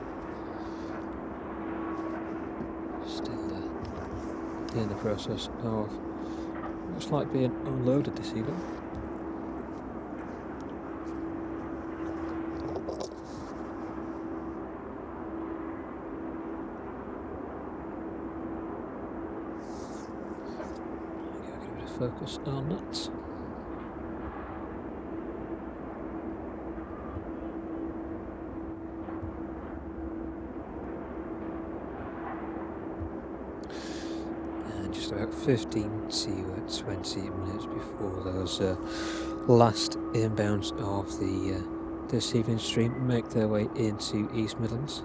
Still in the process of, looks like being unloaded this evening. Focus on that. And just about 15 to 20 minutes before those last inbounds of the this evening's stream make their way into East Midlands.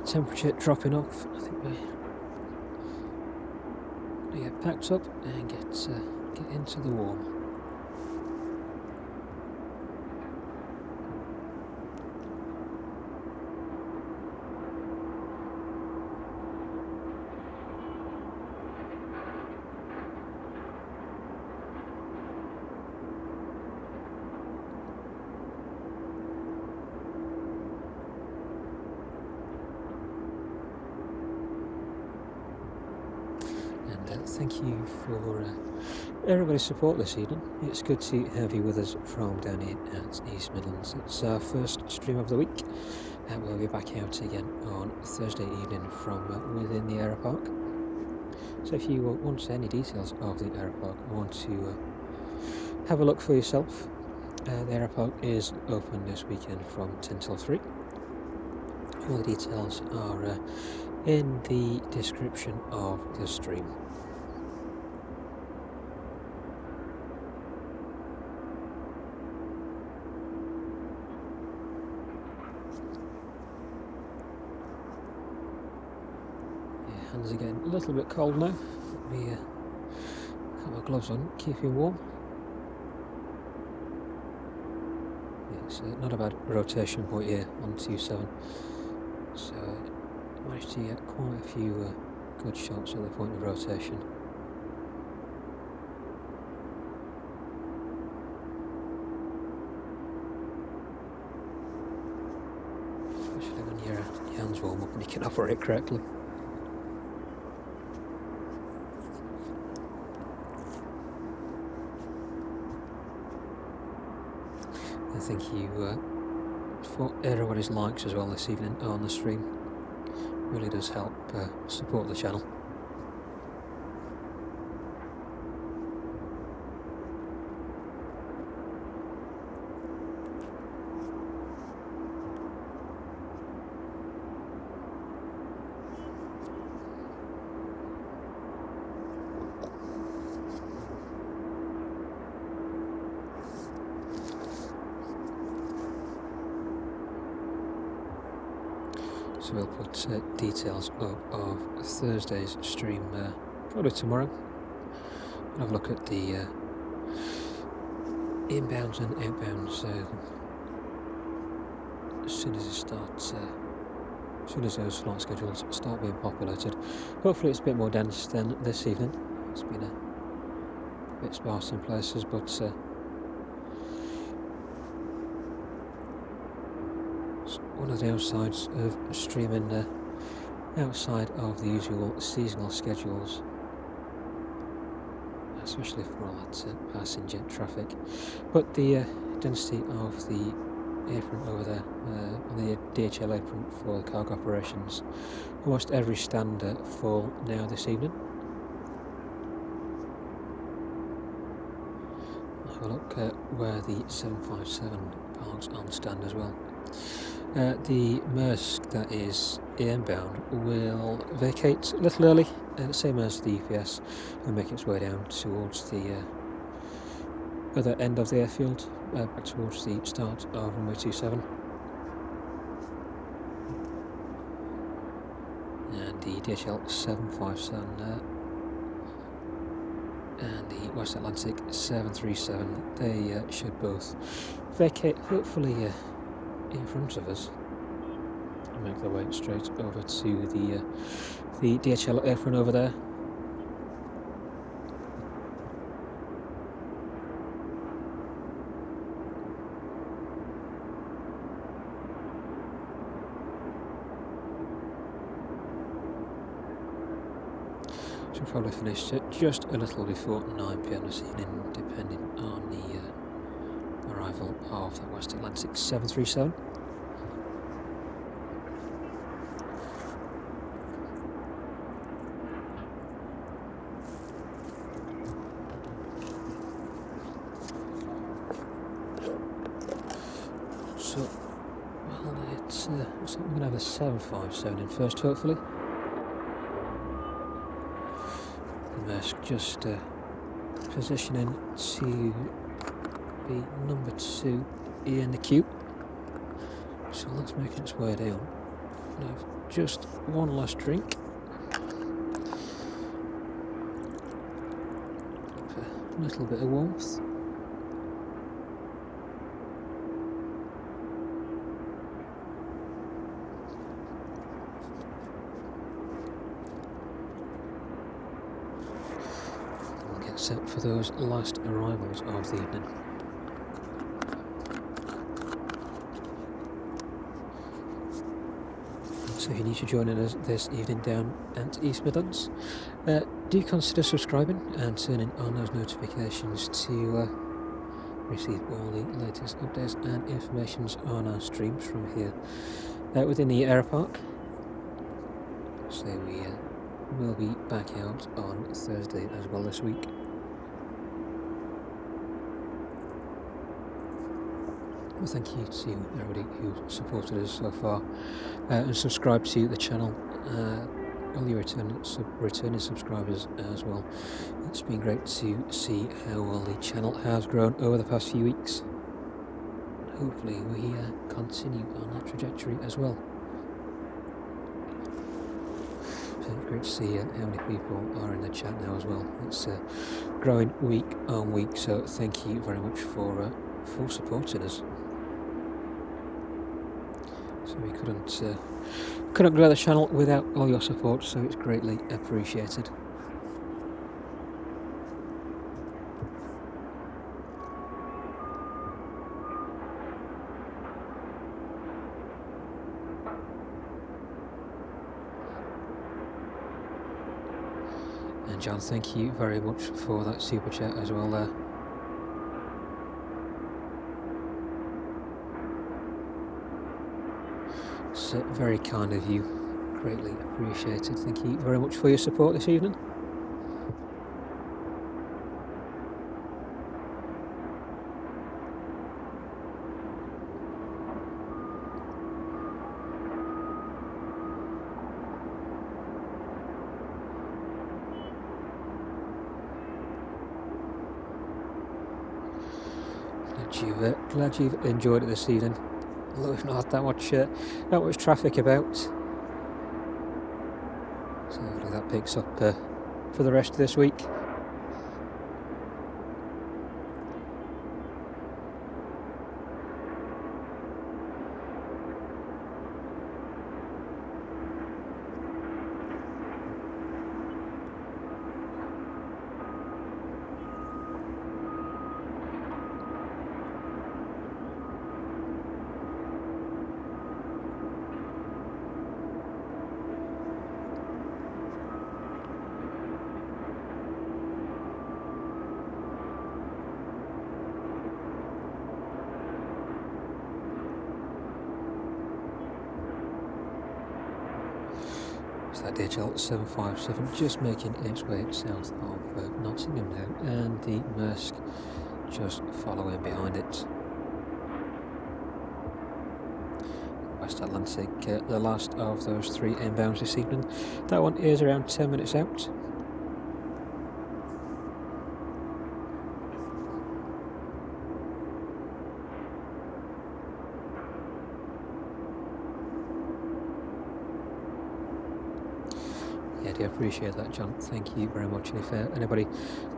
Temperature dropping off. I think we get packed up and get into the warm. Thank you for everybody's support this evening. It's good to have you with us from down here at East Midlands. It's our first stream of the week, and we'll be back out again on Thursday evening from within the Aeropark. So if you want any details of the Aeropark, want to have a look for yourself, the Aeropark is open this weekend from 10 till 3. All the details are in the description of the stream. Hands are getting a little bit cold now. We have our gloves on, keeping warm. Yeah, it's not a bad rotation point here on 27, so managed to get quite a few good shots at the point of rotation. Especially when your hands warm up and you can operate correctly. Thank you for everybody's likes as well this evening on the stream. Really does help support the channel. So we'll put details up of Thursday's stream probably tomorrow. We'll have a look at the inbounds and outbounds as soon as it starts. As soon as those flight schedules start being populated. Hopefully it's a bit more dense than this evening. It's been a bit sparse in places, but one of the downsides of streaming outside of the usual seasonal schedules, especially for all that passenger traffic. But the density of the apron over there, on the DHL apron for the cargo operations. Almost every stand full now this evening. Have a look at where the 757 parks on stand as well. The Maersk that is inbound will vacate a little early, same as the UPS, and make its way down towards the other end of the airfield, back towards the start of runway 27. And the DHL 757 and the West Atlantic 737, they should both vacate, hopefully in front of us, and make their way straight over to the DHL apron over there. Should probably finish just a little before 9 PM this evening, depending on the arrival of the West Atlantic 737. So, well, it's looks like we're going to have the 757 in first, hopefully. Maersk just positioning to be number 2 in the queue. So let's make its way down. We'll have just one last drink. A little bit of warmth. Set for those last arrivals of the evening. So if you need to join us this evening down at East Midlands, do consider subscribing and turning on those notifications to receive all the latest updates and informations on our streams from here within the Aeropark. So we will be back out on Thursday as well this week. Well, thank you to everybody who supported us so far and subscribed to the channel. All your returning subscribers as well. It's been great to see how well the channel has grown over the past few weeks. And hopefully we continue on that trajectory as well. So it's great to see how many people are in the chat now as well. It's growing week on week, so thank you very much for supporting us. So we couldn't grow the channel without all your support, so it's greatly appreciated. And John, thank you very much for that super chat as well there. It's very kind of you, greatly appreciated. Thank you very much for your support this evening. Glad you've enjoyed it this evening. Although we've not had that much traffic about, so hopefully that picks up for the rest of this week. that DHL 757 just making its way south of Nottingham now, and the Maersk just following behind it. West Atlantic, the last of those 3 inbounds this evening. That one is around 10 minutes out. Yeah, I do appreciate that, John. Thank you very much. And if anybody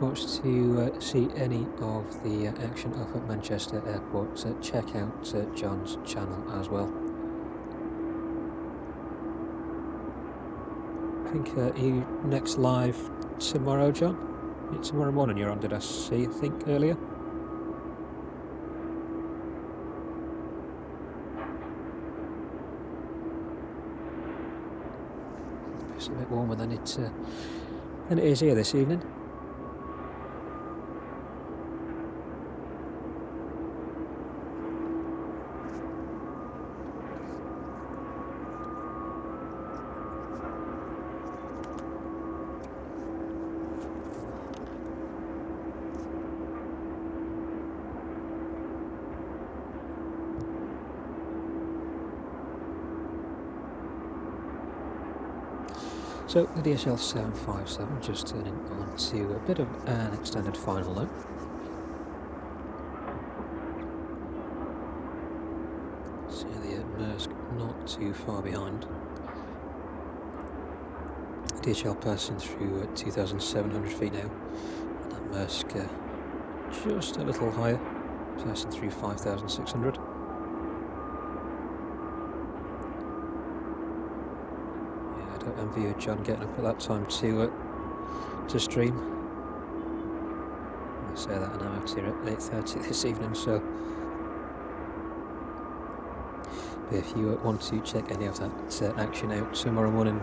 wants to see any of the action up at Manchester Airport, check out John's channel as well. I think you next live tomorrow, John? It's tomorrow morning you're on, did I see, I think, earlier? It's a bit warmer than it is here this evening. So the DHL 757 just turning on to a bit of an extended final now. So the Maersk not too far behind. DHL passing through 2,700 feet now, and that Maersk just a little higher, passing through 5,600. I envy you, John, getting up at that time to stream. I say that and I'm out here at 8:30 this evening, so but if you want to check any of that action out tomorrow morning,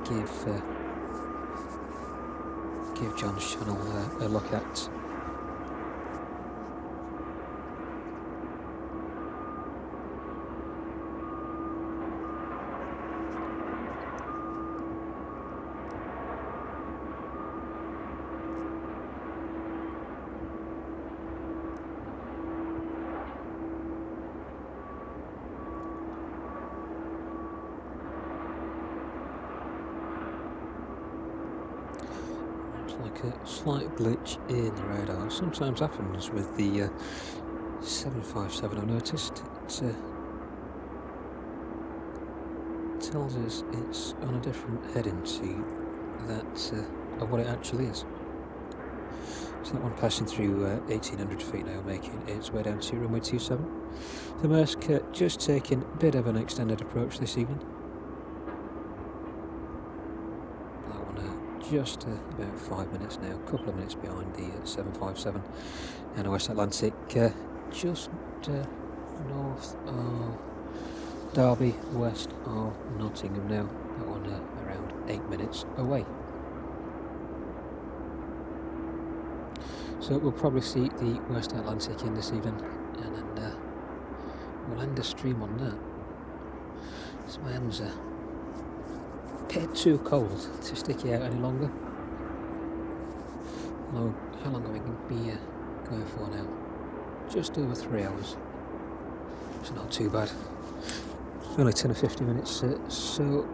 give John's channel a look at. Like a slight glitch in the radar. Sometimes happens with the 757, I've noticed. It tells us it's on a different heading to that of what it actually is. So that one passing through 1,800 feet now, making its way down to runway 27. The Maersk just taking a bit of an extended approach this evening. Just about 5 minutes now, a couple of minutes behind the 757, and West Atlantic just north of Derby, west of Nottingham now. That one around 8 minutes away. So we'll probably see the West Atlantic in this evening, and then we'll end the stream on that. So my hands are too cold to stick it out any longer. Although, how long are we going to be going for now? Just over 3 hours. It's not too bad. Only 10 or 15 minutes, so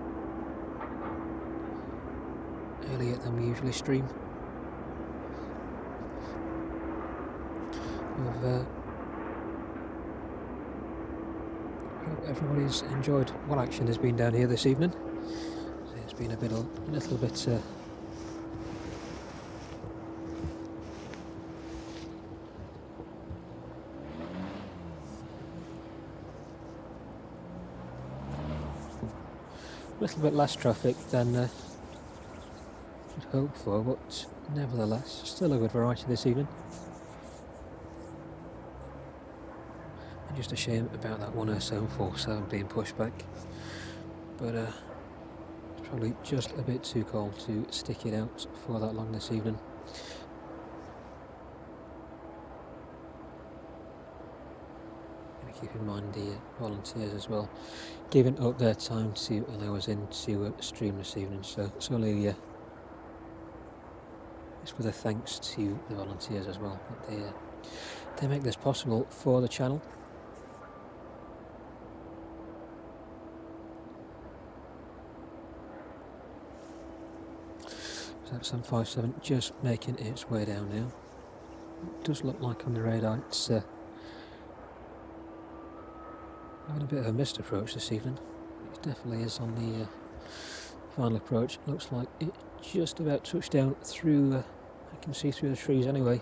earlier than we usually stream. Hope everybody's enjoyed what action has been down here this evening. Been a little bit less traffic than I'd hoped for, but nevertheless still a good variety this evening. And just a shame about that 747 being pushed back, but probably just a bit too cold to stick it out for that long this evening. Gonna keep in mind the volunteers as well, giving up their time to allow us in to stream this evening. So it's only it's with a thanks to the volunteers as well that they make this possible for the channel. So 757 just making its way down now. It does look like on the radar it's having a bit of a missed approach this evening. It definitely is on the final approach. Looks like it just about touched down through, I can see through the trees anyway.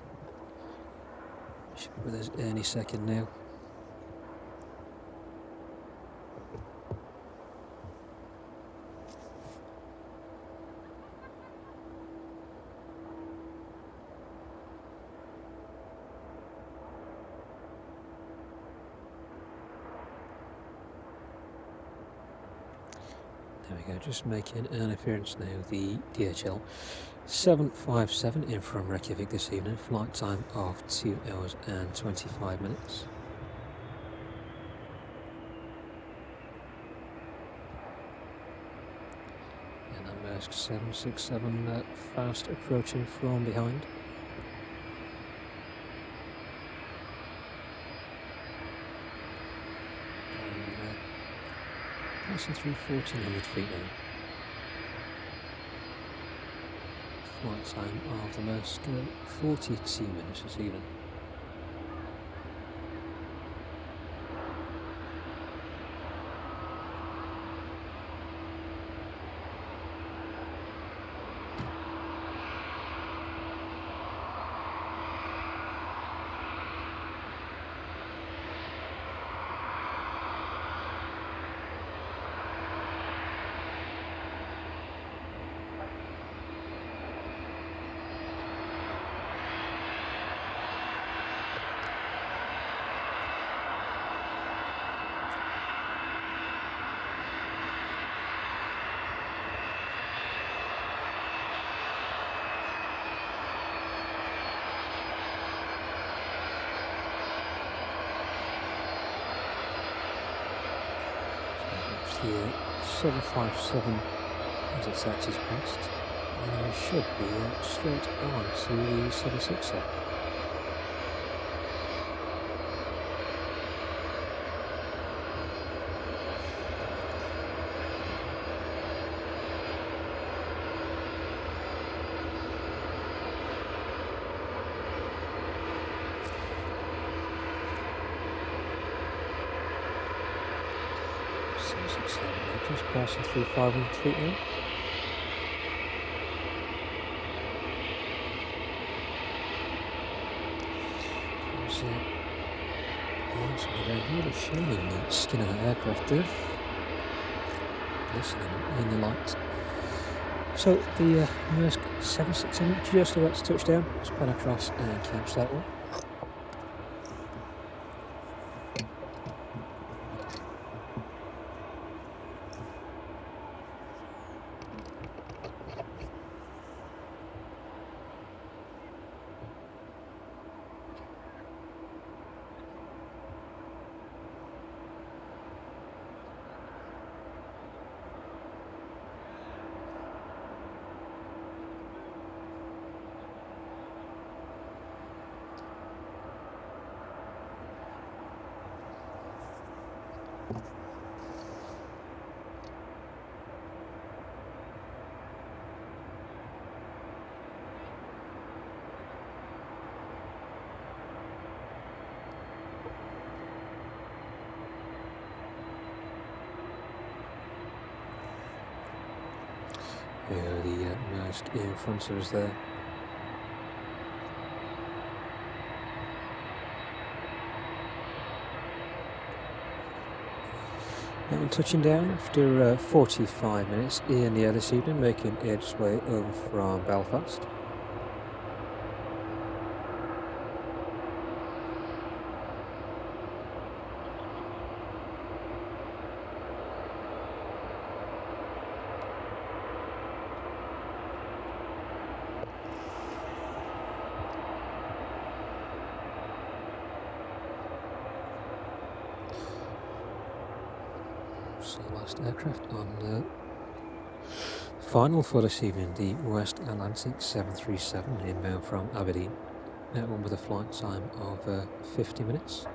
Should be with us any second now. There we go, just making an appearance now, the DHL 757 in from Reykjavik this evening, flight time of 2 hours and 25 minutes. And that Maersk 767 fast approaching from behind. Passing through 1400 feet now. Flight time of the Maersk 42 minutes this evening. The 757 as it searches past, and we should be straight on to the 767. Just passing through 500 feet now. There's lights on the road, really shining the skin of that aircraft there, glistening in the light. So the Maersk 767 just about to touch down. Let's pan across and catch that one. There you go, the Maersk in front of us there. That one touching down after 45 minutes in the air this evening, making its way over from Belfast. So last aircraft on the final for this evening, the West Atlantic 737 inbound from Aberdeen. That one with a flight time of 50 minutes.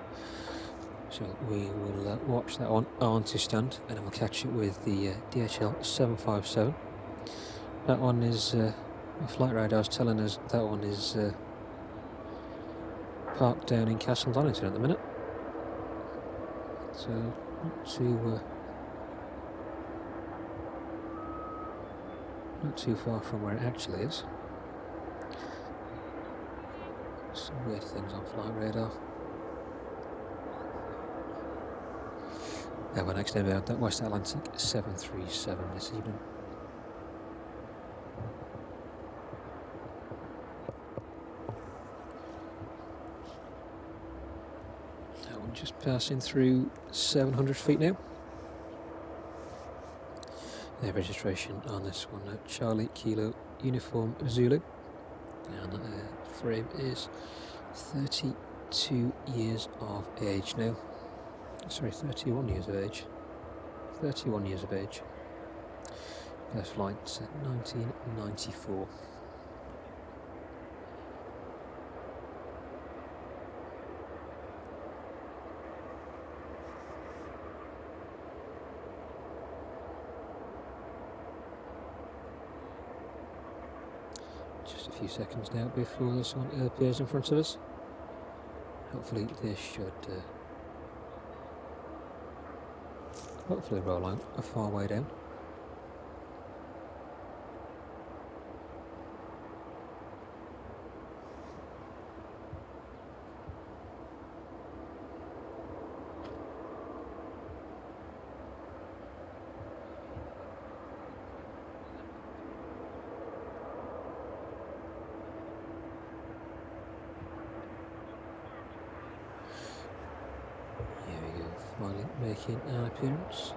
So we will watch that one on to stand, and then we'll catch it with the DHL 757. That one is, my flight radar is telling us that one is parked down in Castle Donington at the minute. So not too far from where it actually is. Some weird things on flight radar. Now we're next inbound, that West Atlantic 737 this evening. That one just passing through 700 feet now. The registration on this one, Charlie Kilo Uniform Zulu, and frame is 32 years of age now. Sorry, 31 years of age. 31 years of age. First flight 1994. Just a few seconds now before this one appears in front of us. Hopefully this should hopefully roll out a far way down. Finally making an appearance.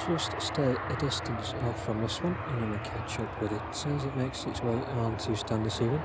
Just stay a distance off from this one, and then we'll catch up with it as it makes its way on to stand this evening.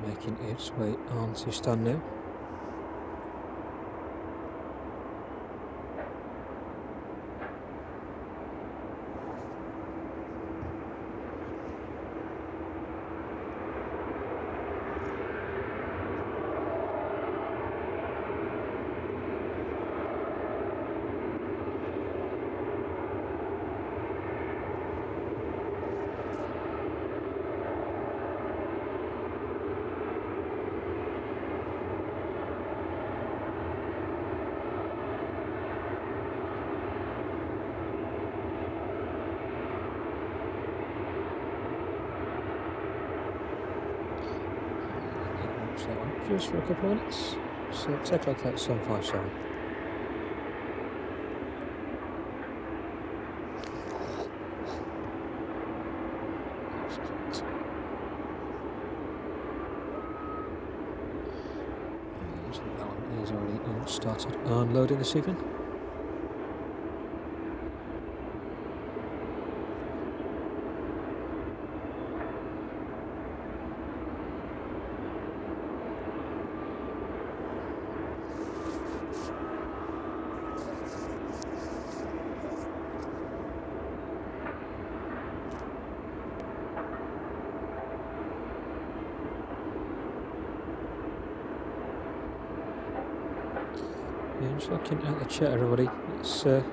Making its way on to stand now. just for a couple of minutes. So take a look at 757. That one is already started unloading this evening. Yeah, just looking at the chat, everybody. It's so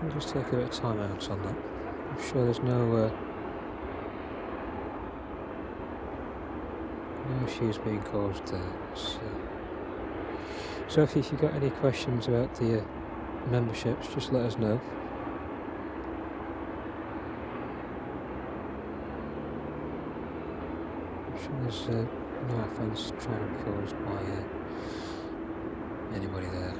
we'll just take a bit of time out on that. I'm sure there's no issues being caused there. So if you've got any questions about the memberships, just let us know. There's no offence trying to be caused by anybody there.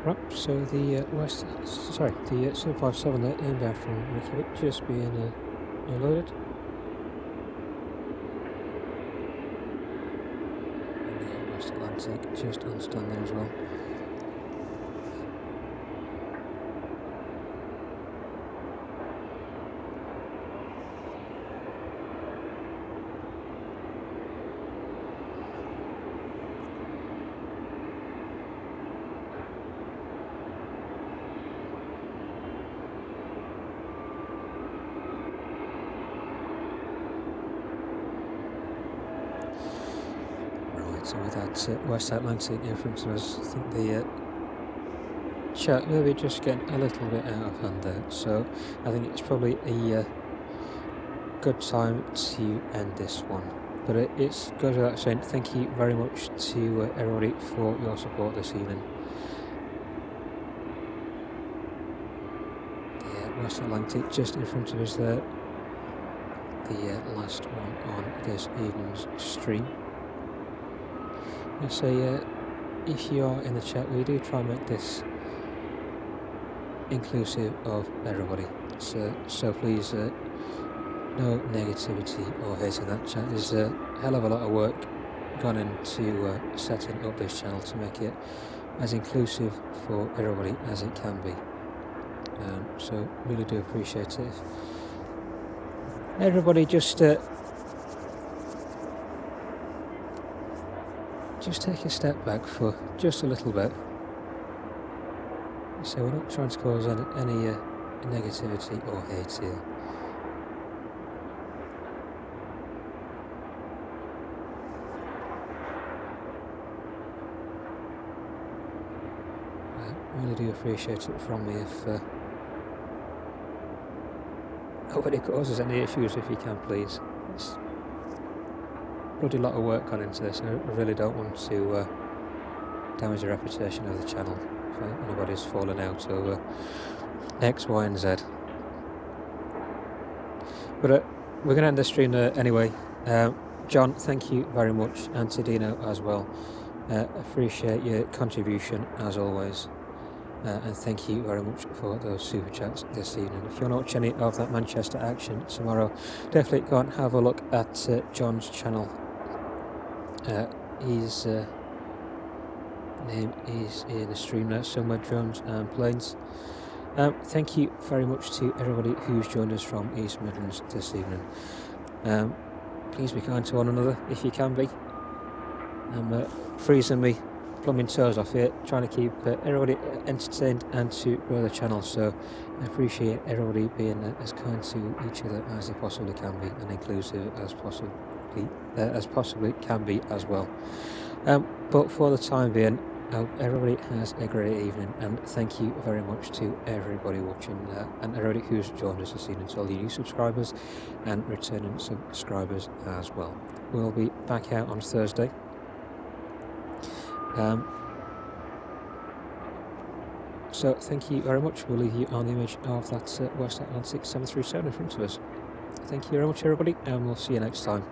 Right, so the the 757 there inbound from Reykjavik just being unloaded. And the West Atlantic just unstunned there as well. So with that West Atlantic in front of us, I think the chat maybe just getting a little bit out of hand there. So I think it's probably a good time to end this one. But it goes without saying, thank you very much to everybody for your support this evening. The West Atlantic just in front of us there. The last one on this evening's stream. So if you are in the chat, we do try and make this inclusive of everybody. So please, no negativity or hate in that chat. There's a hell of a lot of work gone into setting up this channel to make it as inclusive for everybody as it can be. So really do appreciate it. Everybody just take a step back for just a little bit. So we're not trying to cause any negativity or hate here. I really do appreciate it from me if nobody causes any issues, if you can, please. It's bloody lot of work gone into this, and I really don't want to damage the reputation of the channel if anybody's fallen out over X, Y and Z. But we're going to end the stream anyway. John, thank you very much, and to Dino as well. Appreciate your contribution as always. and thank you very much for those super chats this evening. If you want to watch any of that Manchester action tomorrow, definitely go and have a look at John's channel. His name is in the stream now somewhere, Drones and Planes. Thank you very much to everybody who's joined us from East Midlands this evening. Please be kind to one another if you can be. I'm freezing me plumbing toes off here, trying to keep everybody entertained and to grow the channel, so I appreciate everybody being as kind to each other as they possibly can be, and inclusive as possibly can be as well. But for the time being, I hope everybody has a great evening, and thank you very much to everybody watching and everybody who's joined us this evening, to all the new subscribers and returning subscribers as well. We'll be back out on Thursday. So thank you very much. We'll leave you on the image of that West Atlantic 737 in front of us. Thank you very much, everybody, and we'll see you next time.